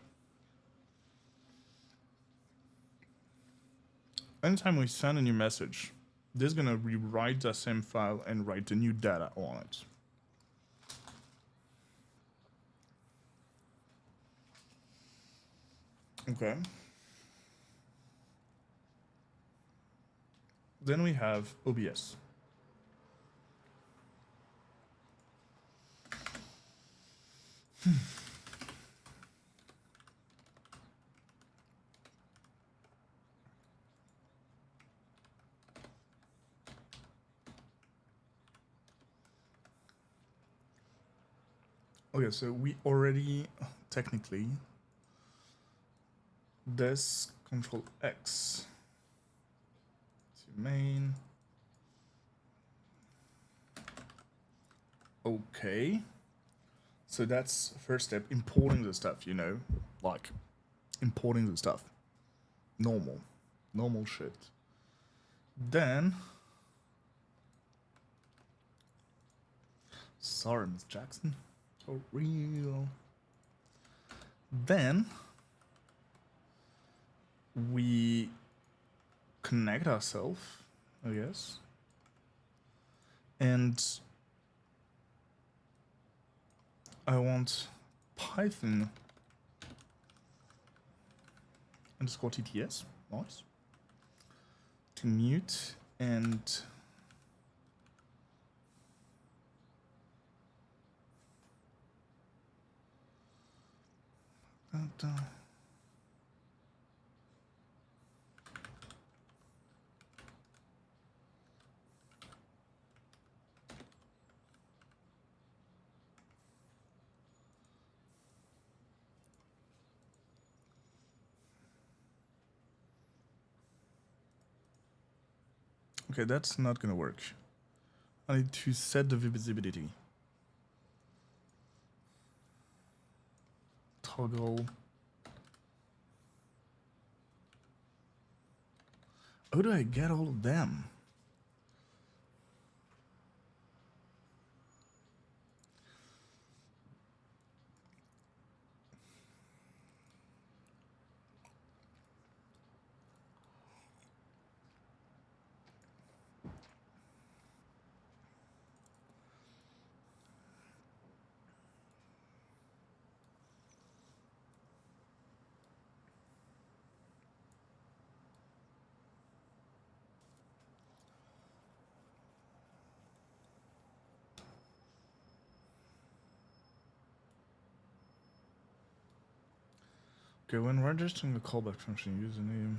Anytime we send a new message, this is gonna rewrite the same file and write the new data on it. Okay. Then we have OBS. Okay, so we already technically this Control X to main. Okay. So that's first step, importing the stuff, you know, like importing the stuff. Normal shit. Then, sorry, Miss Jackson, so real. Then we connect ourselves, I guess, and I want Python underscore TTS, nice, to mute and okay, that's not gonna work. I need to set the visibility. Toggle. How do I get all of them? Okay, when registering the callback function, username.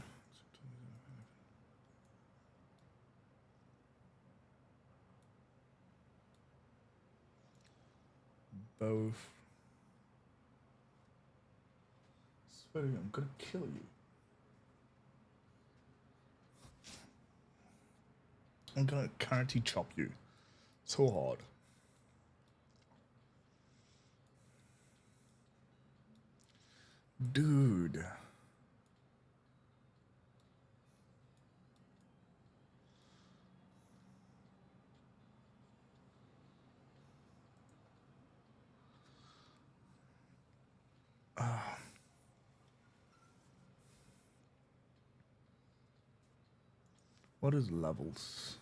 Both. Swear to you, I'm gonna kill you. I'm gonna karate chop you. So hard. Dude. What is levels?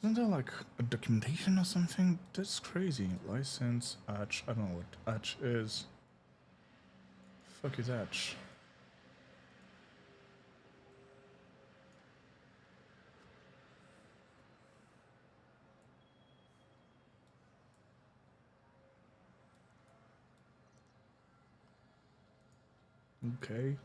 Isn't there like a documentation or something? That's crazy. License, Atch. I don't know what Atch is. Fuck is Atch? Okay.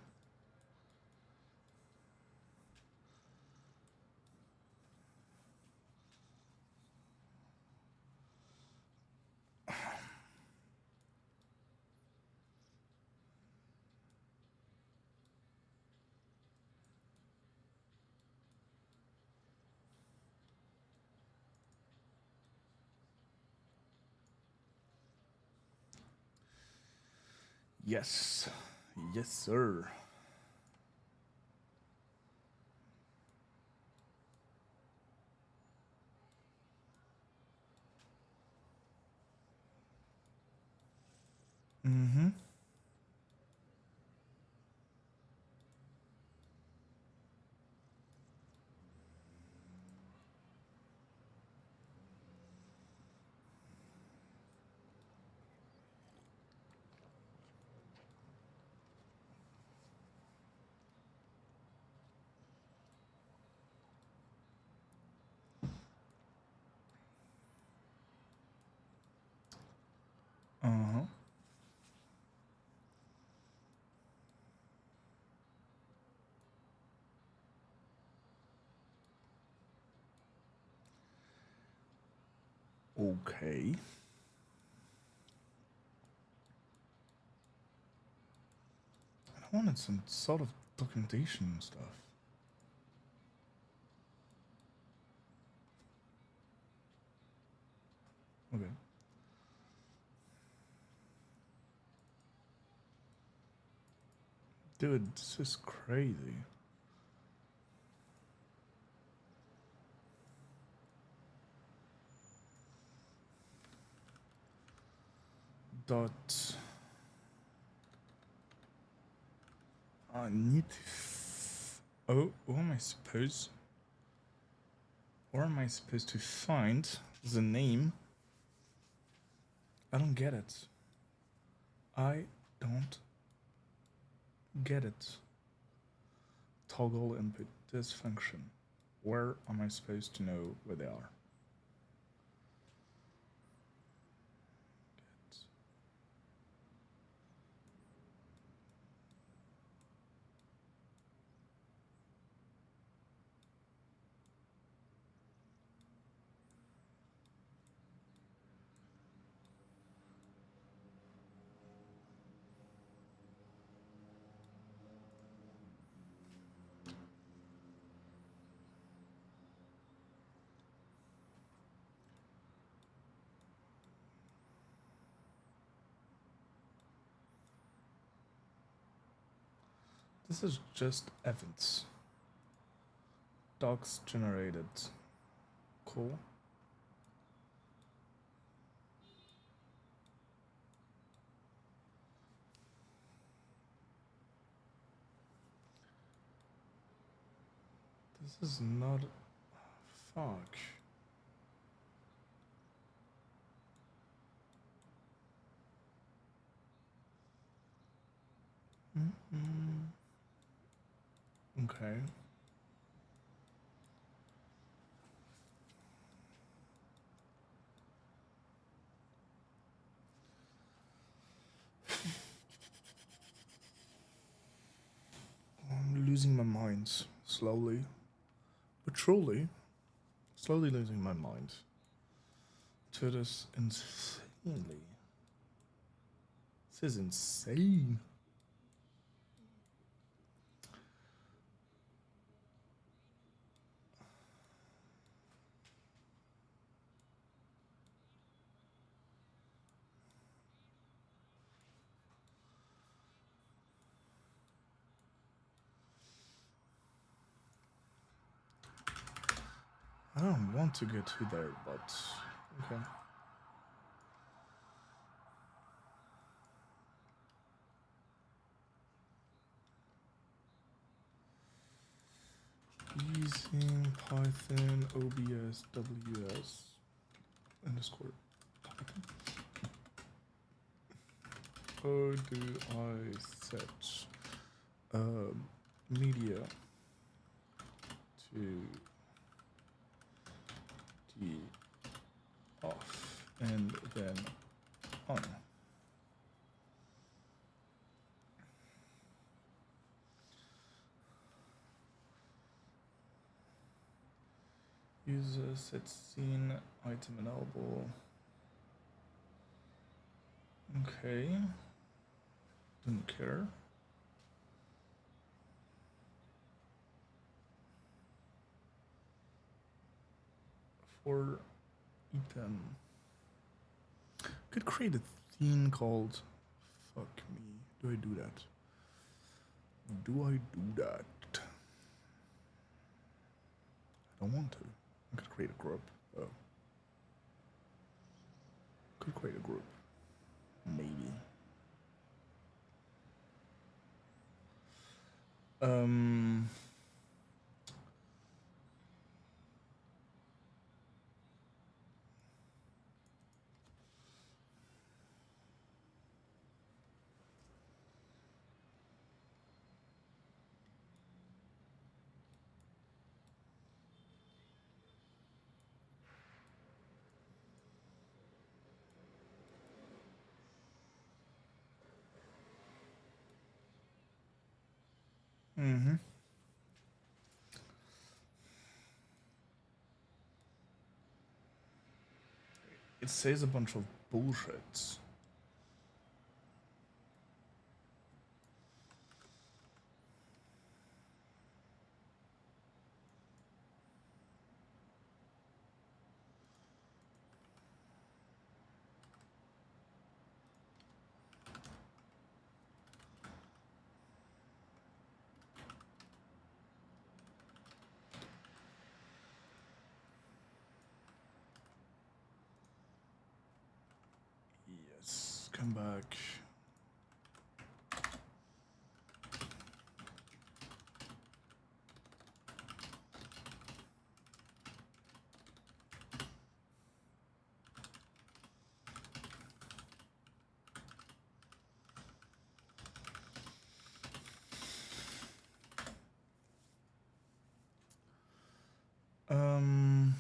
Yes. Yes, sir. Mm-hmm. Uh-huh. Okay. I wanted some sort of documentation and stuff. Okay. Dude, this is crazy. Dot. I need to. Oh, what am I supposed? Where am I supposed to find the name? I don't get it. I don't get it. Toggle input this function. Where am I supposed to know where they are? This is just events. Docs generated. Cool. This is not. Fuck. Okay. I'm losing my mind slowly, but truly, slowly losing my mind to this insanely. This is insane. I don't want to go to there, but okay. Using Python OBS WS underscore Python. How do I set media to the off and then on? User set scene item enable. Okay. Don't care. For item. Could create a theme called fuck me. Do I do that? Do I do that? I don't want to. I could create a group. Oh. Could create a group. Maybe. Um. Mm-hmm. It says a bunch of bullshit. Yes, come back. Um.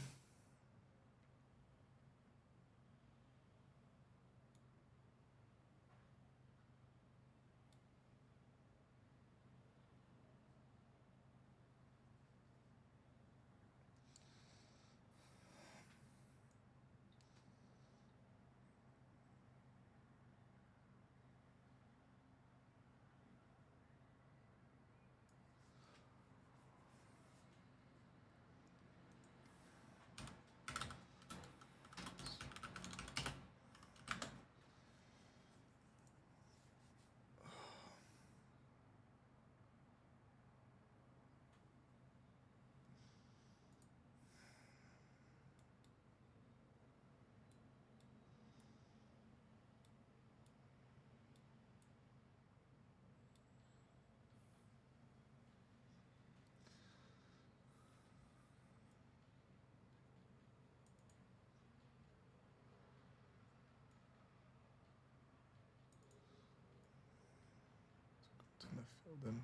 Gonna fill them.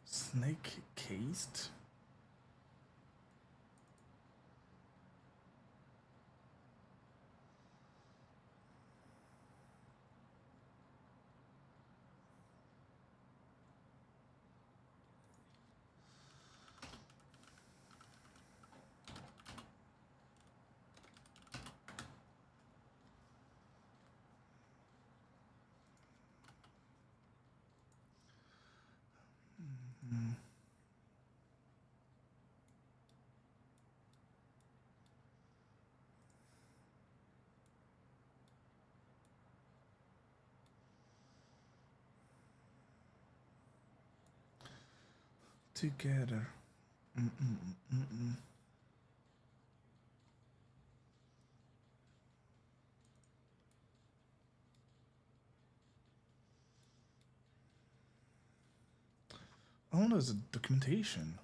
Snake cased. Mm. Together. Mm-mm-mm-mm. Oh, there's a documentation.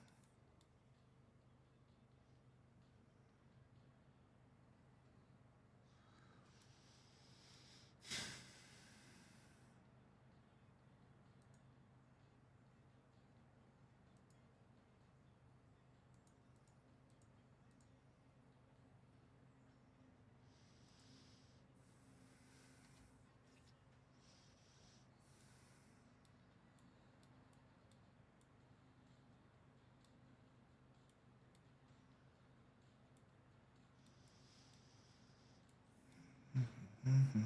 Mm-hmm.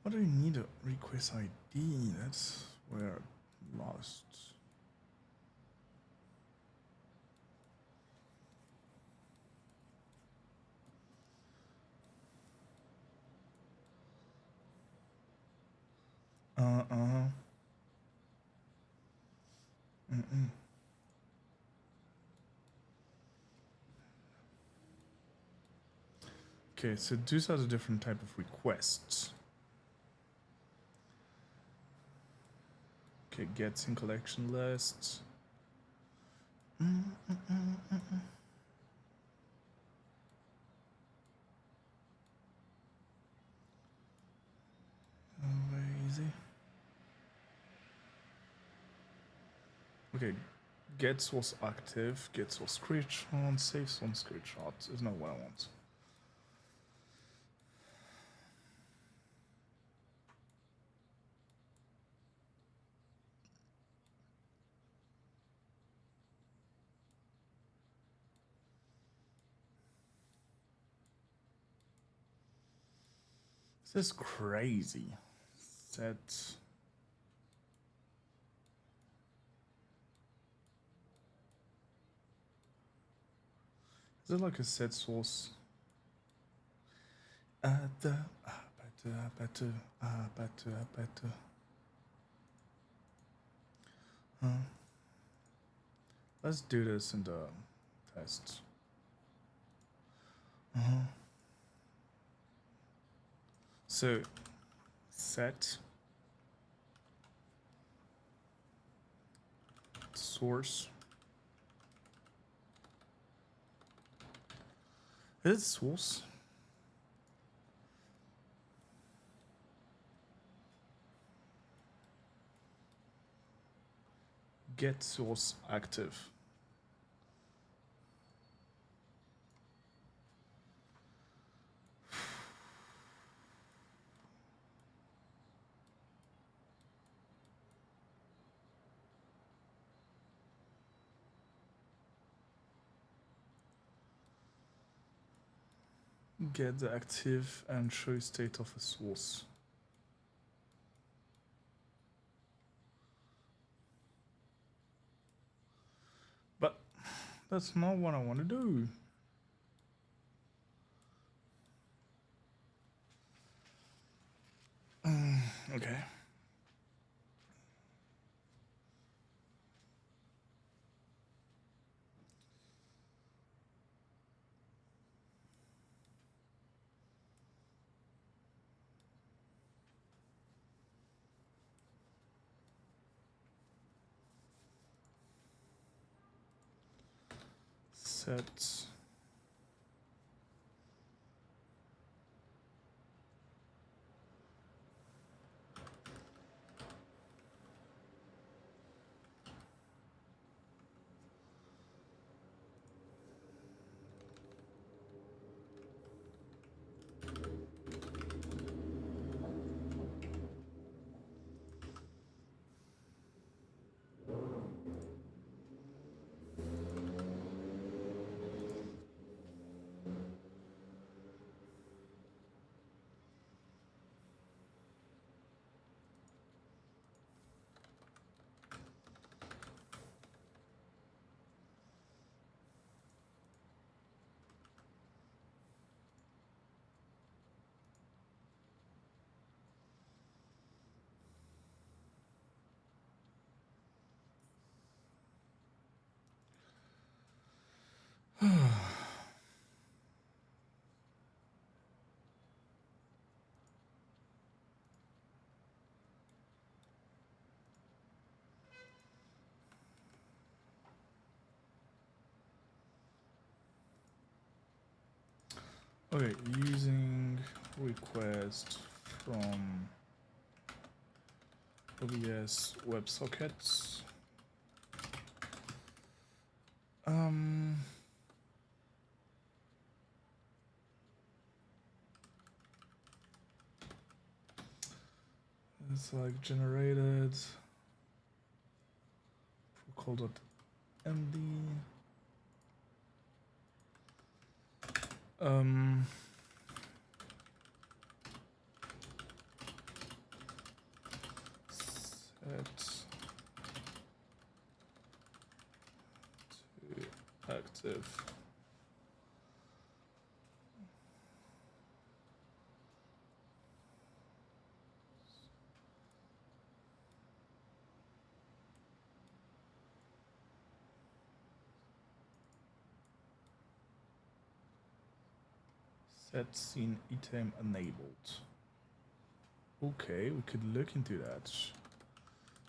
What do you need a request ID? That's where I lost. Okay, so these are the different type of requests. Okay, gets in collection lists. Very easy. Okay, get source active, get source screenshot, save source screenshot is not what I want. This is crazy. Set. Is it like a set source? Let's do this in the test. So set source. Is it source? Get source active. Get the active and show state of a source. But that's not what I want to do. Okay. Set. Okay, using request from OBS WebSockets. It's like generated protocol.md. Set to active. Set scene item enabled. Okay, we could look into that.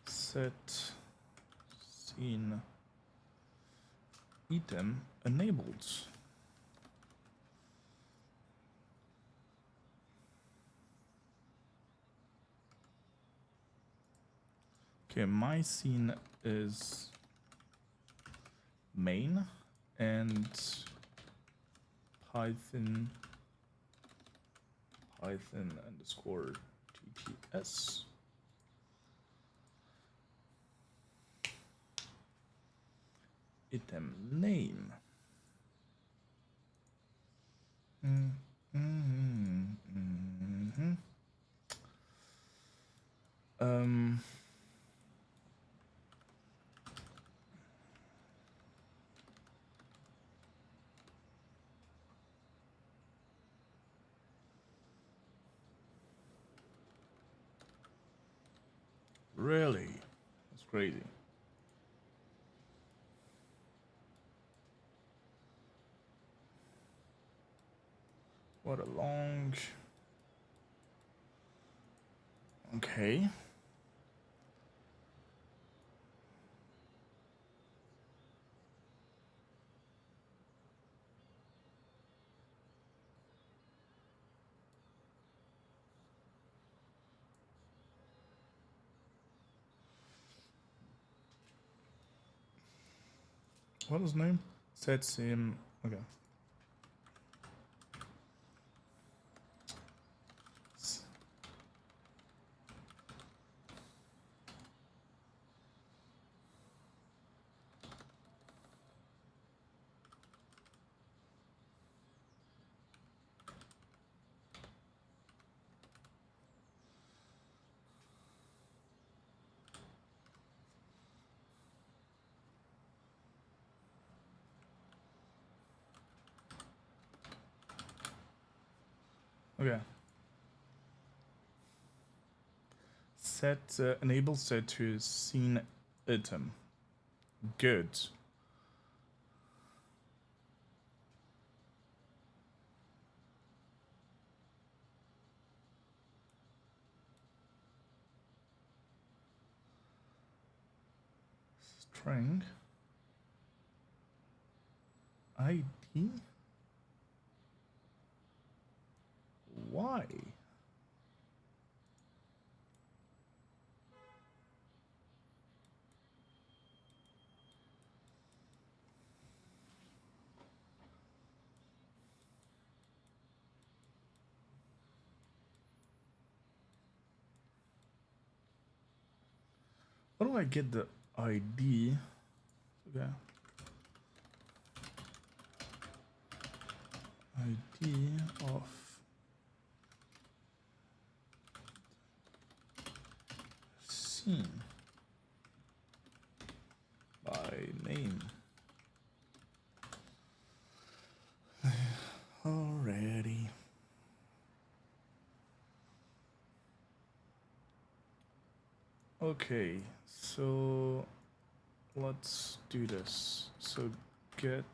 Set scene item enabled. Okay, my scene is main and Python underscore TTS. Item name. Really? That's crazy. What a long... Okay. What is his name? Sets him... Okay. Okay. Set enable set to scene item. Good. String ID. Why? How do I get the ID? Okay. ID of scene by name. Already. Okay, so let's do this. So get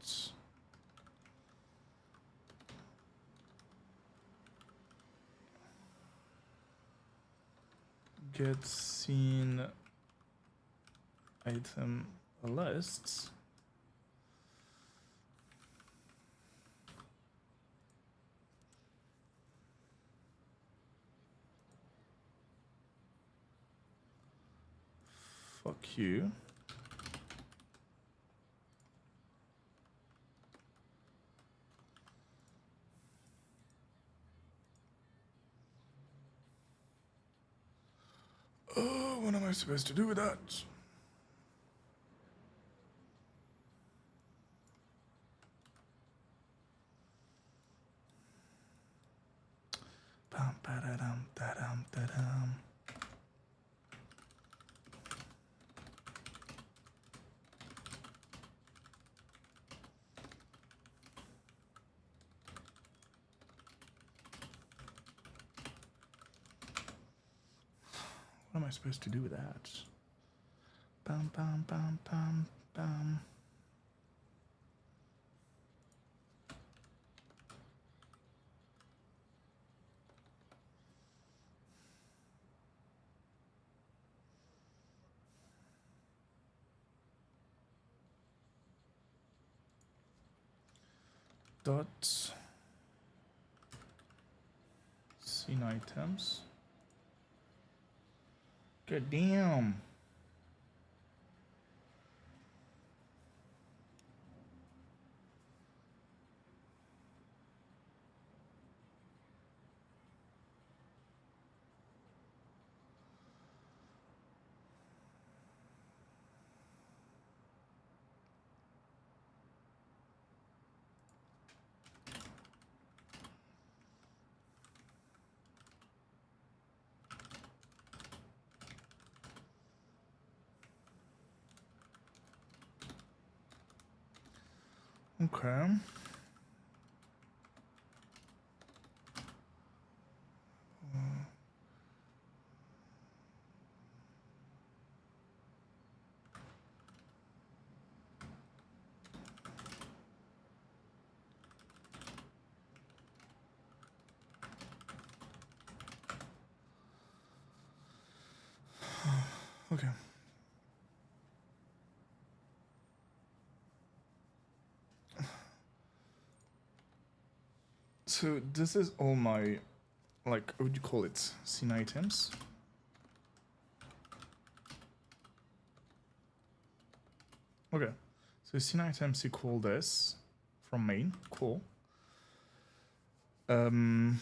scene item lists. Fuck you. Oh, what am I supposed to do with that? Bam, ba-da-dum, da-dum, da-dum. What am I supposed to do with that? Bam, bam, bam, bam, bam. Dot scene items. God damn. Okay. Okay. So this is all my, like, what would you call it? Scene items. Okay. So scene items equal this from main. Cool. And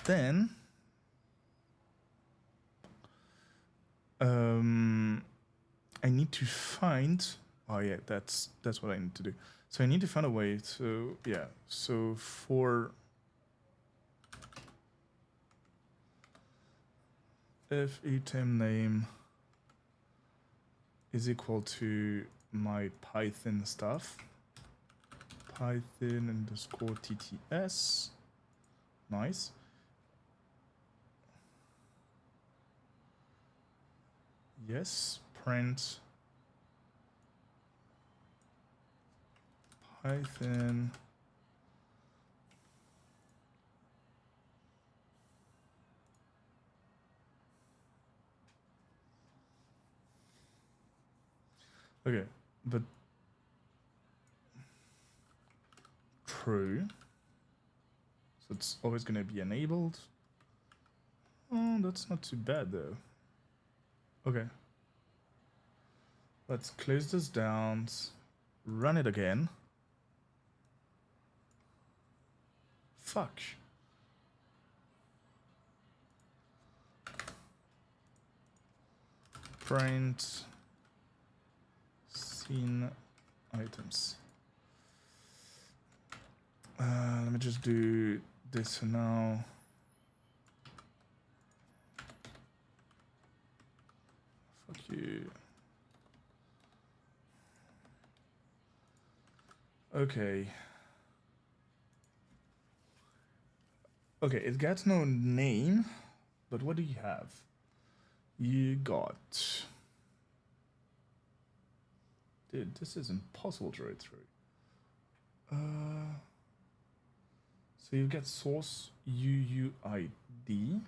then I need to find. Oh yeah, that's what I need to do. So I need to find a way to, yeah. So for if item name is equal to my Python stuff, Python underscore TTS. Nice. Yes, print Python okay, but true. So it's always going to be enabled. Oh, that's not too bad though. Okay. Let's close this down, run it again. Fuck. Print scene items. Let me just do this for now. Fuck you. Okay. Okay, it gets no name, but what do you have? You got... Dude, this is impossible to read through. So you get source UUID.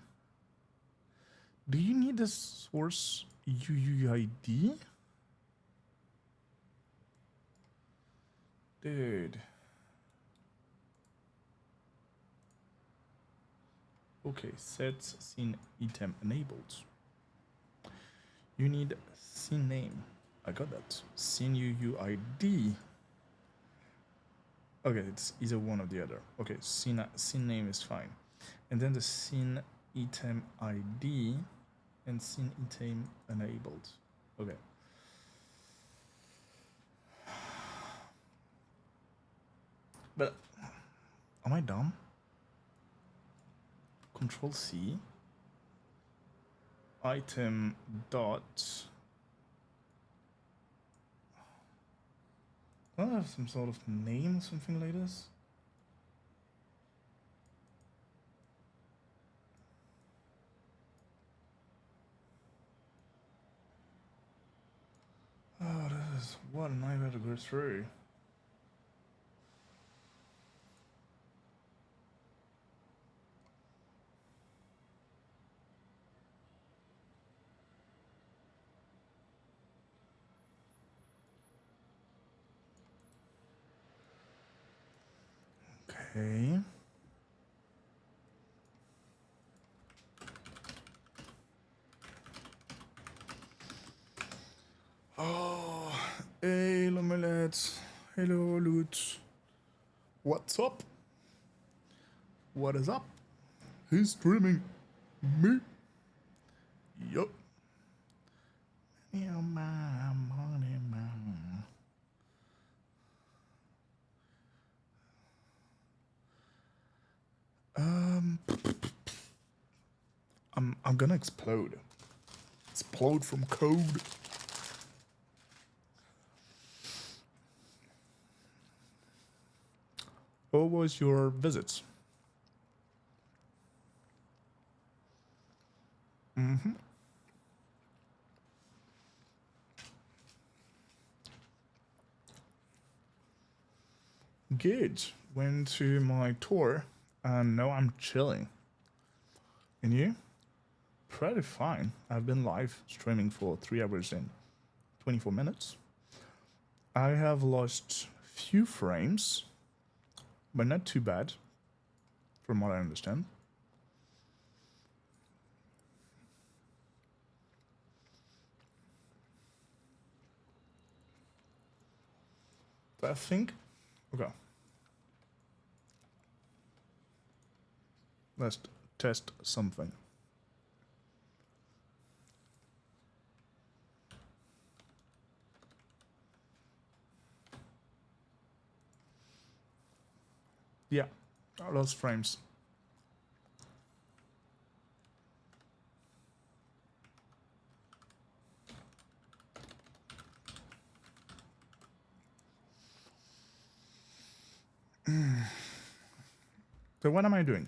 Do you need the source UUID? Dude. Okay, set scene item enabled. You need scene name. I got that. Scene UUID. Okay, it's either one or the other. Okay, scene name is fine. And then the scene item ID and scene item enabled. Okay. But am I dumb? Control C. Item dot. Don't I have some sort of name, something like this? Oh, this is what a nightmare to go through. Okay. Oh, hey, l'omelette. Hello, Loot. What's up? What is up? Who's streaming? Me? Yup. I'm gonna explode. Explode from code. What was your visit? Good. Went to my tour, and now I'm chilling. And you? Pretty fine. I've been live streaming for 3 hours and 24 minutes. I have lost few frames, but not too bad, from what I understand. But I think, okay. Let's test something. Yeah, I lost frames. So what am I doing?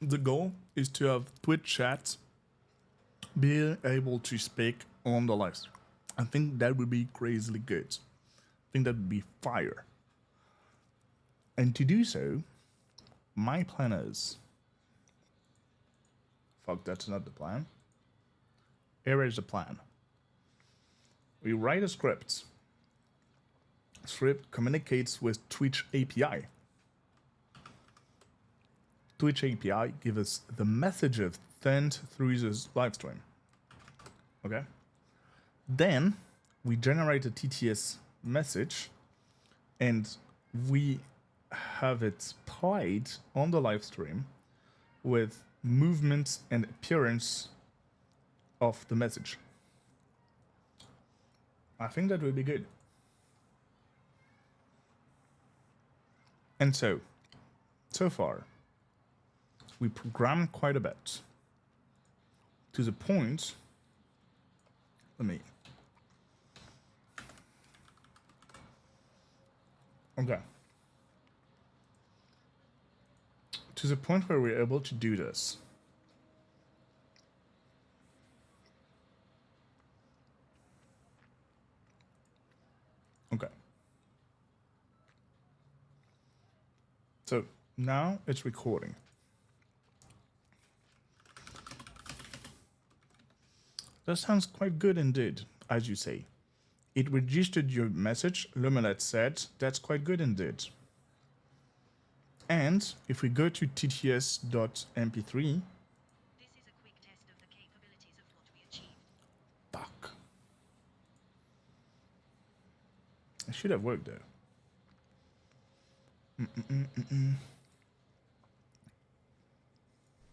The goal is to have Twitch chat be able to speak on the live stream. I think that would be crazily good. I think that would be fire. And to do so, my plan is... Fuck, that's not the plan. Here is the plan. We write a script. Script communicates with Twitch API. Twitch API gives us the messages sent through this live stream. Okay? Then we generate a TTS message and we have it played on the live stream with movement and appearance of the message. I think that would be good. And so far, we programmed quite a bit to the point. Let me. Okay. To the point where we're able to do this. Okay. So now it's recording. That sounds quite good indeed, as you say. It registered your message. Lumelette said, that's quite good indeed. And if we go to tts.mp3, this is a quick test of the capabilities of what we achieved. fuck. It should have worked though.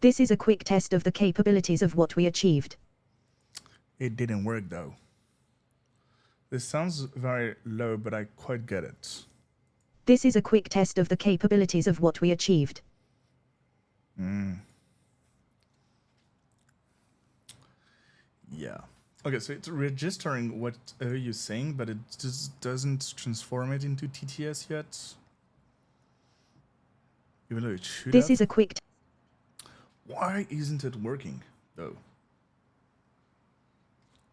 This is a quick test of the capabilities of what we achieved. It didn't work though. This sounds very low, but I quite get it. This is a quick test of the capabilities of what we achieved. Yeah. Okay, so it's registering whatever you're saying, but it just doesn't transform it into TTS yet. Even though it should This have. is a quick... Why isn't it working, though?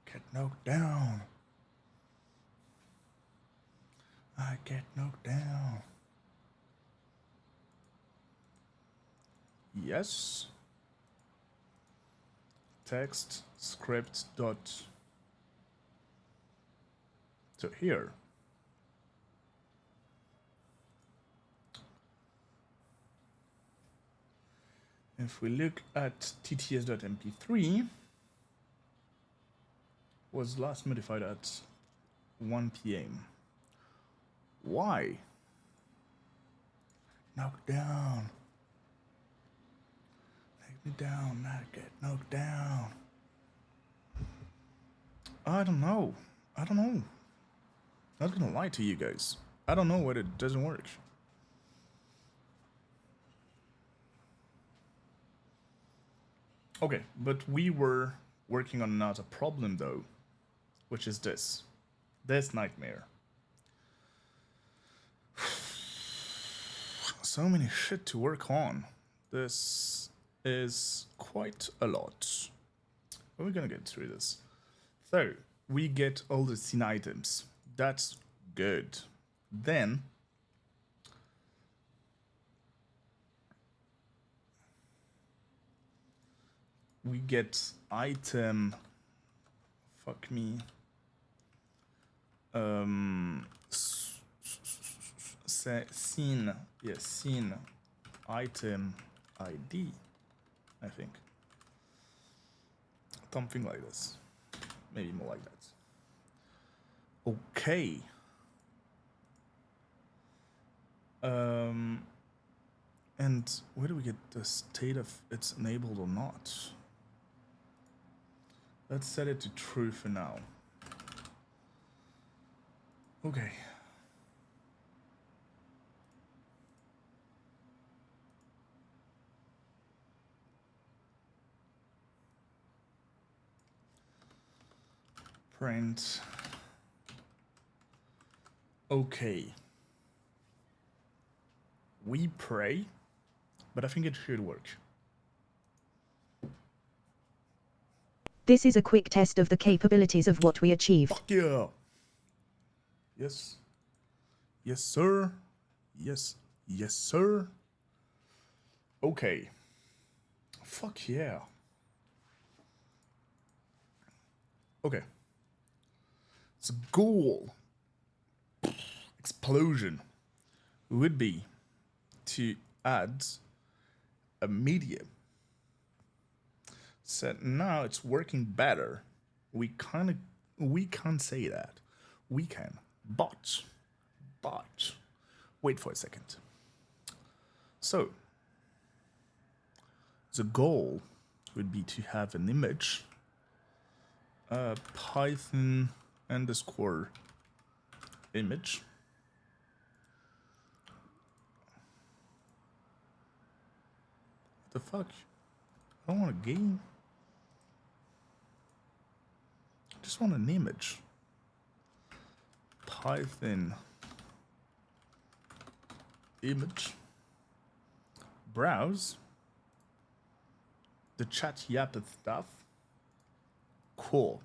Get knocked down. I get knocked down. Yes. Text script dot. So here. If we look at tts.mp3, was last modified at 1 p.m. Why? Knocked down. Take me down, not get knocked down. I don't know. Not gonna lie to you guys. I don't know why it doesn't work. Okay, but we were working on another problem though, which is this nightmare. So many shit to work on. This is quite a lot. But we're gonna get through this. So, we get all the scene items. That's good. Then, we get item... Fuck me. Scene. Yeah, scene item ID, I think. Something like this. Maybe more like that. Okay. And where do we get the state of it's enabled or not? Let's set it to true for now. Okay. Print. Okay. We pray, but I think it should work. This is a quick test of the capabilities of what we achieved. Fuck yeah. Yes. Yes, sir. Yes. Yes, sir. Okay. Fuck yeah. Okay. So goal. Explosion would be to add a medium. So now it's working better. We can't say that. We can, but wait for a second. So the goal would be to have an image, Python _ image. What the fuck? I don't want a game. I just want an image. Python image. Browse. The chat yapeth stuff. Cool.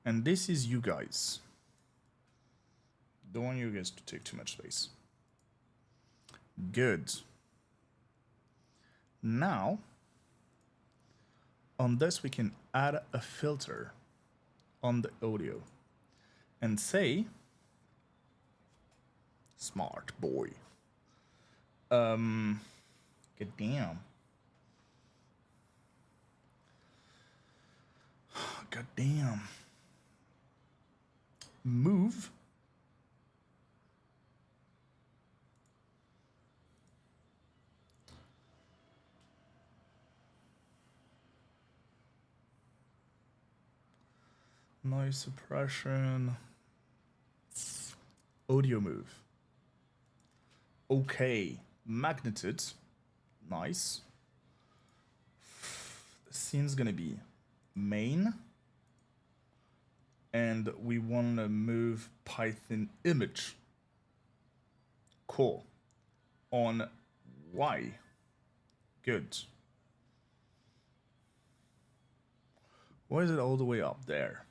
And this is you guys. Don't want you guys to take too much space. Good. Now, on this we can add a filter on the audio and say, smart boy, Good damn. God damn. Move. Noise suppression. Audio move. Okay. Magneted. Nice. The scene's gonna be main. And we want to move Python image. Cool. On Y. Good. Why is it all the way up there?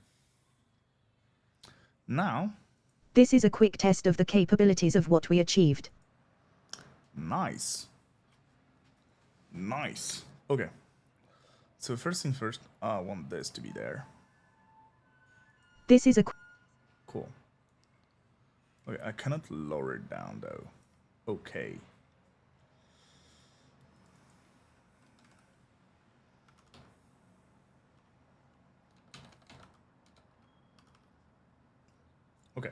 Now. This is a quick test of the capabilities of what we achieved. Nice. Nice. Okay. So first thing first, I want this to be there. This is a... Cool. Okay, I cannot lower it down though. Okay. Okay.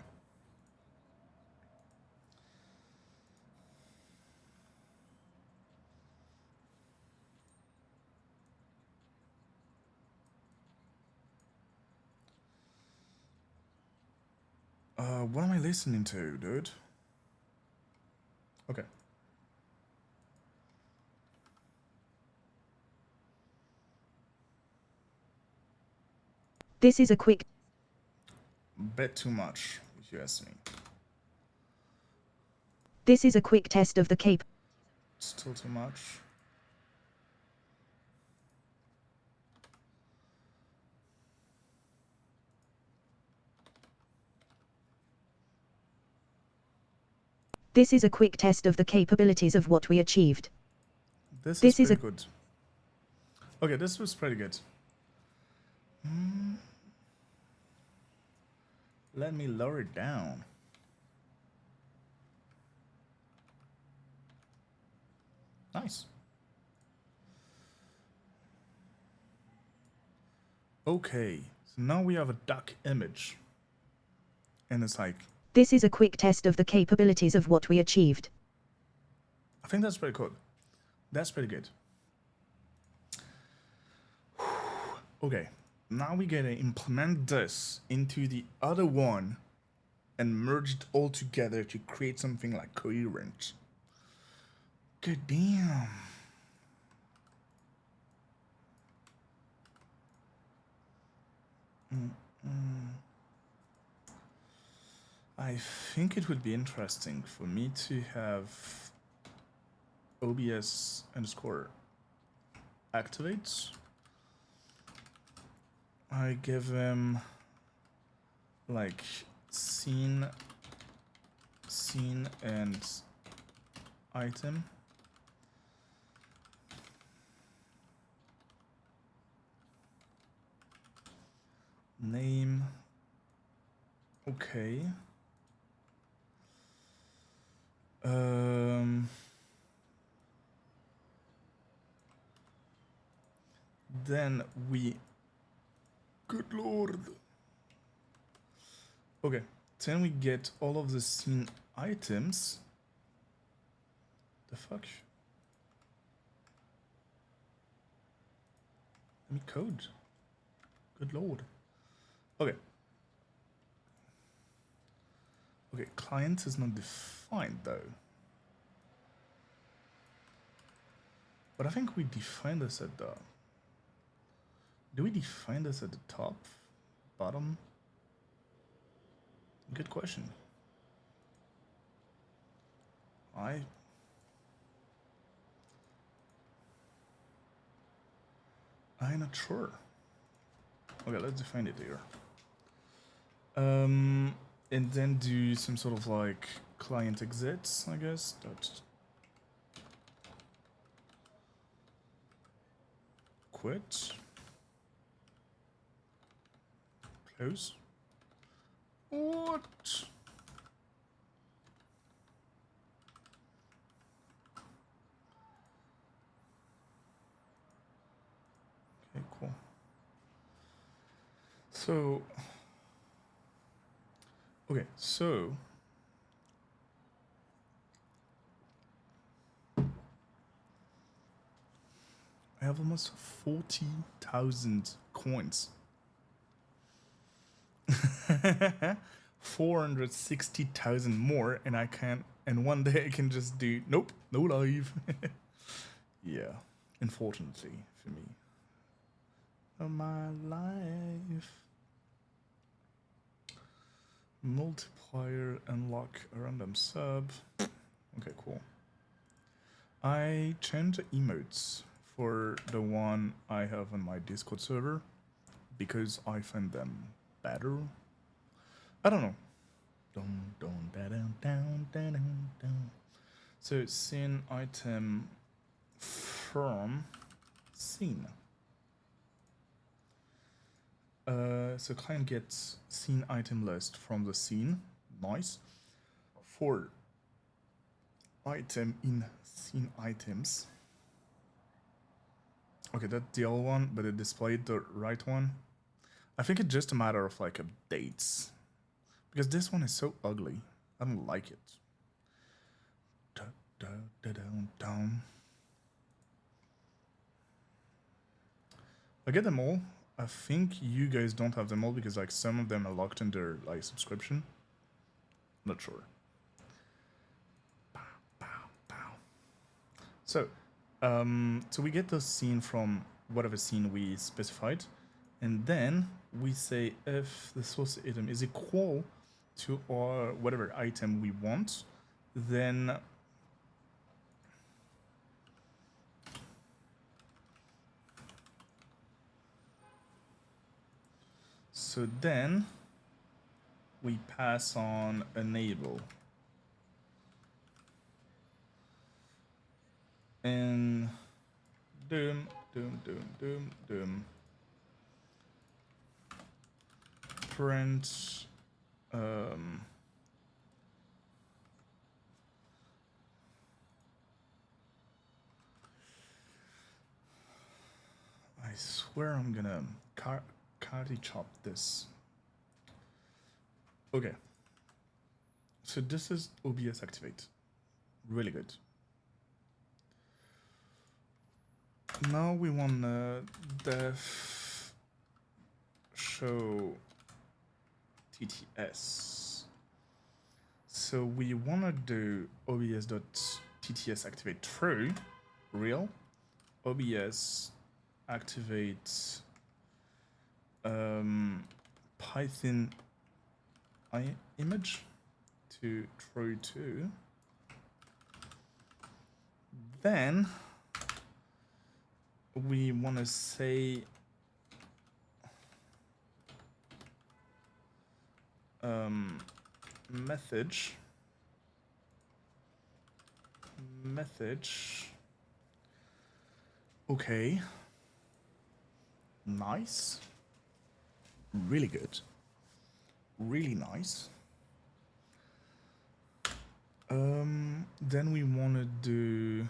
What am I listening to, dude? Okay. This is a quick... Bit too much, if you ask me. This is a quick test of the cap... Still too much. This is a quick test of the capabilities of what we achieved. This is pretty good. Okay, this was pretty good. Let me lower it down. Nice. Okay, so now we have a duck image. And it's like... This is a quick test of the capabilities of what we achieved. I think that's pretty cool. That's pretty good. Okay, now we gotta implement this into the other one and merge it all together to create something like coherent. Good damn. I think it would be interesting for me to have OBS underscore activates. I give them like scene and item. Name. Okay. Then we... Good lord. Okay, then we get all of the scene items. The fuck? Let me code. Good lord. Okay. Okay, client is not defined though. But I think we define this at the... Do we define this at the top? Bottom? Good question. I'm not sure. Okay, let's define it here. And then do some sort of like client exits, I guess. That's quit. Close. What? So, okay, so I have almost 40,000 coins. 460,000 more, and I can, and one day I can just do, nope, no live. Yeah, unfortunately for me. Oh, my life. Multiplier unlock a random sub. Okay, cool. I changed the emotes for the one I have on my Discord server because I find them better. I don't know. So scene item from scene. So client gets scene item list from the scene. Nice. For item in scene items. Okay, that's the old one, but it displayed the right one. I think it's just a matter of like updates. Because this one is so ugly. I don't like it. I get them all. I think you guys don't have them all because like some of them are locked in their like subscription. Not sure. So, so we get the scene from whatever scene we specified, and then we say if the source item is equal to our whatever item we want, then so then we pass on enable. And doom. Print I swear I'm gonna karate chop this. Okay. So this is OBS activate. Really good. Now we want def show TTS. So we want to do obs.tts activate true, real, obs activate Python image to true 2. Then we want to say message okay, nice, really good, really nice. Then we want to do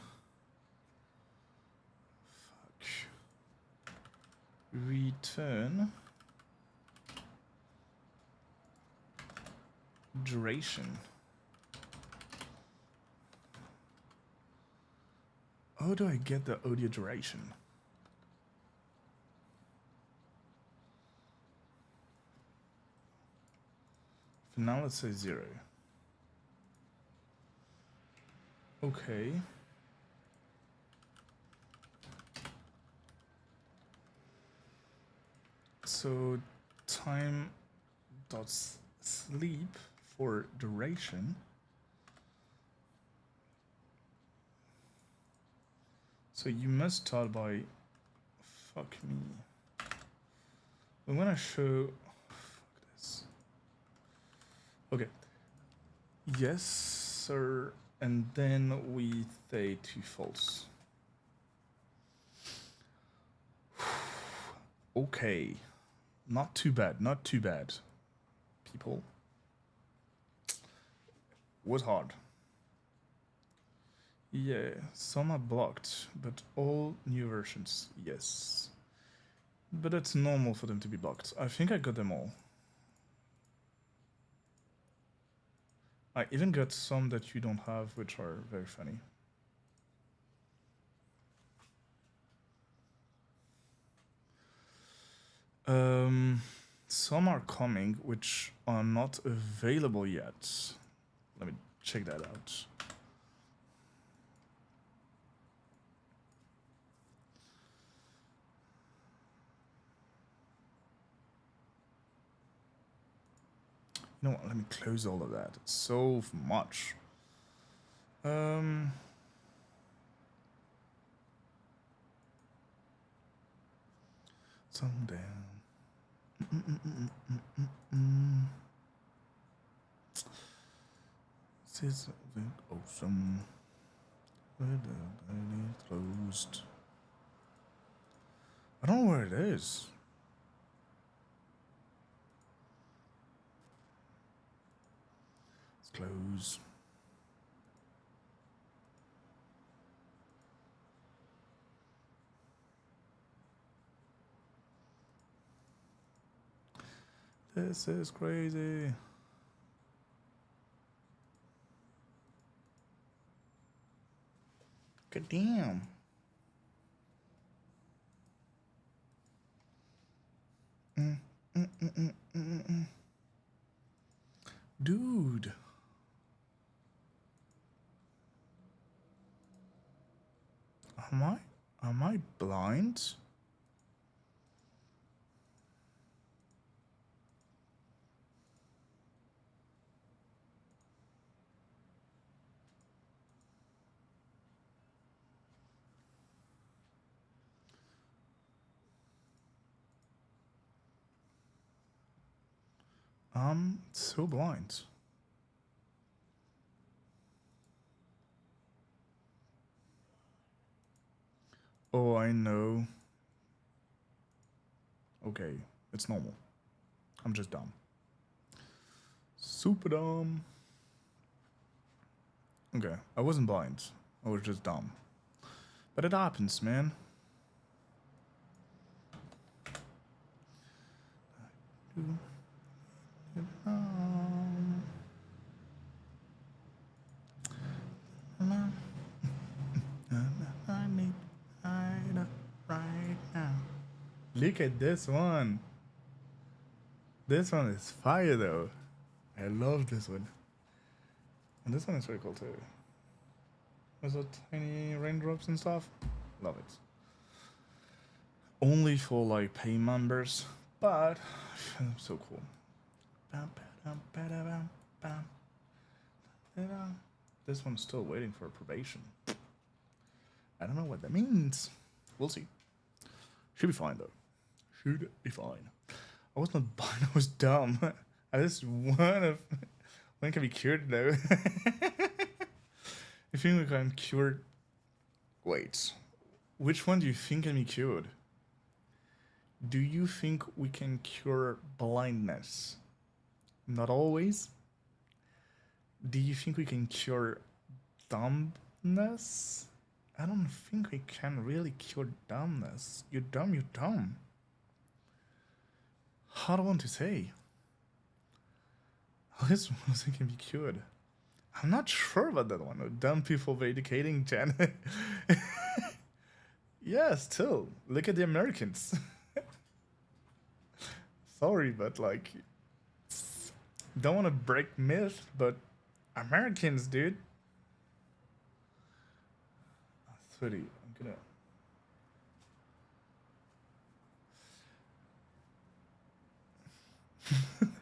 return duration. How do I get the audio duration? For now, let's say 0. Okay. So time dot sleep for duration. So you must start by fuck me. I'm gonna show fuck this. Okay. Yes, sir. And then we say to false. Okay. Not too bad, not too bad. People. Was hard. Yeah, some are blocked, but all new versions, yes. But it's normal for them to be blocked. I think I got them all. I even got some that you don't have, which are very funny. Some are coming, which are not available yet. Let me check that out. You know what? Let me close all of that. It's so much. Sundown. This is awesome. Closed. I don't know where it is. It's closed. This is crazy. God damn. Dude. Am I blind? I'm so blind. Oh, I know. Okay, it's normal. I'm just dumb. Super dumb. Okay, I wasn't blind. I was just dumb. But it happens, man. I need right now. Look at this one. This one is fire though. I love this one. And this one is very cool too. There's a tiny raindrops and stuff. Love it. Only for like pay members, but so cool. This one's still waiting for probation. I don't know what that means. We'll see. Should be fine though. Should be fine. I was not blind, I was dumb. I just one can be cured though. You think like I'm cured? Wait. Which one do you think can be cured? Do you think we can cure blindness? Not always. Do you think we can cure dumbness? I don't think we can really cure dumbness. You're dumb, you're dumb. Hard one to say. This one can be cured. I'm not sure about that one. Dumb people educating Jen. Yeah, still. Look at the Americans. Sorry, but like, don't want to break myth, but Americans, dude. 30. I'm gonna.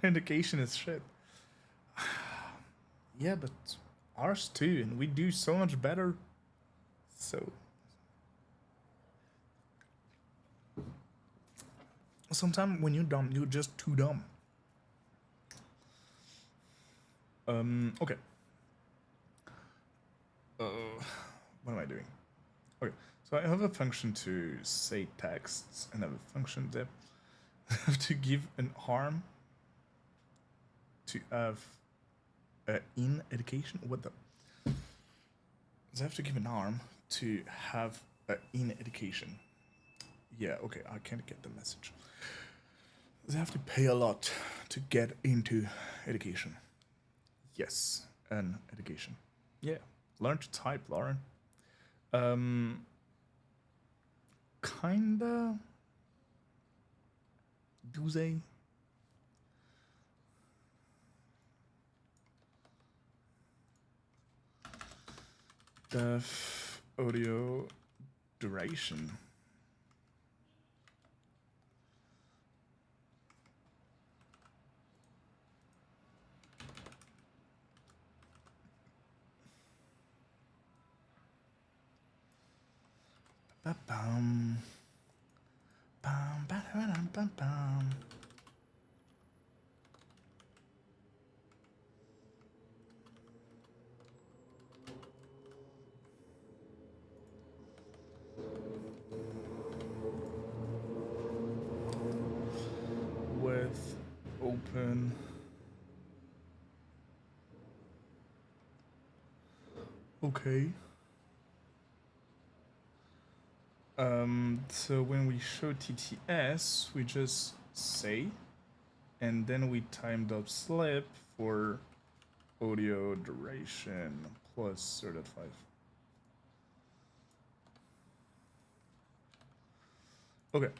Education is shit. Yeah, but ours too, and we do so much better. So. Sometimes when you're dumb, you're just too dumb. Okay. What am I doing? Okay, so I have a function to say texts, and I have a function that I have to give an arm to have in education. What the? So I have to give an arm to have in education. Yeah, okay, I can't get the message. They have to pay a lot to get into education. Yes, an education. Yeah, learn to type, Lauren. Kinda. Do they? Def audio duration. Ba-bum. Bum, ba-da-dum, bum, bum. With open. Okay. So when we show TTS, we just say, and then we timed up slip for audio duration plus 0.5. Okay.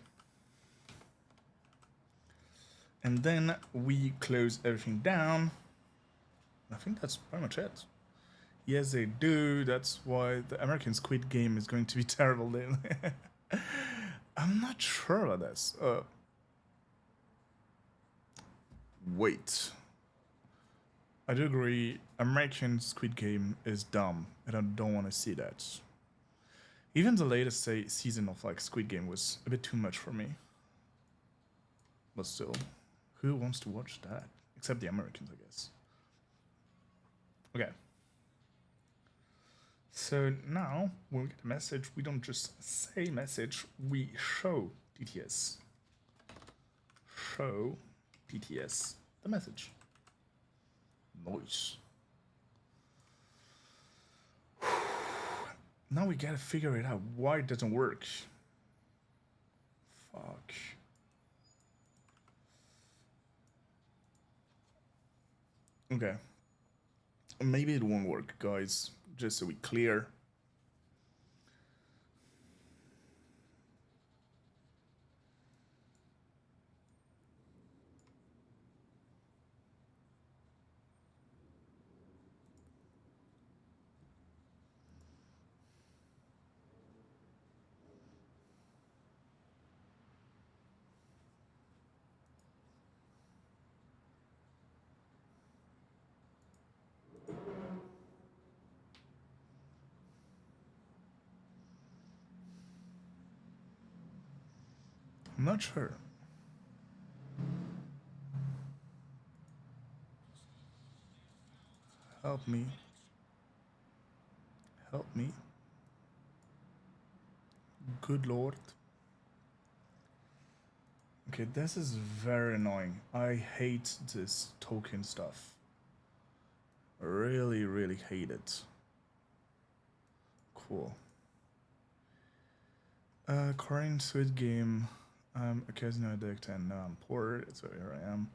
And then we close everything down. I think that's pretty much it. Yes, they do. That's why the American Squid Game is going to be terrible then. I'm not sure about this. Wait. I do agree. American Squid Game is dumb, and I don't want to see that. Even the latest season of like Squid Game was a bit too much for me. But still, who wants to watch that? Except the Americans, I guess. Okay. So now, when we get a message, we don't just say message, we show TTS. Show TTS the message. Nice. Now we gotta figure it out why it doesn't work. Fuck. Okay. Maybe it won't work, guys. Just so we clear. I'm not sure. Help me. Help me. Good lord. Okay, this is very annoying. I hate this token stuff. Really, really hate it. Cool. Korean Squid Game. I'm a casino addict and now I'm poor, so here I am.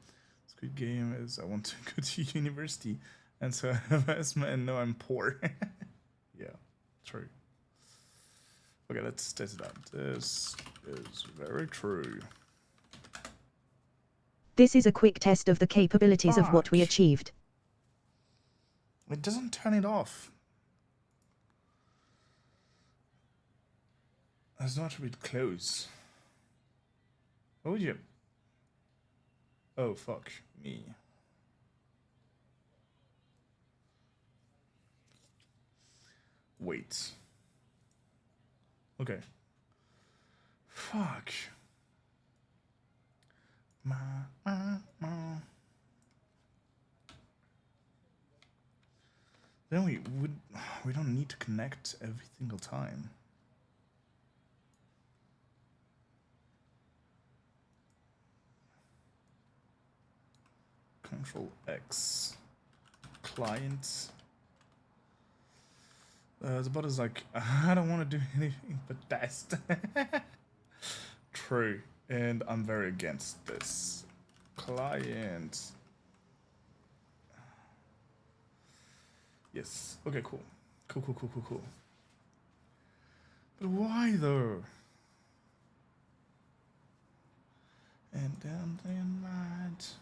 Squid Game is I want to go to university, and so I have asthma and now I'm poor. Yeah, true. Okay, let's test it out. This is very true. This is a quick test of the capabilities of what we achieved. It doesn't turn it off. That's not a bit close. What would you? Oh, fuck me. Wait. Okay. Fuck. Then we don't need to connect every single time. Control X. Client. The bot is like, I don't want to do anything but test. true, and I'm very against this. Client. Yes. Okay, cool. Cool. But why though? And then they might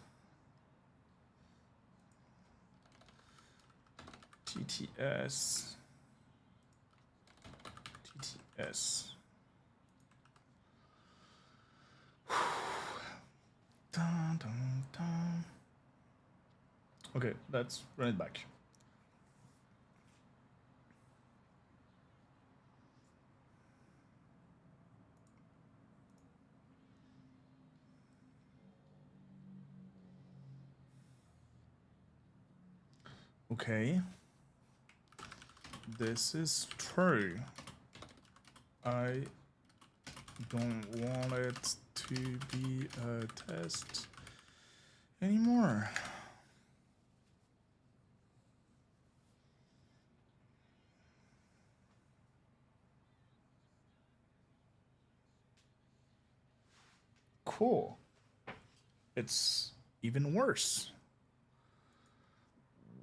TTS. Dun, dun, dun. Okay, let's run it back. Okay. This is true. I don't want it to be a test anymore. Cool. It's even worse.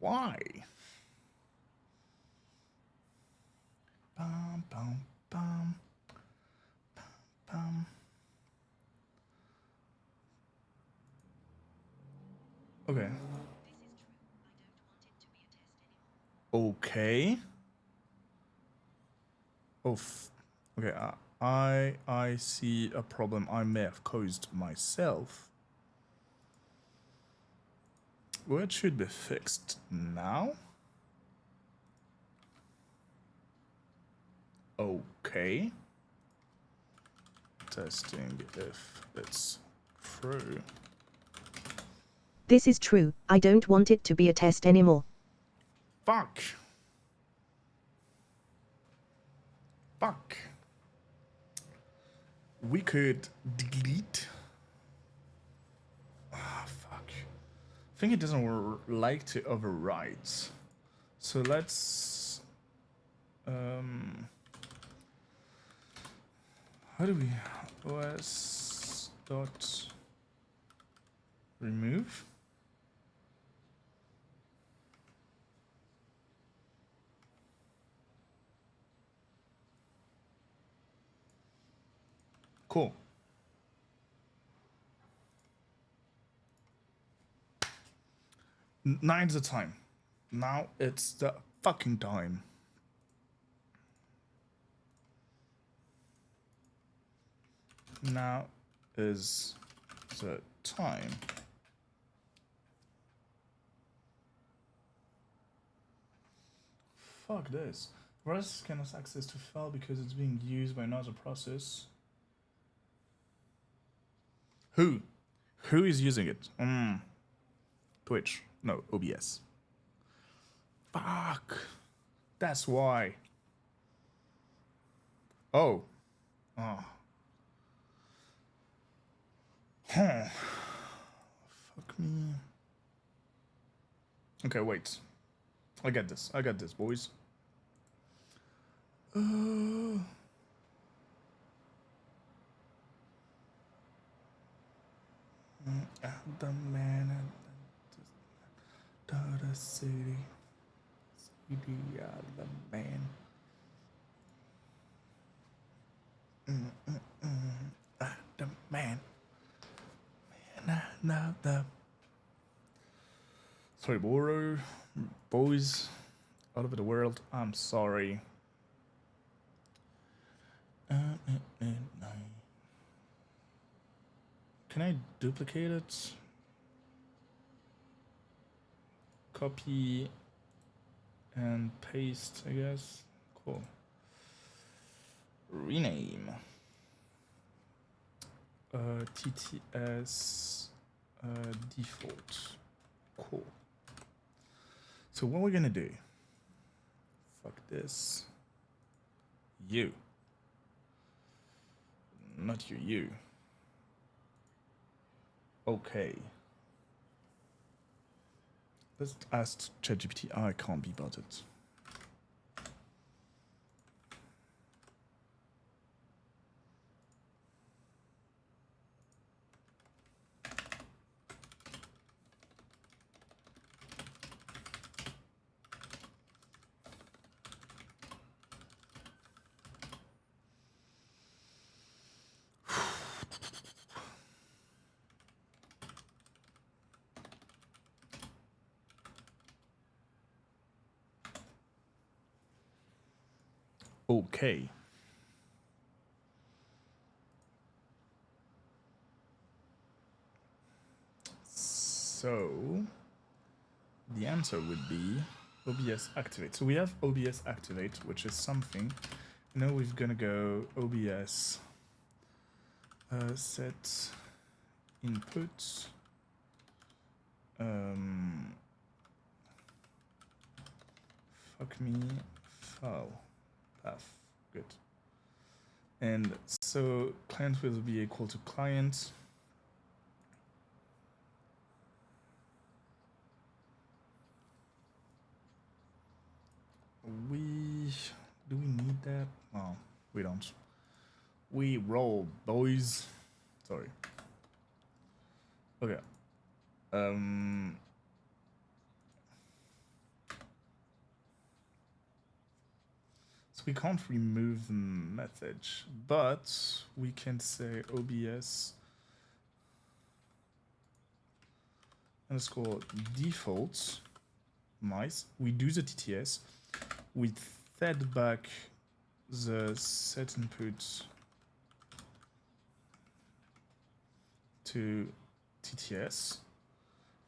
Why? Bum, bum, bum. Bum. Okay. Okay. Oh, okay. I see a problem I may have caused myself. Well, it should be fixed now. Okay. Testing if it's true. This is true. I don't want it to be a test anymore. Fuck. We could delete. Ah, fuck. I think it doesn't like to overwrite. So let's. How do we. OS dot remove. Cool. Now's the time. Now it's the fucking time. Now is the time. Fuck this. Rest cannot access to file because it's being used by another process. Who? Who is using it? Twitch. No, OBS. Fuck. That's why. Oh. Oh. Huh. Fuck me. Okay, wait. I got this, boys. The man at the city. The man. The man. The. Sorry, Boro. Boys all over the world. I'm sorry. Can I duplicate it? Copy and paste, I guess. Cool. Rename. TTS default. Cool. So what we're gonna do? Fuck this. You. Not you, you. Okay. Let's ask ChatGPT. I can't be bothered. Okay. So the answer would be OBS activate. So we have OBS activate, which is something. Now we're gonna go OBS set input. Fuck me, file path. Good. And so client will be equal to client. Do we need that? Oh, we don't. We roll, boys. Sorry. Okay. So we can't remove the message, but we can say OBS underscore defaults. Nice. We do the TTS. We fed back the set input to TTS,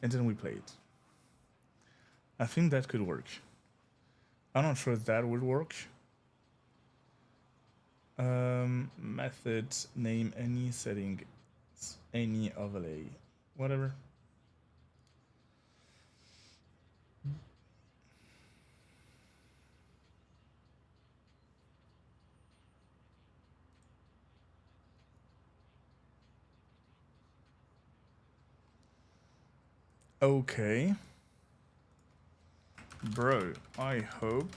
and then we play it. I think that could work. I'm not sure if that would work. Method name any setting, any overlay, whatever. Okay. Bro, I hope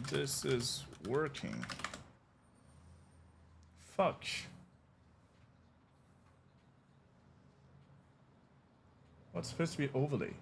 this is working. Fuck. What's supposed to be overlay?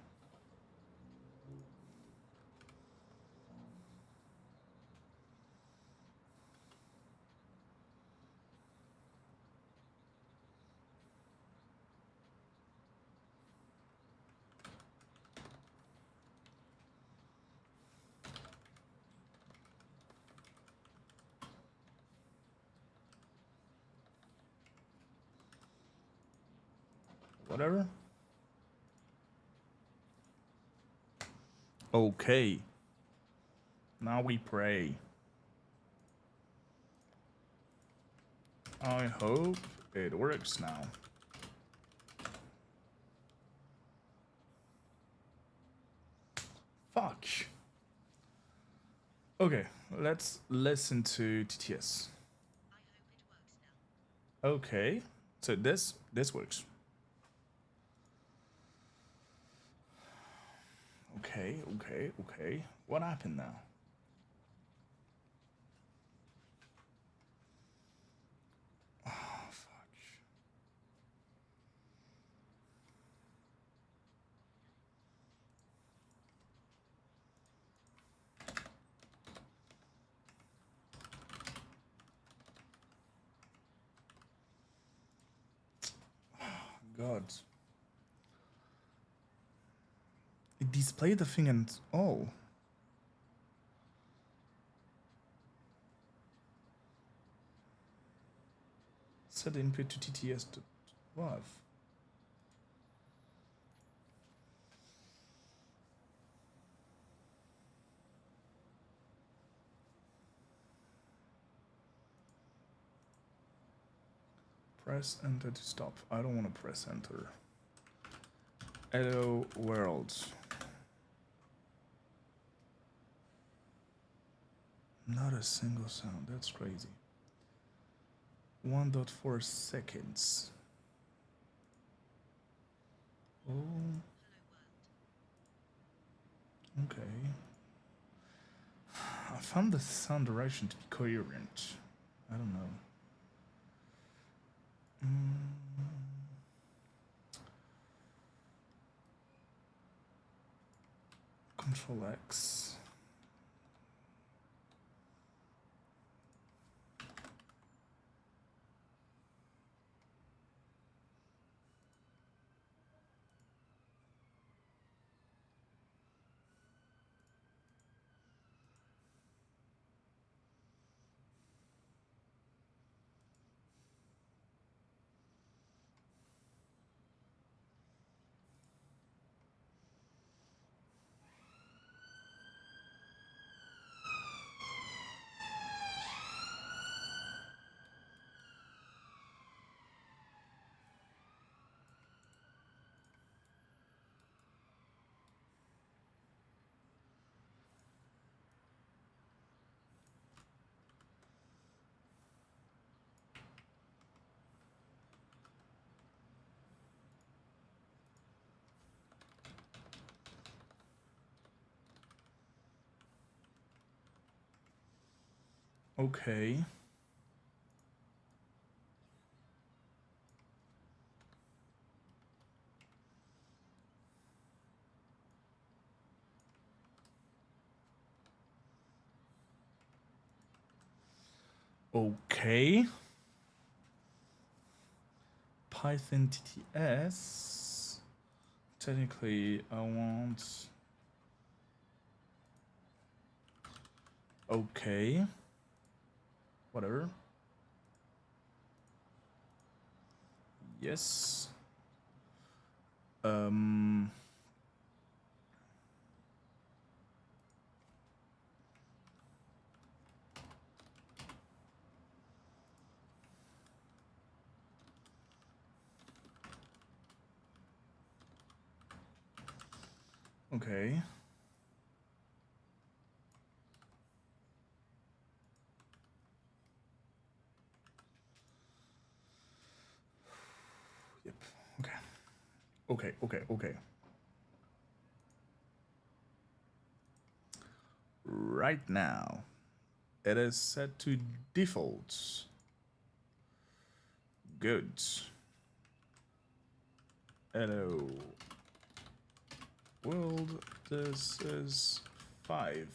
Whatever. Okay. Now we pray. I hope it works now. Fuck. Okay, let's listen to TTS. Okay, so this works. Okay. What happened now? Oh, fuck. God. It displayed the thing and oh. Set input to TTS to WAV. Press enter to stop. I don't want to press enter. Hello world. Not a single sound. That's crazy. 1.4 seconds. Oh. Okay. I found the sound direction to be coherent. I don't know. Control X. Okay. Okay. Python TTS. Technically, I want. Okay. Whatever. Yes. Okay. Yep. Okay. Okay, okay, okay. Right now, it is set to default. Good. Hello. World, this is 5.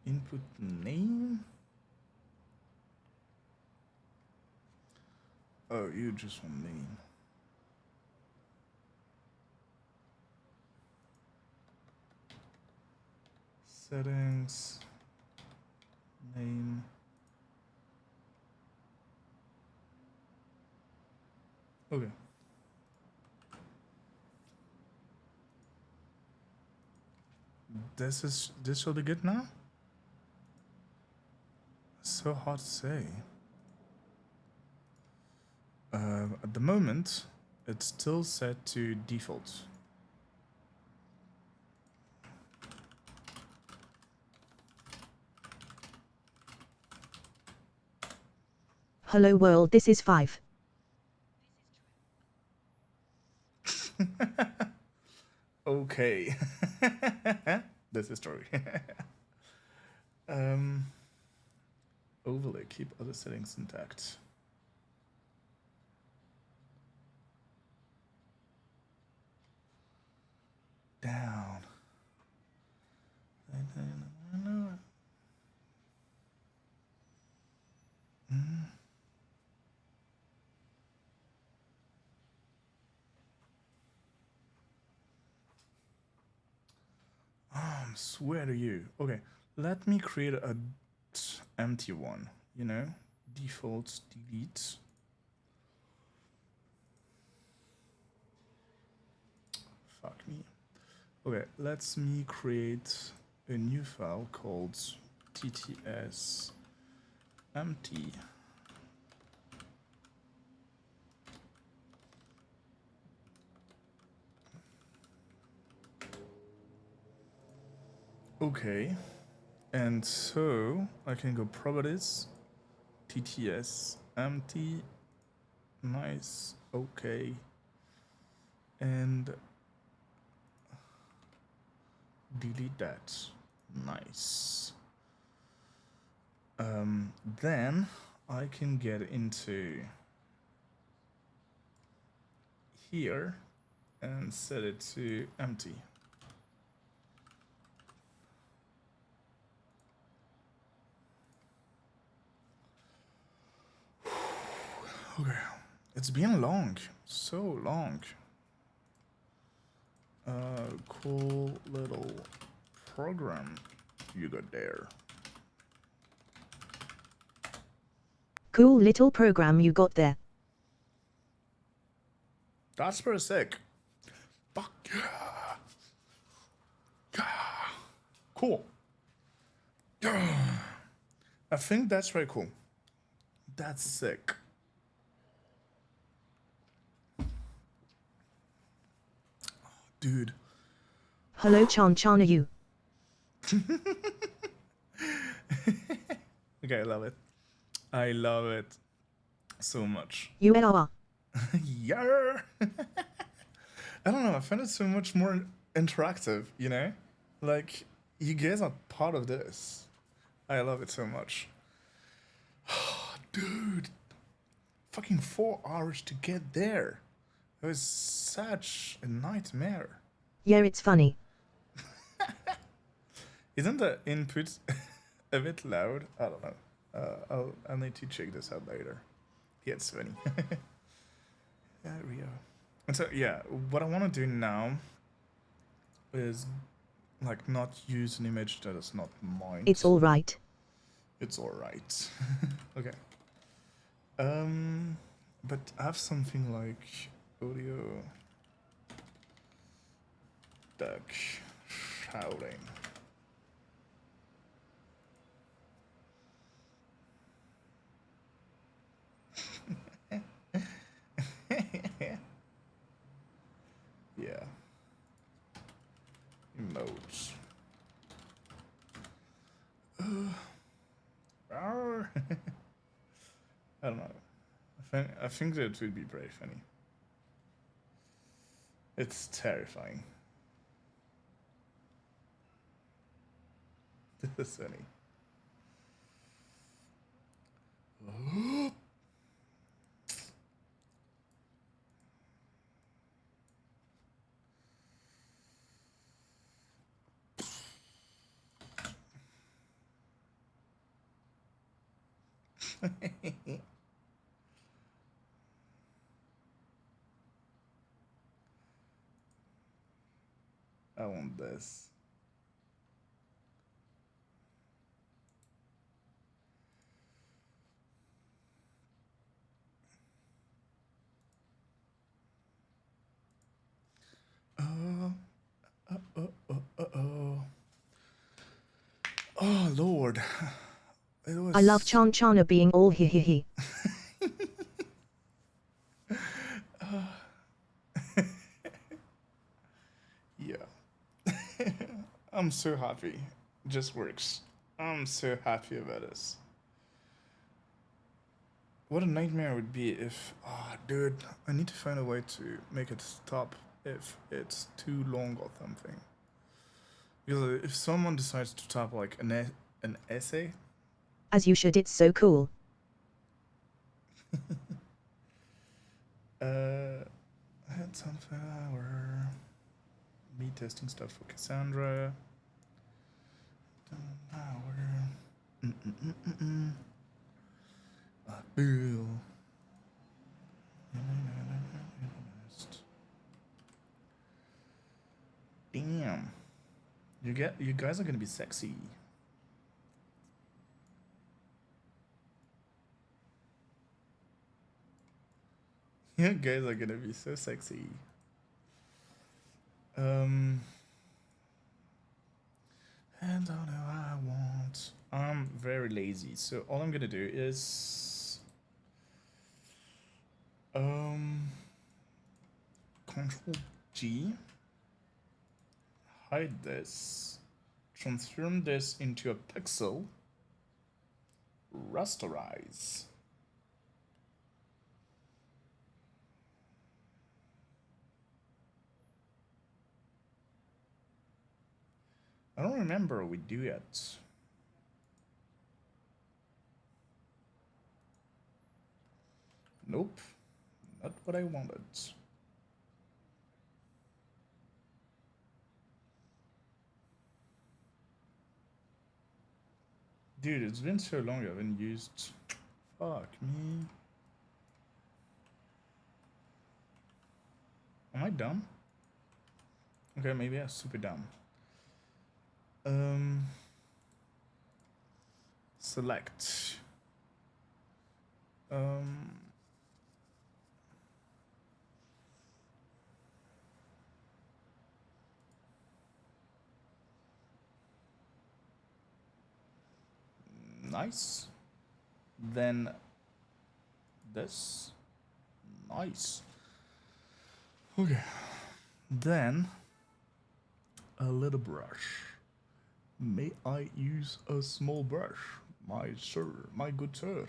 Input name? Oh, you just want name. Settings, name. Okay. This should be good now? So hard to say. At the moment, it's still set to default. Hello world, this is 5. Okay. This is true. Overlay, keep other settings intact. Down. Swear to you. Okay, let me create a empty one. You know, default delete. Fuck me. Okay, let's me create a new file called tts empty. Okay, and so I can go properties, tts empty, nice, okay, and delete that, nice. Then I can get into here and set it to empty. Okay, it's been long, so long. Cool little program you got there. Cool little program you got there. That's pretty sick. Fuck yeah. Yeah. Cool. Yeah. I think that's very cool. That's sick. Dude. Hello Chan Chan, are you? Okay, I love it. I love it so much. You are. Yeah. I don't know, I find it so much more interactive, you know? Like, you guys are part of this. I love it so much. Dude, fucking 4 hours to get there. It was such a nightmare. Yeah, it's funny. Isn't the input a bit loud? I don't know. I'll need to check this out later. Yeah, it's funny. Yeah, Rio. And so yeah, what I want to do now is like not use an image that is not mine. It's all right. It's all right. Okay. But I have something like audio duck shouting. Yeah. Emotes. I don't know. I think that would be very funny. It's terrifying. This is funny. I want this. Oh Lord, it was. I love Chan Chana being all he. Yeah, I'm so happy. Just works. I'm so happy about this. What a nightmare it would be if, dude, I need to find a way to make it stop if it's too long or something. Because if someone decides to type like an essay, As you should, it's so cool. had sunflower, me testing stuff for Cassandra, power, Bill. Damn, you guys are gonna be sexy. You guys are gonna be so sexy. And I don't know what I want. I'm very lazy, so all I'm gonna do is Control G, hide this, transform this into a pixel, rasterize. I don't remember we do it. Nope, not what I wanted. Dude, it's been so long I haven't used. Fuck me. Am I dumb? Okay, maybe I'm super dumb. Select. Nice. Then this. Nice. Okay. Then a little brush. May I use a small brush, my sir, my good sir?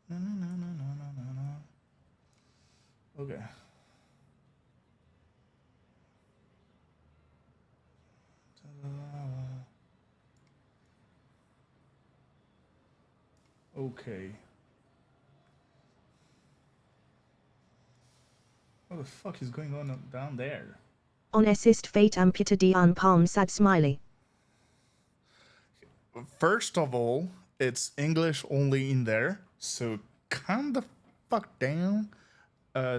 No, no, no, no, no, no, no, no. Okay. Okay. What the fuck is going on down there? On assist fate amputa dian palm sad smiley. First of all, it's English only in there, so calm the fuck down.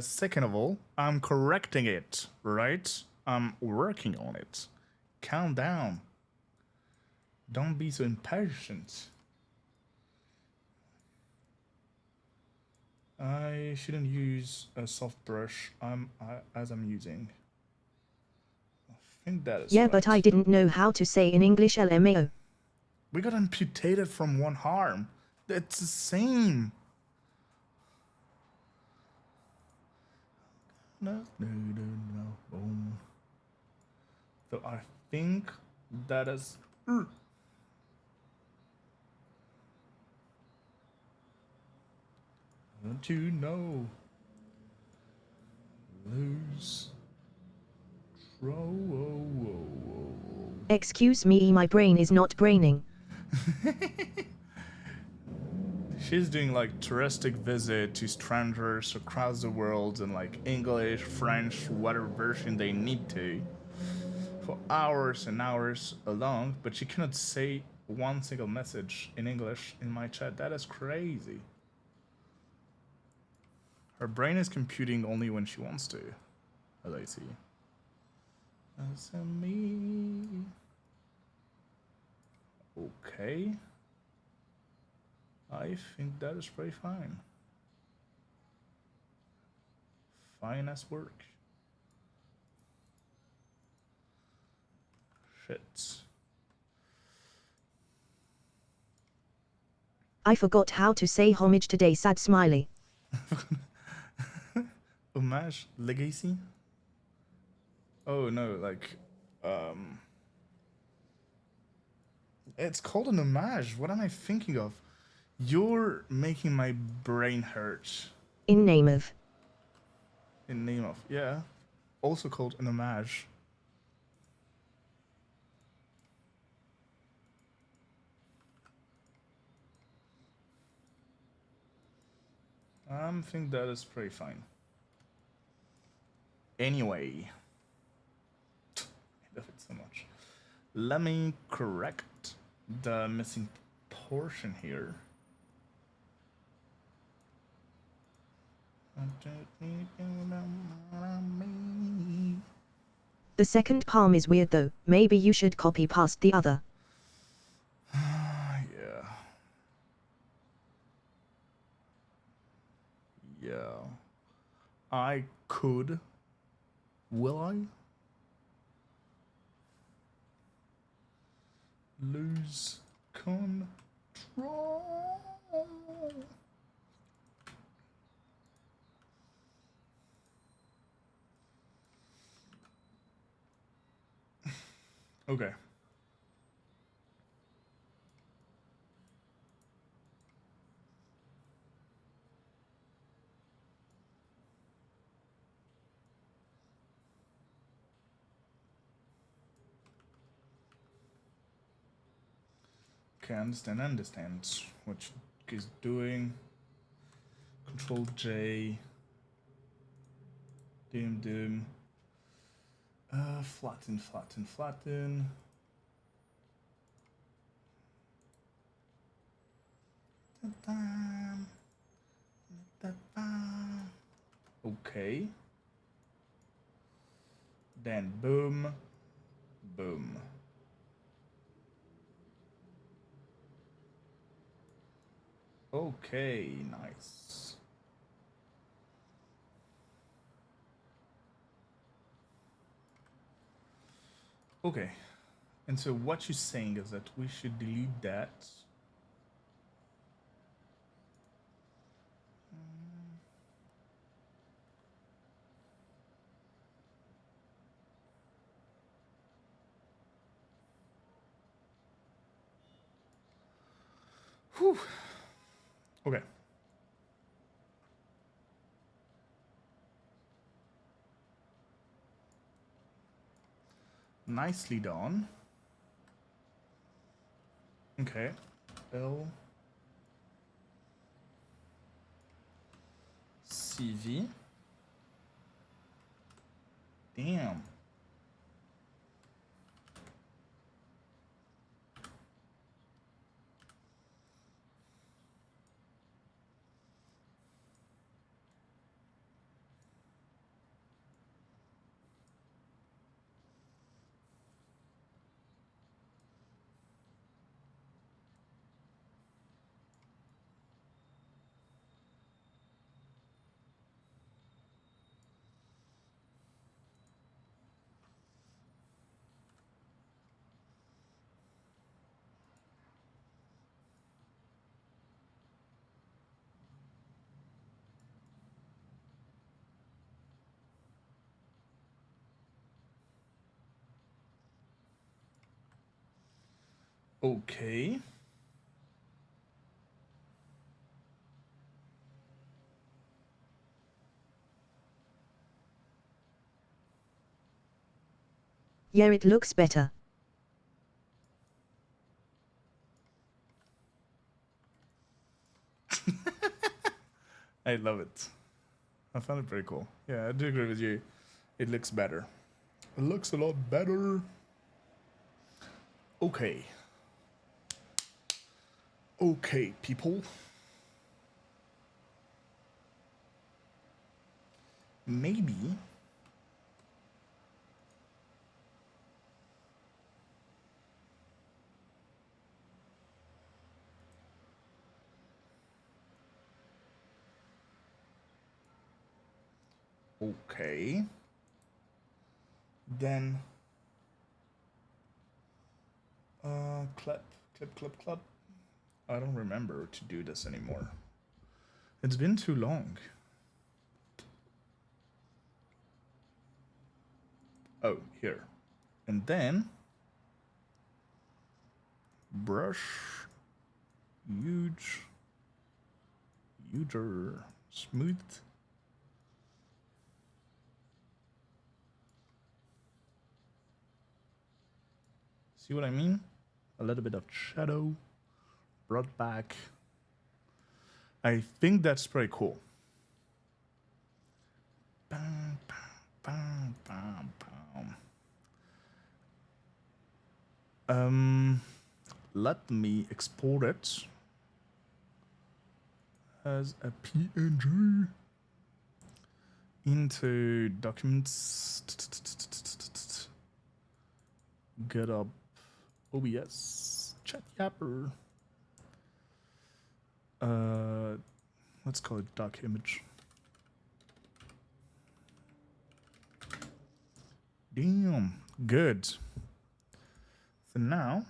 Second of all, I'm correcting it, right? I'm working on it. Calm down. Don't be so impatient. I shouldn't use a soft brush as I'm using. I think that is Yeah, right. but I didn't know how to say in English LMAO. We got amputated from one arm. It's the same. No. So I think that is. Don't you know? Lose. Excuse me, my brain is not braining. She's doing like touristic visit to strangers across the world in like English, French, whatever version they need to, for hours and hours along, but she cannot say one single message in English in my chat. That is crazy. Her brain is computing only when she wants to, as I see. As me. Okay. I think that is pretty fine. Fine as work. Shit. I forgot how to say homage today, sad smiley. Homage? Legacy? Oh no, it's called an homage. What am I thinking of? You're making my brain hurt. In name of. In name of, yeah. Also called an homage. I think that is pretty fine. Anyway. I love it so much. Let me correct the missing portion here. The second palm is weird though, maybe you should copy past the other. Yeah. Yeah. I could. Will I? Lose control. Okay. Okay, understand what is doing. Control J. Doom. Flatten. Okay. Then boom. Okay, nice. Okay, and so what you're saying is that we should delete that. Whew. Okay. Nicely done. Okay. L CV. Damn. Okay. Yeah, it looks better. I love it. I found it very cool. Yeah, I do agree with you. It looks better. It looks a lot better. Okay. Okay, people. Maybe. Okay. Then. Clap. I don't remember to do this anymore. It's been too long. Oh, here. And then. Brush. Huger. Smooth. See what I mean? A little bit of shadow. Brought back. I think that's pretty cool. Bam, bam, bam, bam, bam. Let me export it as a PNG into documents. Get up OBS chat yapper. Let's call it doc image. Damn, good. So now,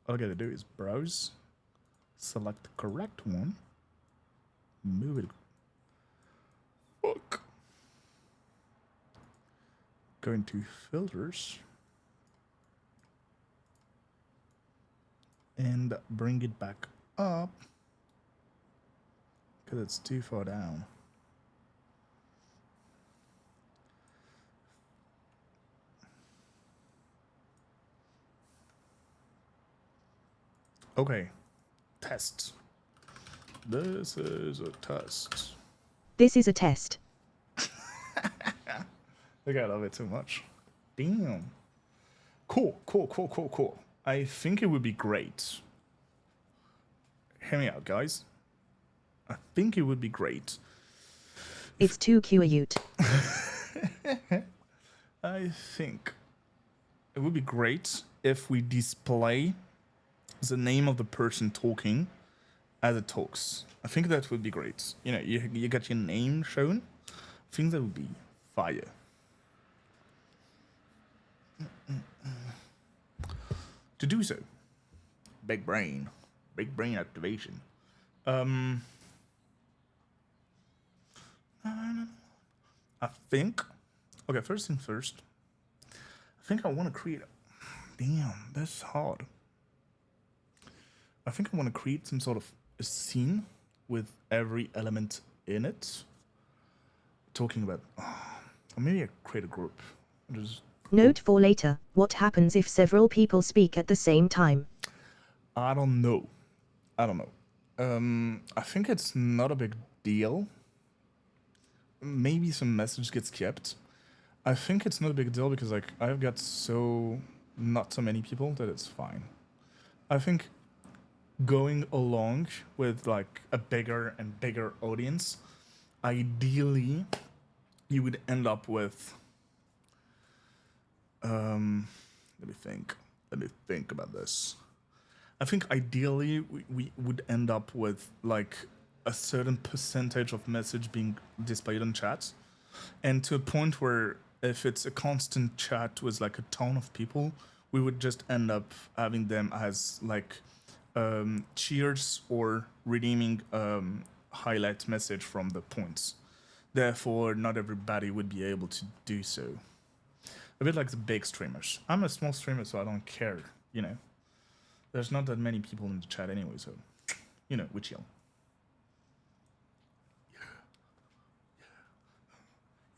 all I gotta do is browse, select the correct one, move it. Fuck. Go into filters and bring it back up because it's too far down. Okay, test. This is a test. This is a test. Look, I love it so much. Damn. Cool. I think it would be great. Hear me out, guys. I think it would be great. It's too cute. I think it would be great if we display the name of the person talking as it talks. I think that would be great. You know, you get your name shown. I think that would be fire. To do so, big brain activation. I think. Okay, first thing first. I think I want to create. Damn, that's hard. I think I want to create some sort of a scene with every element in it. Talking about, or maybe I create a group. Just Note for later, what happens if several people speak at the same time? I don't know. I think it's not a big deal. Maybe some message gets kept. I think it's not a big deal because like I've got not so many people that it's fine. I think going along with like a bigger and bigger audience, ideally you would end up with let me think about this. I think ideally we would end up with like a certain percentage of message being displayed on chats, and to a point where if it's a constant chat with like a ton of people, we would just end up having them as like cheers or redeeming highlight message from the points. Therefore, not everybody would be able to do so. A bit like the big streamers. I'm a small streamer, so I don't care, you know. There's not that many people in the chat anyway, so, you know, we chill.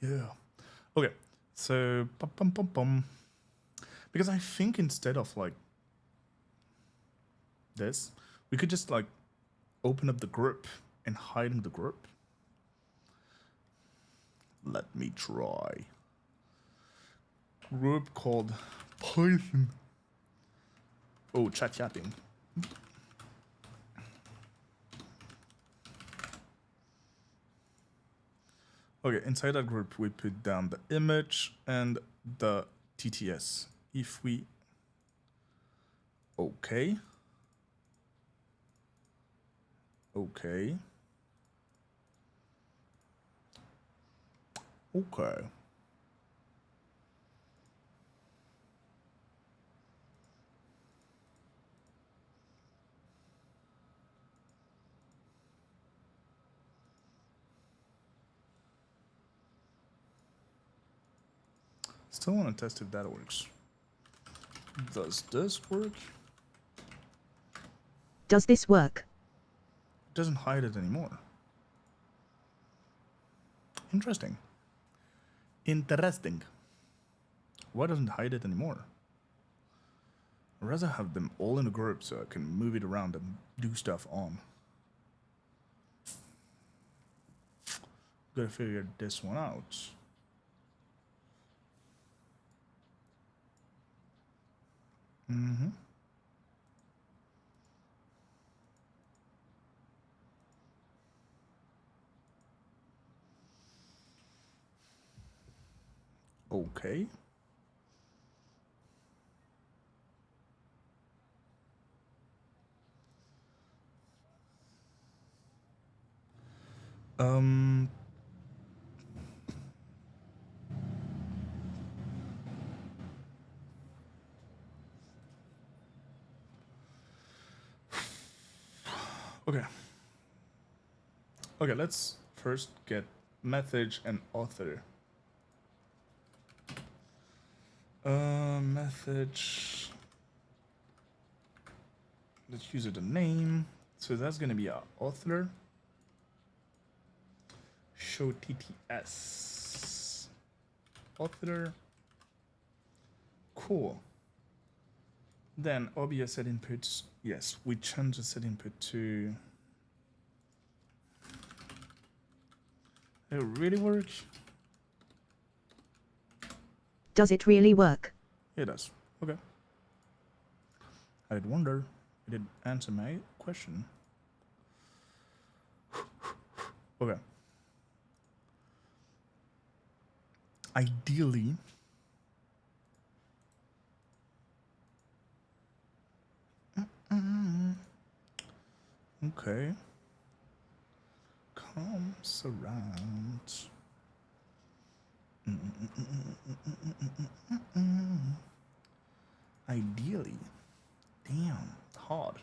Yeah. Okay, so, because I think instead of, like, this, we could just, like, open up the group and hide in the group. Let me try. Group called Python. Oh, chat yapping. Okay, inside that group, we put down the image and the TTS. If we... Okay. Okay. Okay. Still want to test if that works. Does this work? Does this work? It doesn't hide it anymore. Interesting. Interesting. Why doesn't it hide it anymore? I'd rather have them all in a group so I can move it around and do stuff on. Gotta figure this one out. Okay. Okay. Okay, let's first get message and author. Message. Let's use it a name. So that's gonna be our author. Show TTS. Author. Cool. Then OBS set inputs. Yes, we change the set input to. It really works. Does it really work? It does. Okay. I did wonder. It did answer my question. Okay. Ideally, okay. Comes around. Ideally, damn, hard.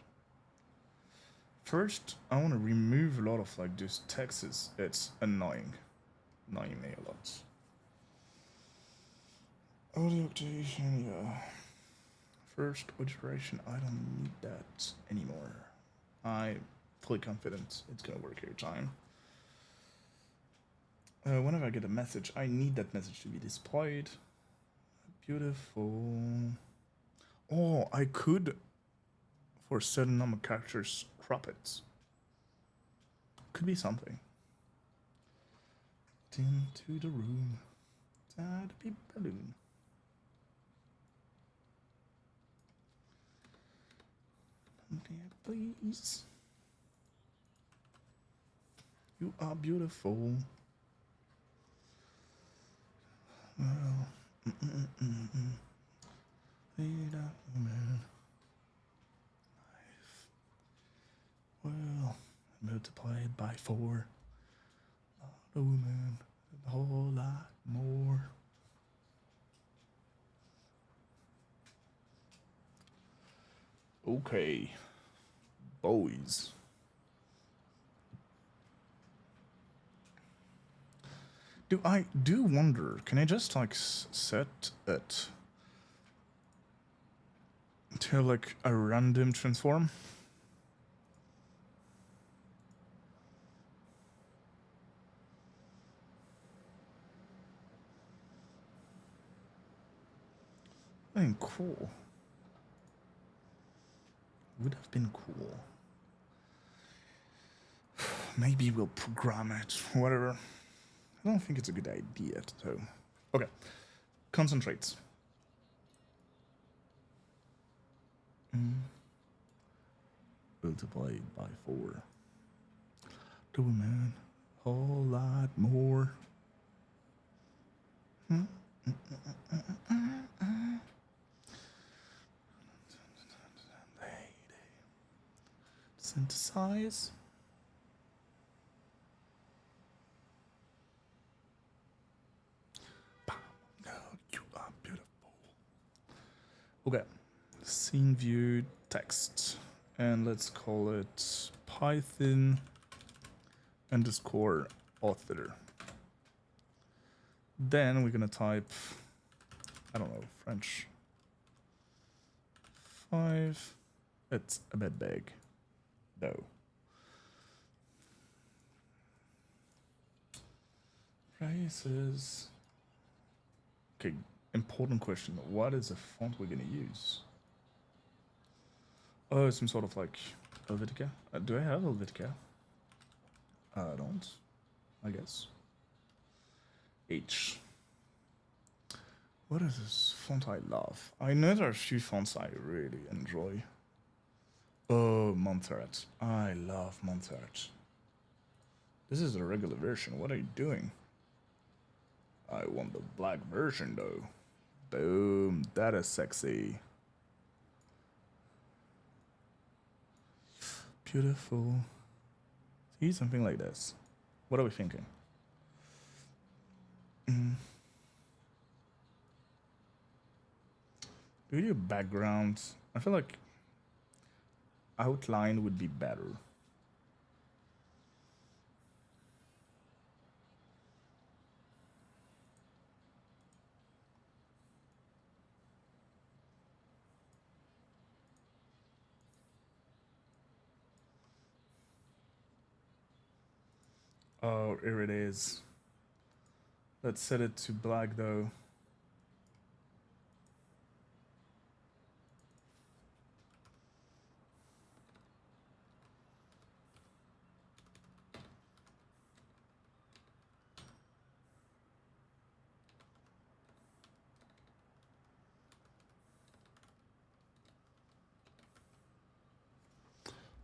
First, I want to remove a lot of like those texts. It's annoying me a lot. Audio activation, yeah. First iteration, I don't need that anymore. I'm fully confident it's gonna work every time. Whenever I get a message, I need that message to be displayed. Beautiful. Oh, I could for a certain number of characters, crop it. Could be something. Into the room. Sad be balloon. Please. You are beautiful. Well, man. Well, multiplied by 4. A woman, a whole lot more. Okay, boys. I do wonder, can I just like set it to like a random transform? I mean, cool. Would have been cool. Maybe we'll program it, whatever. I don't think it's a good idea, though. Okay, concentrates. Multiplied by 4. Do man, whole lot more. Synthesize. No, you are beautiful. Okay, scene view text, and let's call it Python underscore author. Then we're gonna type, I don't know, French 5. It's a bit big, though. Prices. Okay, important question. What is the font we're gonna use? Oh, some sort of like Helvetica. Do I have Helvetica? I don't. I guess. H. What is this font I love? I know there are a few fonts I really enjoy. Oh, Montserrat. I love Montserrat. This is the regular version. What are you doing? I want the black version though. Boom. That is sexy. Beautiful. See, something like this. What are we thinking? Do you background? I feel like outline would be better. Oh, here it is. Let's set it to black though.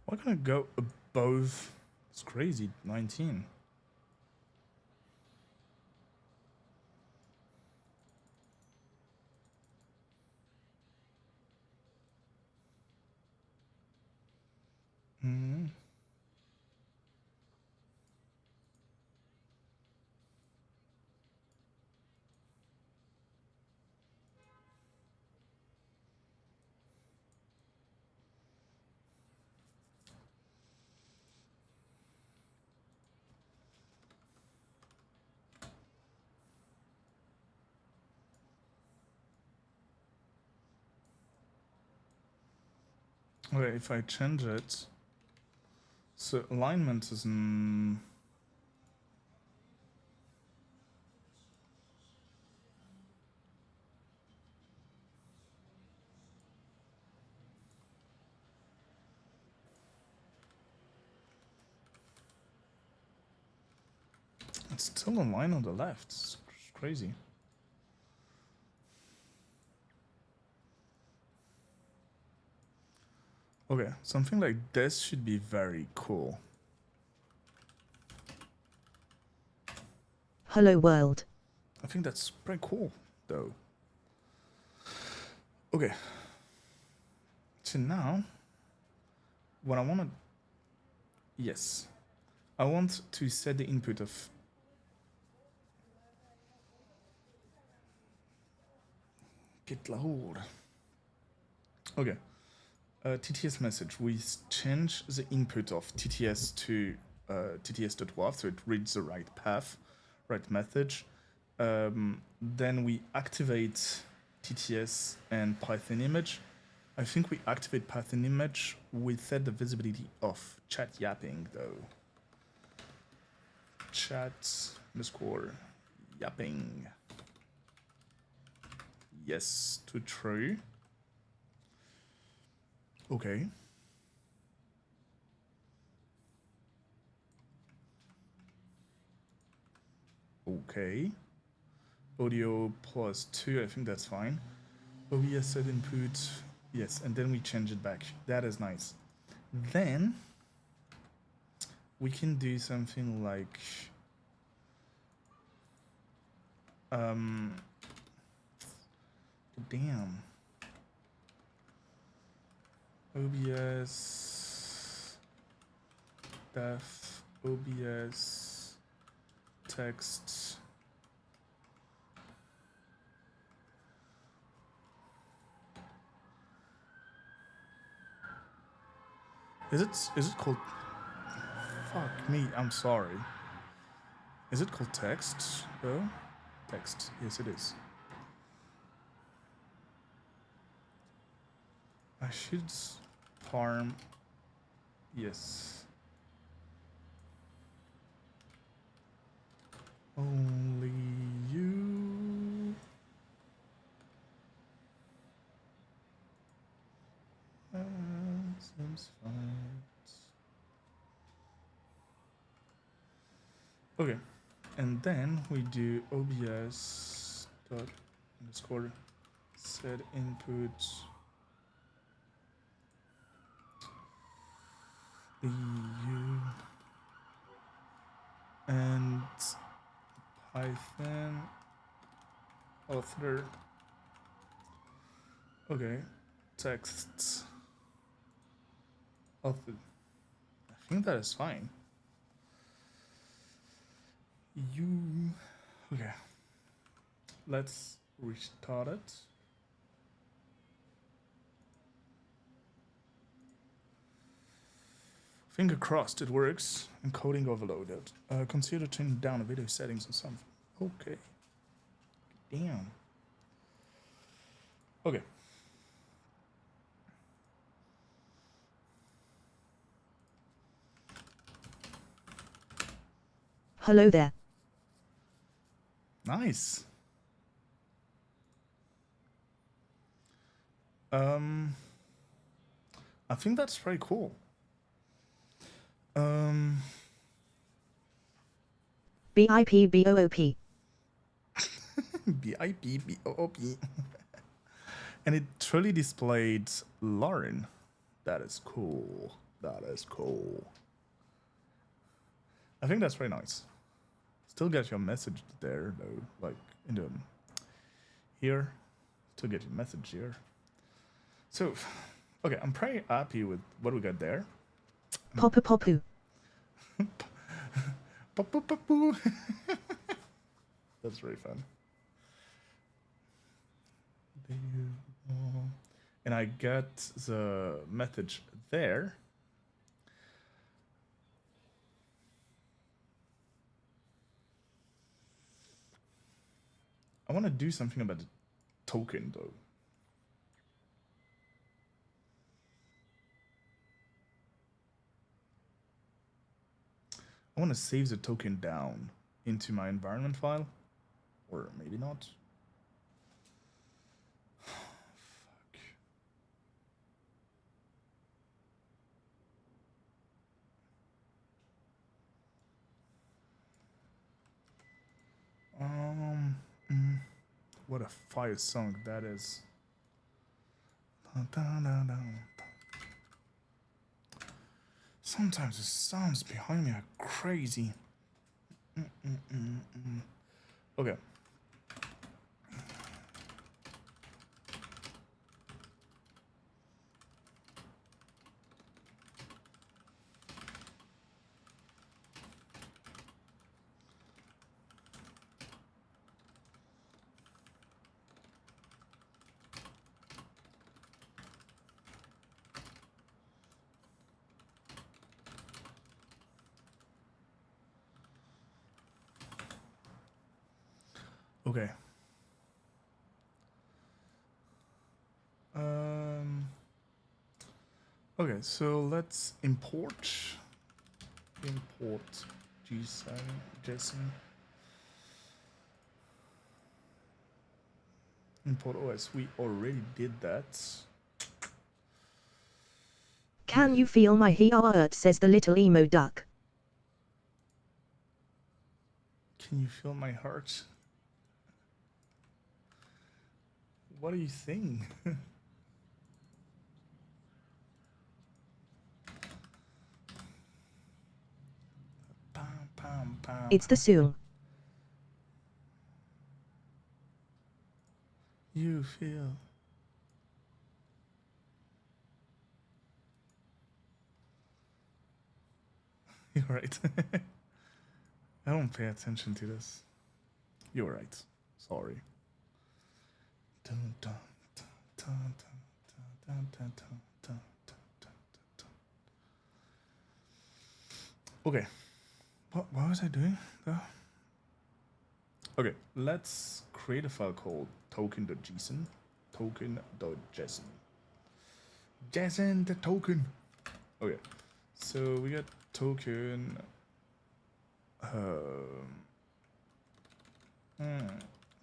Why can't I go above? It's crazy. 19. Okay, if I change it, so alignment is it's still online on the left. It's crazy. Okay, something like this should be very cool. Hello world. I think that's pretty cool, though. Okay. So now, what I want to... Yes. I want to set the input of... Get loud. Okay. TTS message. We change the input of TTS to TTS.wav, so it reads the right path, right message. Then we activate TTS and Python image. I think we activate Python image. We set the visibility of chat yapping though. Chat underscore yapping. Yes to true. Okay. Okay. Audio plus 2, I think that's fine. OBS set input, yes, and then we change it back. That is nice. Then we can do something like damn. OBS def OBS text. Is it called... Fuck me, I'm sorry. Is it called text though? Text, yes it is. I should farm, yes. Only you. Seems fine. Okay, and then we do OBS dot underscore set input EU and Python author. Okay, texts author. I think that is fine. Okay, let's restart it. Finger crossed it works. Encoding overloaded. Consider turning down the video settings or something. Okay. Damn. Okay. Hello there. Nice. I think that's pretty cool. BIP-BOOP. BIP-BOOP. And it truly displayed Lauren. That is cool. That is cool. I think that's very nice. Still get your message there though, like in the here. Still get your message here. So, okay, I'm pretty happy with what we got there. Popu. Popu. That's very fun. And I got the message there. I want to do something about the token though. I want to save the token down into my environment file, or maybe not. Fuck. what a fire song that is. Sometimes the sounds behind me are crazy. Okay. Okay. Okay, so let's import JSON. Import OS. We already did that. Can you feel my heart, says the little emo duck. Can you feel my heart? What are you saying? It's the song. You feel. You're right. I don't pay attention to this. You're right. Sorry. Okay. What was I doing? Okay, let's create a file called token.json. Token.json. JSON the token. Okay. So we got token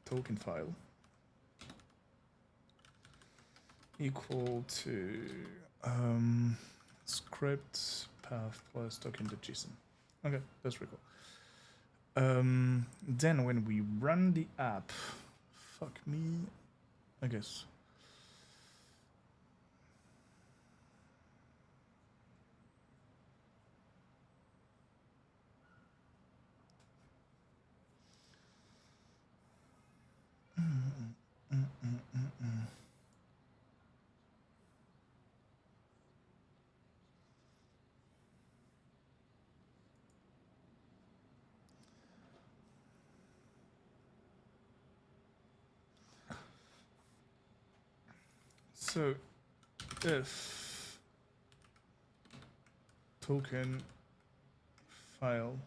token file equal to script path plus token.json. Okay, that's pretty cool. Then when we run the app, fuck me, I guess. So if token file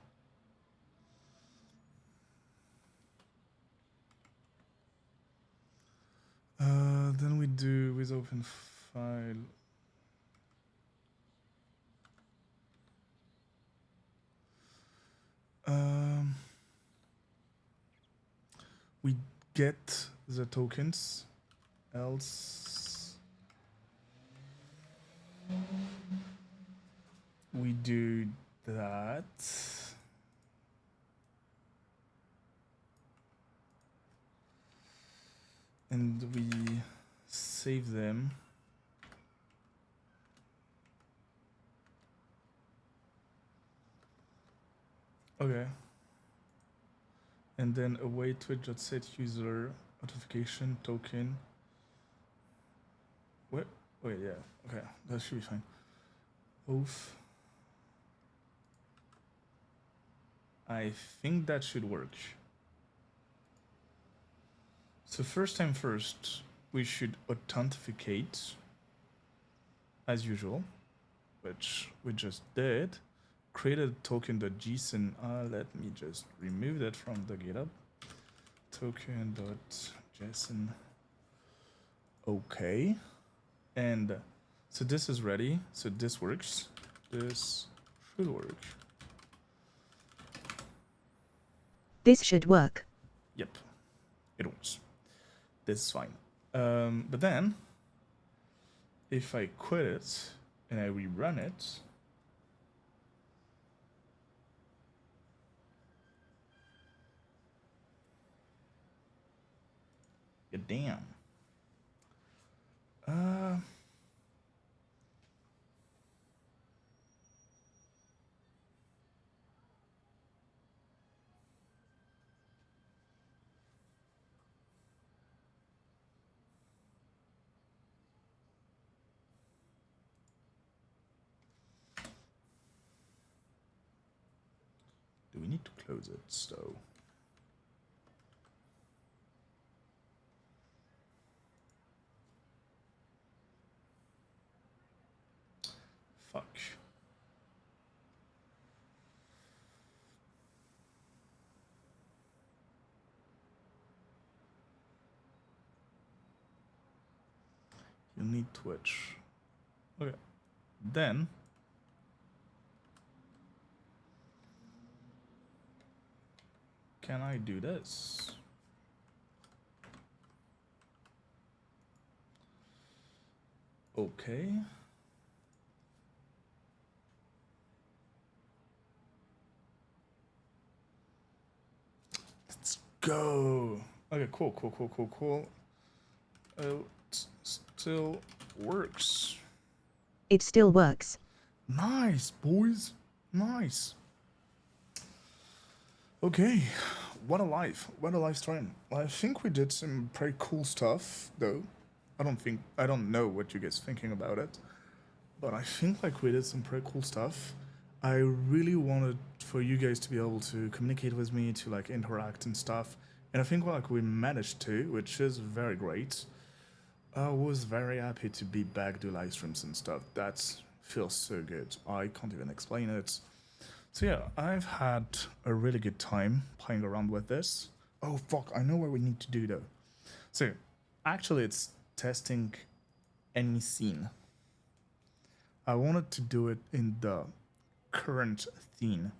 then we do with open file we get the tokens, else we do that. And we save them. Okay. And then await twitch.set user notification token. What? Wait, yeah. Okay, that should be fine. Oof. I think that should work. So first time first, we should authenticate as usual, which we just did. Create a token.json. Let me just remove that from the GitHub. Token.json. Okay. And so this is ready. So this works. This should work. This should work. Yep, it works. This is fine. But then, if I quit it and I rerun it, God damn. Uh. Do we need to close it, so? Fuck. You need Twitch. Okay. Then can I do this? Okay. Let's go. Okay, cool. Oh, it still works. It still works. Nice, boys. Nice. Okay, what a life. What a live stream. I think we did some pretty cool stuff, though. I don't know what you guys thinking about it, but I think like we did some pretty cool stuff. I really wanted for you guys to be able to communicate with me, to like interact and stuff. And I think like we managed to, which is very great. I was very happy to be back to live streams and stuff. That feels so good. I can't even explain it. So yeah, I've had a really good time playing around with this. Oh fuck, I know what we need to do though. So actually it's testing any scene. I wanted to do it in the current theme.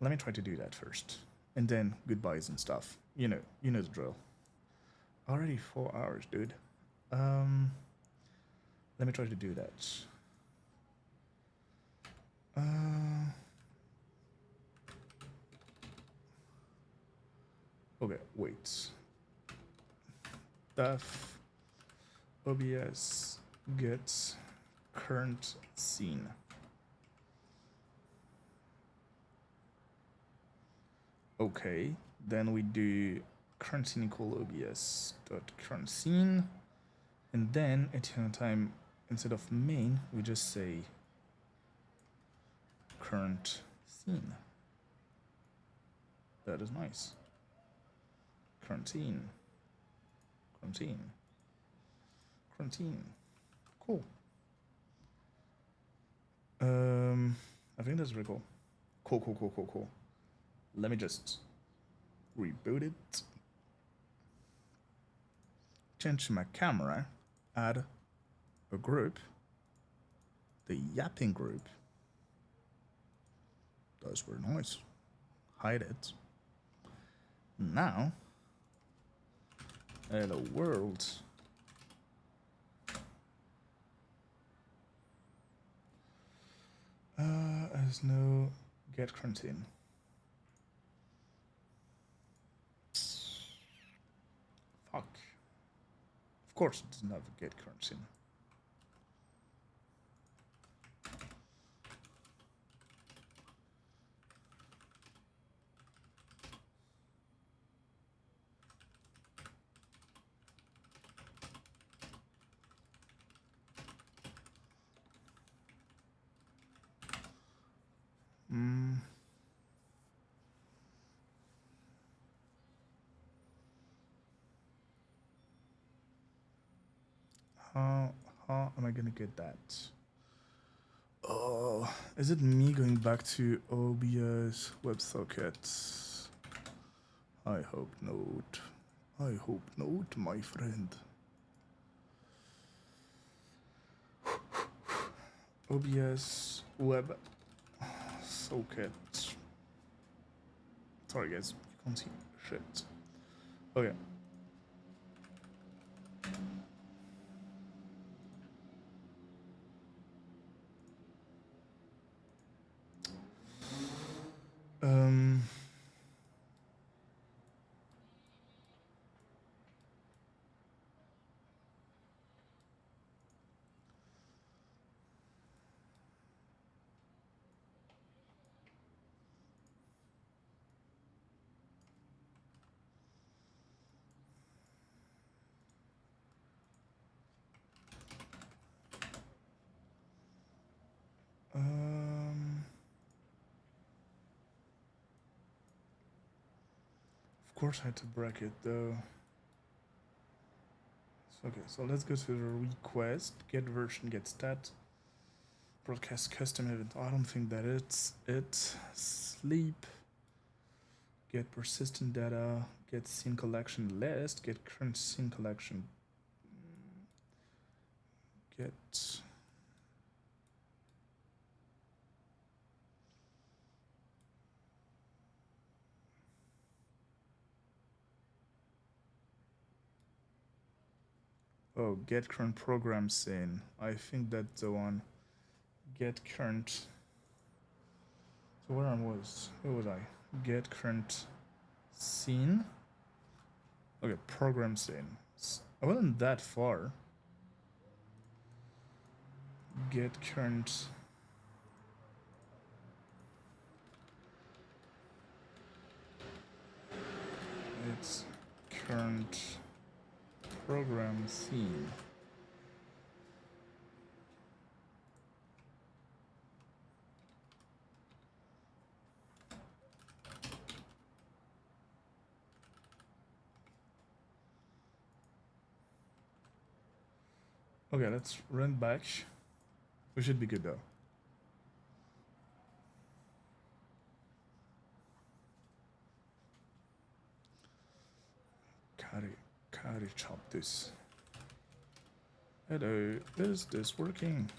Let me try to do that first. And then goodbyes and stuff. You know the drill. Already 4 hours, dude. Let me try to do that. Okay, wait. Def OBS gets current scene. Okay, then we do current scene equal OBS dot current scene, and then at the time instead of main we just say current scene. That is nice. Current scene. Cool. I think that's really cool. Cool. Let me just reboot it. Change my camera. Add a group. The yapping group. That's very nice. Hide it. Now, hello world. There's no get quarantine. Fuck. Of course it doesn't have a get quarantine. How am I gonna get that? Oh, is it me going back to OBS WebSockets? I hope not. I hope not, my friend. OBS web socket. Sorry guys, you can't see shit. Okay. course I had to break it though. Okay, so let's go to the request, get version, get stat, broadcast custom event. I don't think that it's it. Sleep, get persistent data, get scene collection list, get current scene collection, get oh, get current program scene. I think that's the one. Get current. So where was I? Get current scene. Okay, program scene. I wasn't that far. Get current. It's current program scene. Okay, let's run back. We should be good though. Carry chop this. Hello, is this working?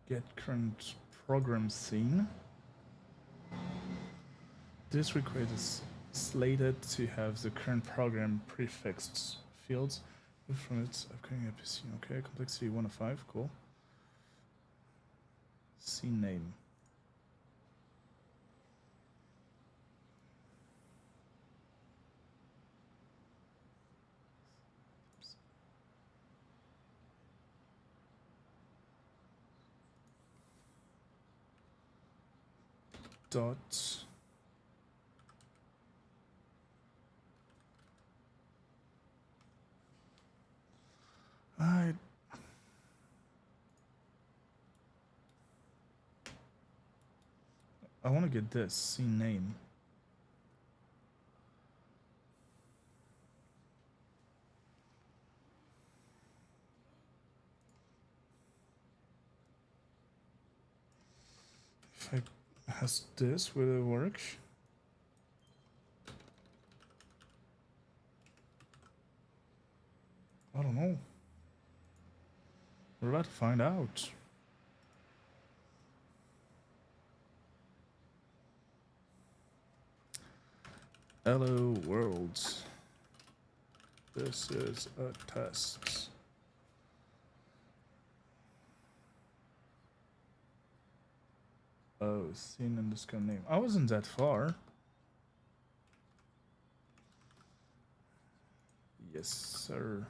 Get current program scene. This request is slated to have the current program prefixed fields from its upcoming episode. Okay, complexity 1 of 5, cool. Scene name. Dot. I want to get this scene name. If I has this, will it work? I don't know. We're about to find out. Hello worlds. This is a test. Oh, scene and this kind of name. I wasn't that far. Yes, sir.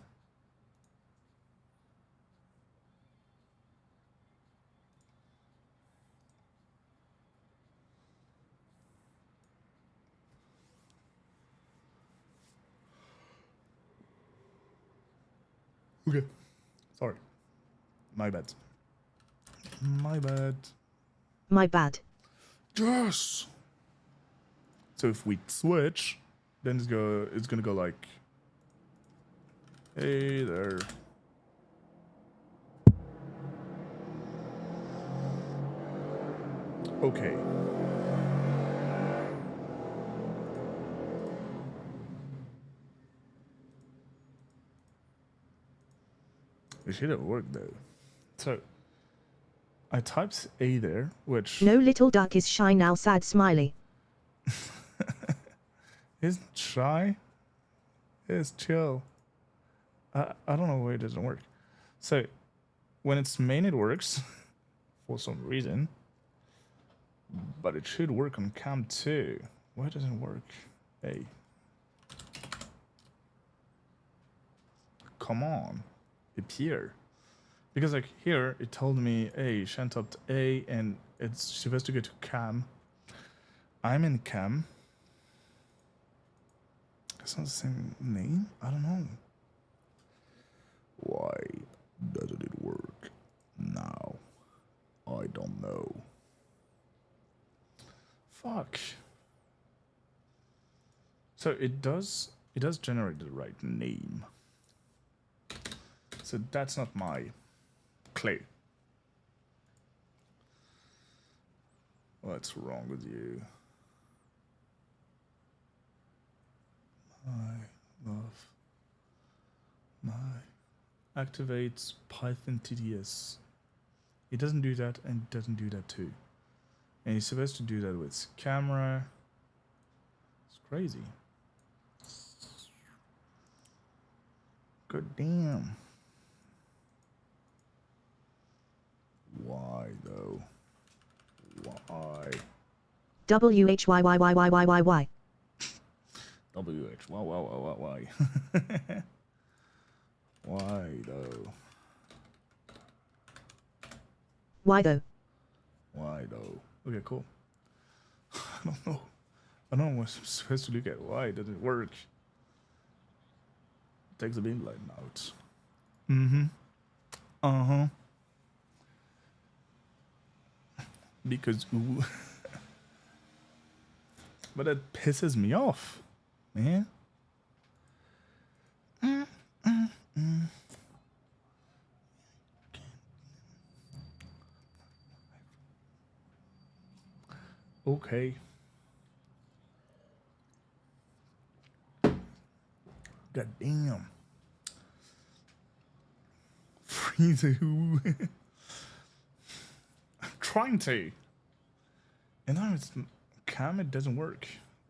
Okay. Sorry. My bad. My bad. My bad. Yes. So if we switch, then it's gonna go like, hey there. Okay. It should have worked though. So I typed A there, which No little duck is shy now, sad smiley. isn't shy. It's chill. I don't know why it doesn't work. So when it's main, it works for some reason, but it should work on cam too. Why doesn't it work? Hey, come on, appear. Because like here, it told me, hey, Shan tapped A and it's supposed to go to cam. I'm in cam. It's not the same name? I don't know. Why doesn't it work now? I don't know. Fuck. So it does generate the right name. So that's not my clue. What's wrong with you? My love. My activates Python TDS. It doesn't do that and it doesn't do that too. And he's supposed to do that with camera. It's crazy. God damn. Why though? Why? WHYYYYYYY. WH. Why? Why though? Why though? Why though? Okay, cool. I don't know. I don't know what I'm supposed to look at. Why doesn't it work? Takes the beam line out. Mm-hmm. Uh-huh. Because ooh. But that pisses me off, man. Okay. God damn. Freeze who? I'm trying to. And now it's cam, it doesn't work.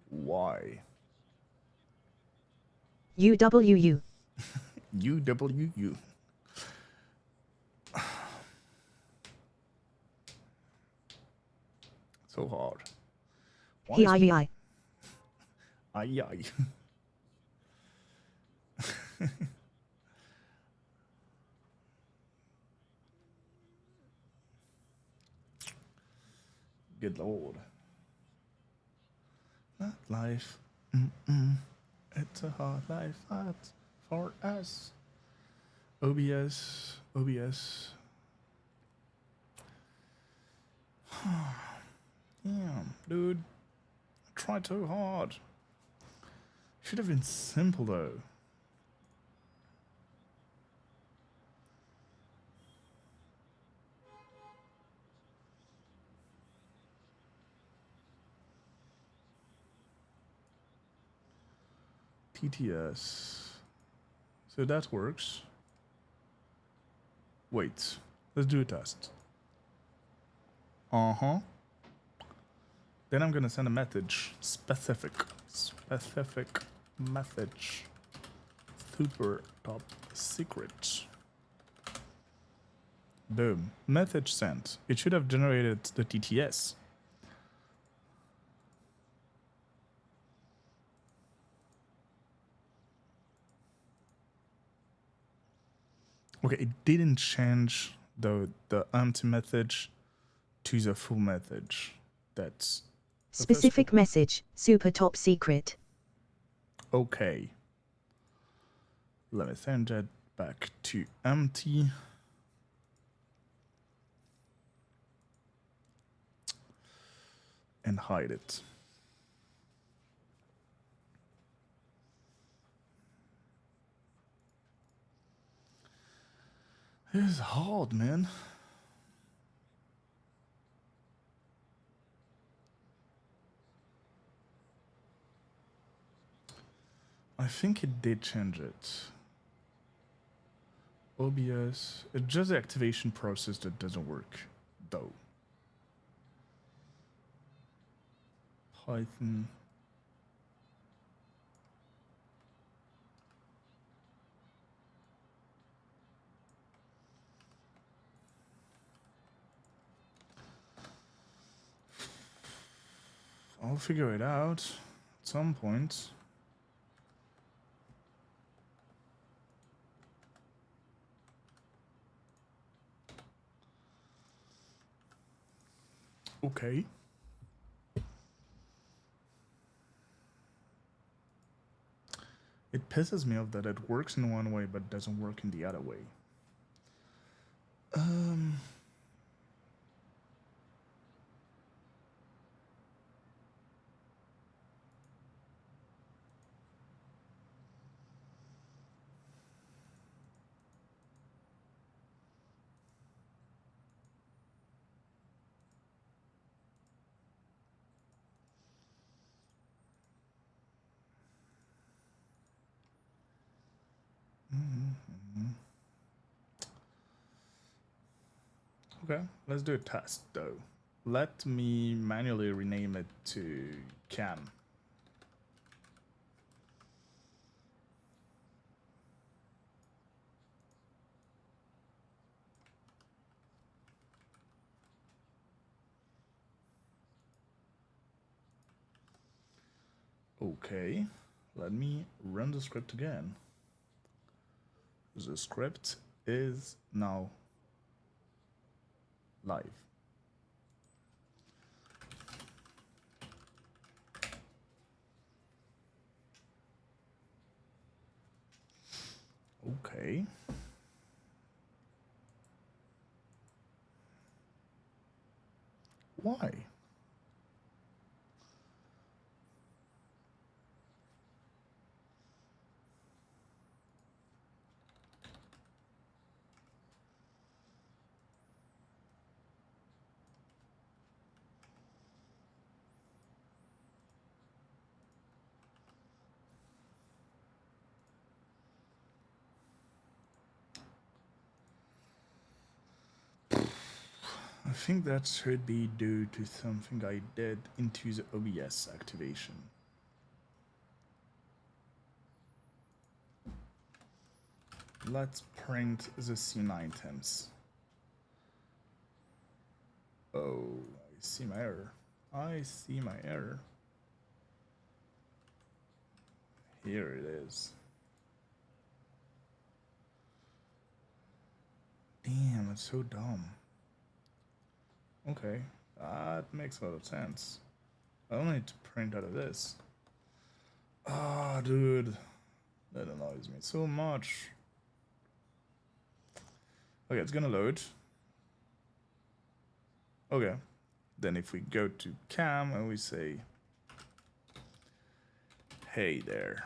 Why? UWU. UWU. So hard. Why is Hi. Ay. Good lord. That life. It's a hard life that's for us. OBS. Damn, dude. I tried too hard. Should have been simple though. TTS. So that works. Wait. Let's do a test. Uh-huh. Then I'm gonna send a message. Specific message. Super top secret. Boom. Message sent. It should have generated the TTS. Okay, it didn't change the empty message to the full message. That's Specific message, super top secret. okay. Let me send that back to empty. And hide it. This is hard, man. I think it did change it. OBS, it's just the activation process that doesn't work, though. Python. I'll figure it out at some point. Okay. It pisses me off that it works in one way but doesn't work in the other way. Okay, let's do a test though. Let me manually rename it to Cam. Okay, let me run the script again. The script is now live. Okay. Why? I think that should be due to something I did into the OBS activation. Let's print the scene items. Oh, I see my error. I see my error. Here it is. Damn, it's so dumb. Okay, that makes a lot of sense. I don't need to print out of this. Ah, dude. That annoys me so much. Okay, it's gonna load. Okay. Then if we go to cam and we say, hey there,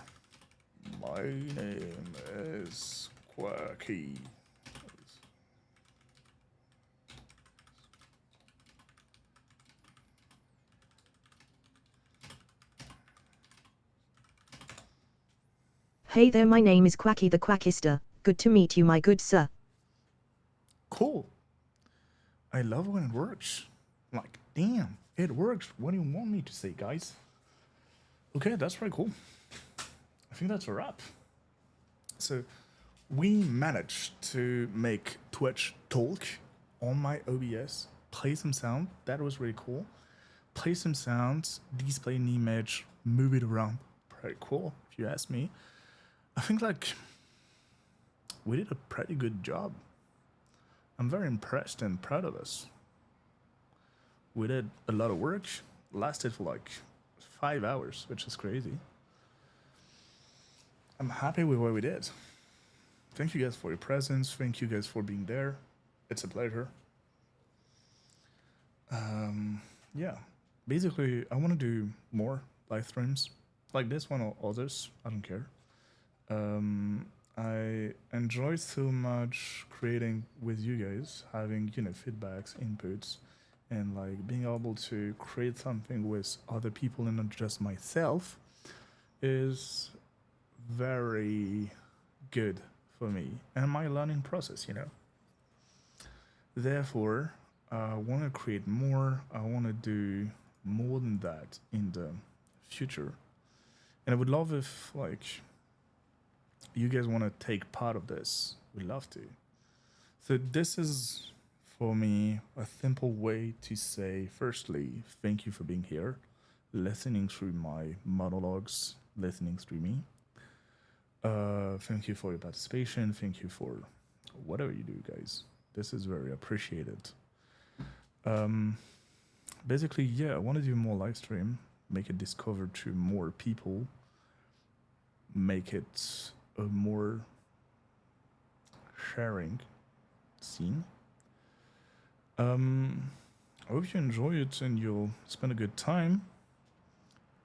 my name is Quacky. Hey there, my name is Quacky the Quackister. Good to meet you, my good sir. Cool. I love when it works. Like, damn, it works. What do you want me to say, guys? Okay, that's pretty cool. I think that's a wrap. So, we managed to make Twitch talk on my OBS, play some sound. That was really cool. Play some sounds, display an image, move it around. Pretty cool, if you ask me. I think, like, we did a pretty good job. I'm very impressed and proud of us. We did a lot of work, lasted for like 5 hours, which is crazy. I'm happy with what we did. Thank you guys for your presence. Thank you guys for being there. It's a pleasure. Yeah, basically, I want to do more live streams like this one or others. I don't care. I enjoy so much creating with you guys, having, you know, feedbacks, inputs, and like being able to create something with other people and not just myself is very good for me and my learning process, you know. Therefore, I want to create more. I want to do more than that in the future. And I would love if, like, you guys want to take part of this. We'd love to. So this is, for me, a simple way to say, firstly, thank you for being here, listening through my monologues, listening through me. Thank you for your participation. Thank you for whatever you do, guys. This is very appreciated. Basically, yeah, I want to do more live stream, make it discovered to more people, make it a more sharing scene. I hope you enjoy it and you'll spend a good time.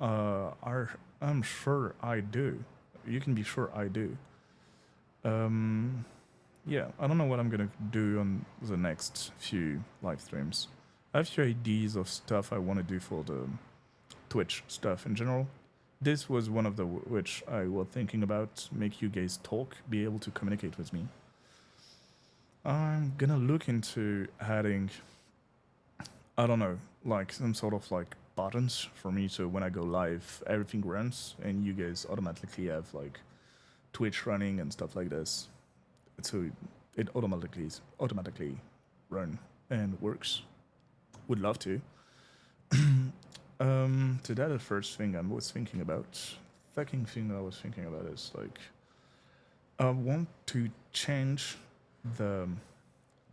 I'm sure I do. You can be sure I do. Yeah, I don't know what I'm gonna do on the next few live streams. I have a few ideas of stuff I want to do for the Twitch stuff in general. This was one of the which I was thinking about, make you guys talk, be able to communicate with me. I'm gonna look into adding, I don't know, like some sort of like buttons for me so when I go live, everything runs and you guys automatically have like Twitch running and stuff like this. So it automatically run and works. Would love to. So that the first thing I was thinking about. Second thing I was thinking about is like I want to change the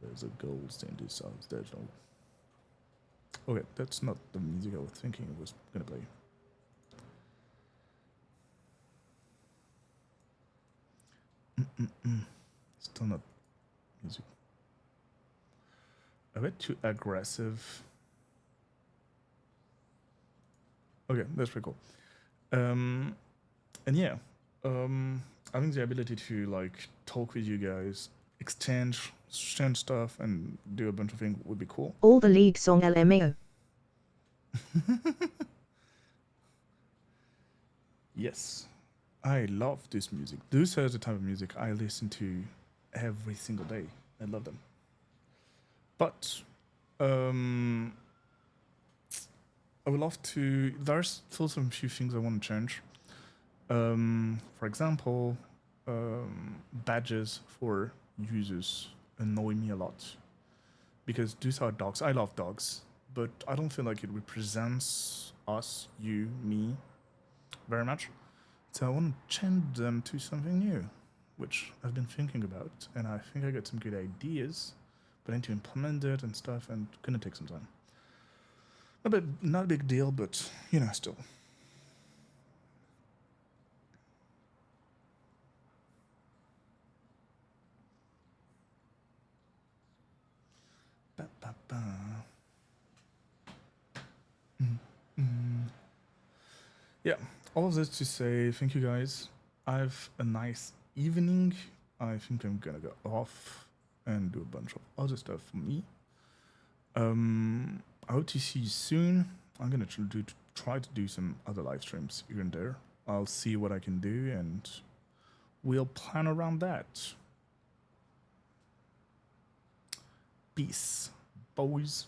there's a ghost in this house. There's no. Okay, that's not the music I was thinking it was gonna play. Still not music. A bit too aggressive. Okay, that's pretty cool. And yeah, having the ability to like talk with you guys, exchange stuff, and do a bunch of things would be cool. All the league song LMAO. Yes, I love this music. Those are the type of music I listen to every single day. I love them. But I would love to. There's still some few things I want to change. For example, badges for users annoy me a lot because these are dogs. I love dogs, but I don't feel like it represents us, you, me, very much. So I want to change them to something new, which I've been thinking about, and I think I got some good ideas, but I need to implement it and stuff, and it's gonna take some time. Not a big deal, but you know, still. Ba, ba, ba. Yeah, all of this to say thank you guys. I have a nice evening. I think I'm gonna go off and do a bunch of other stuff for me. I hope to see you soon. I'm gonna try to do some other live streams here and there. I'll see what I can do and we'll plan around that. Peace, boys.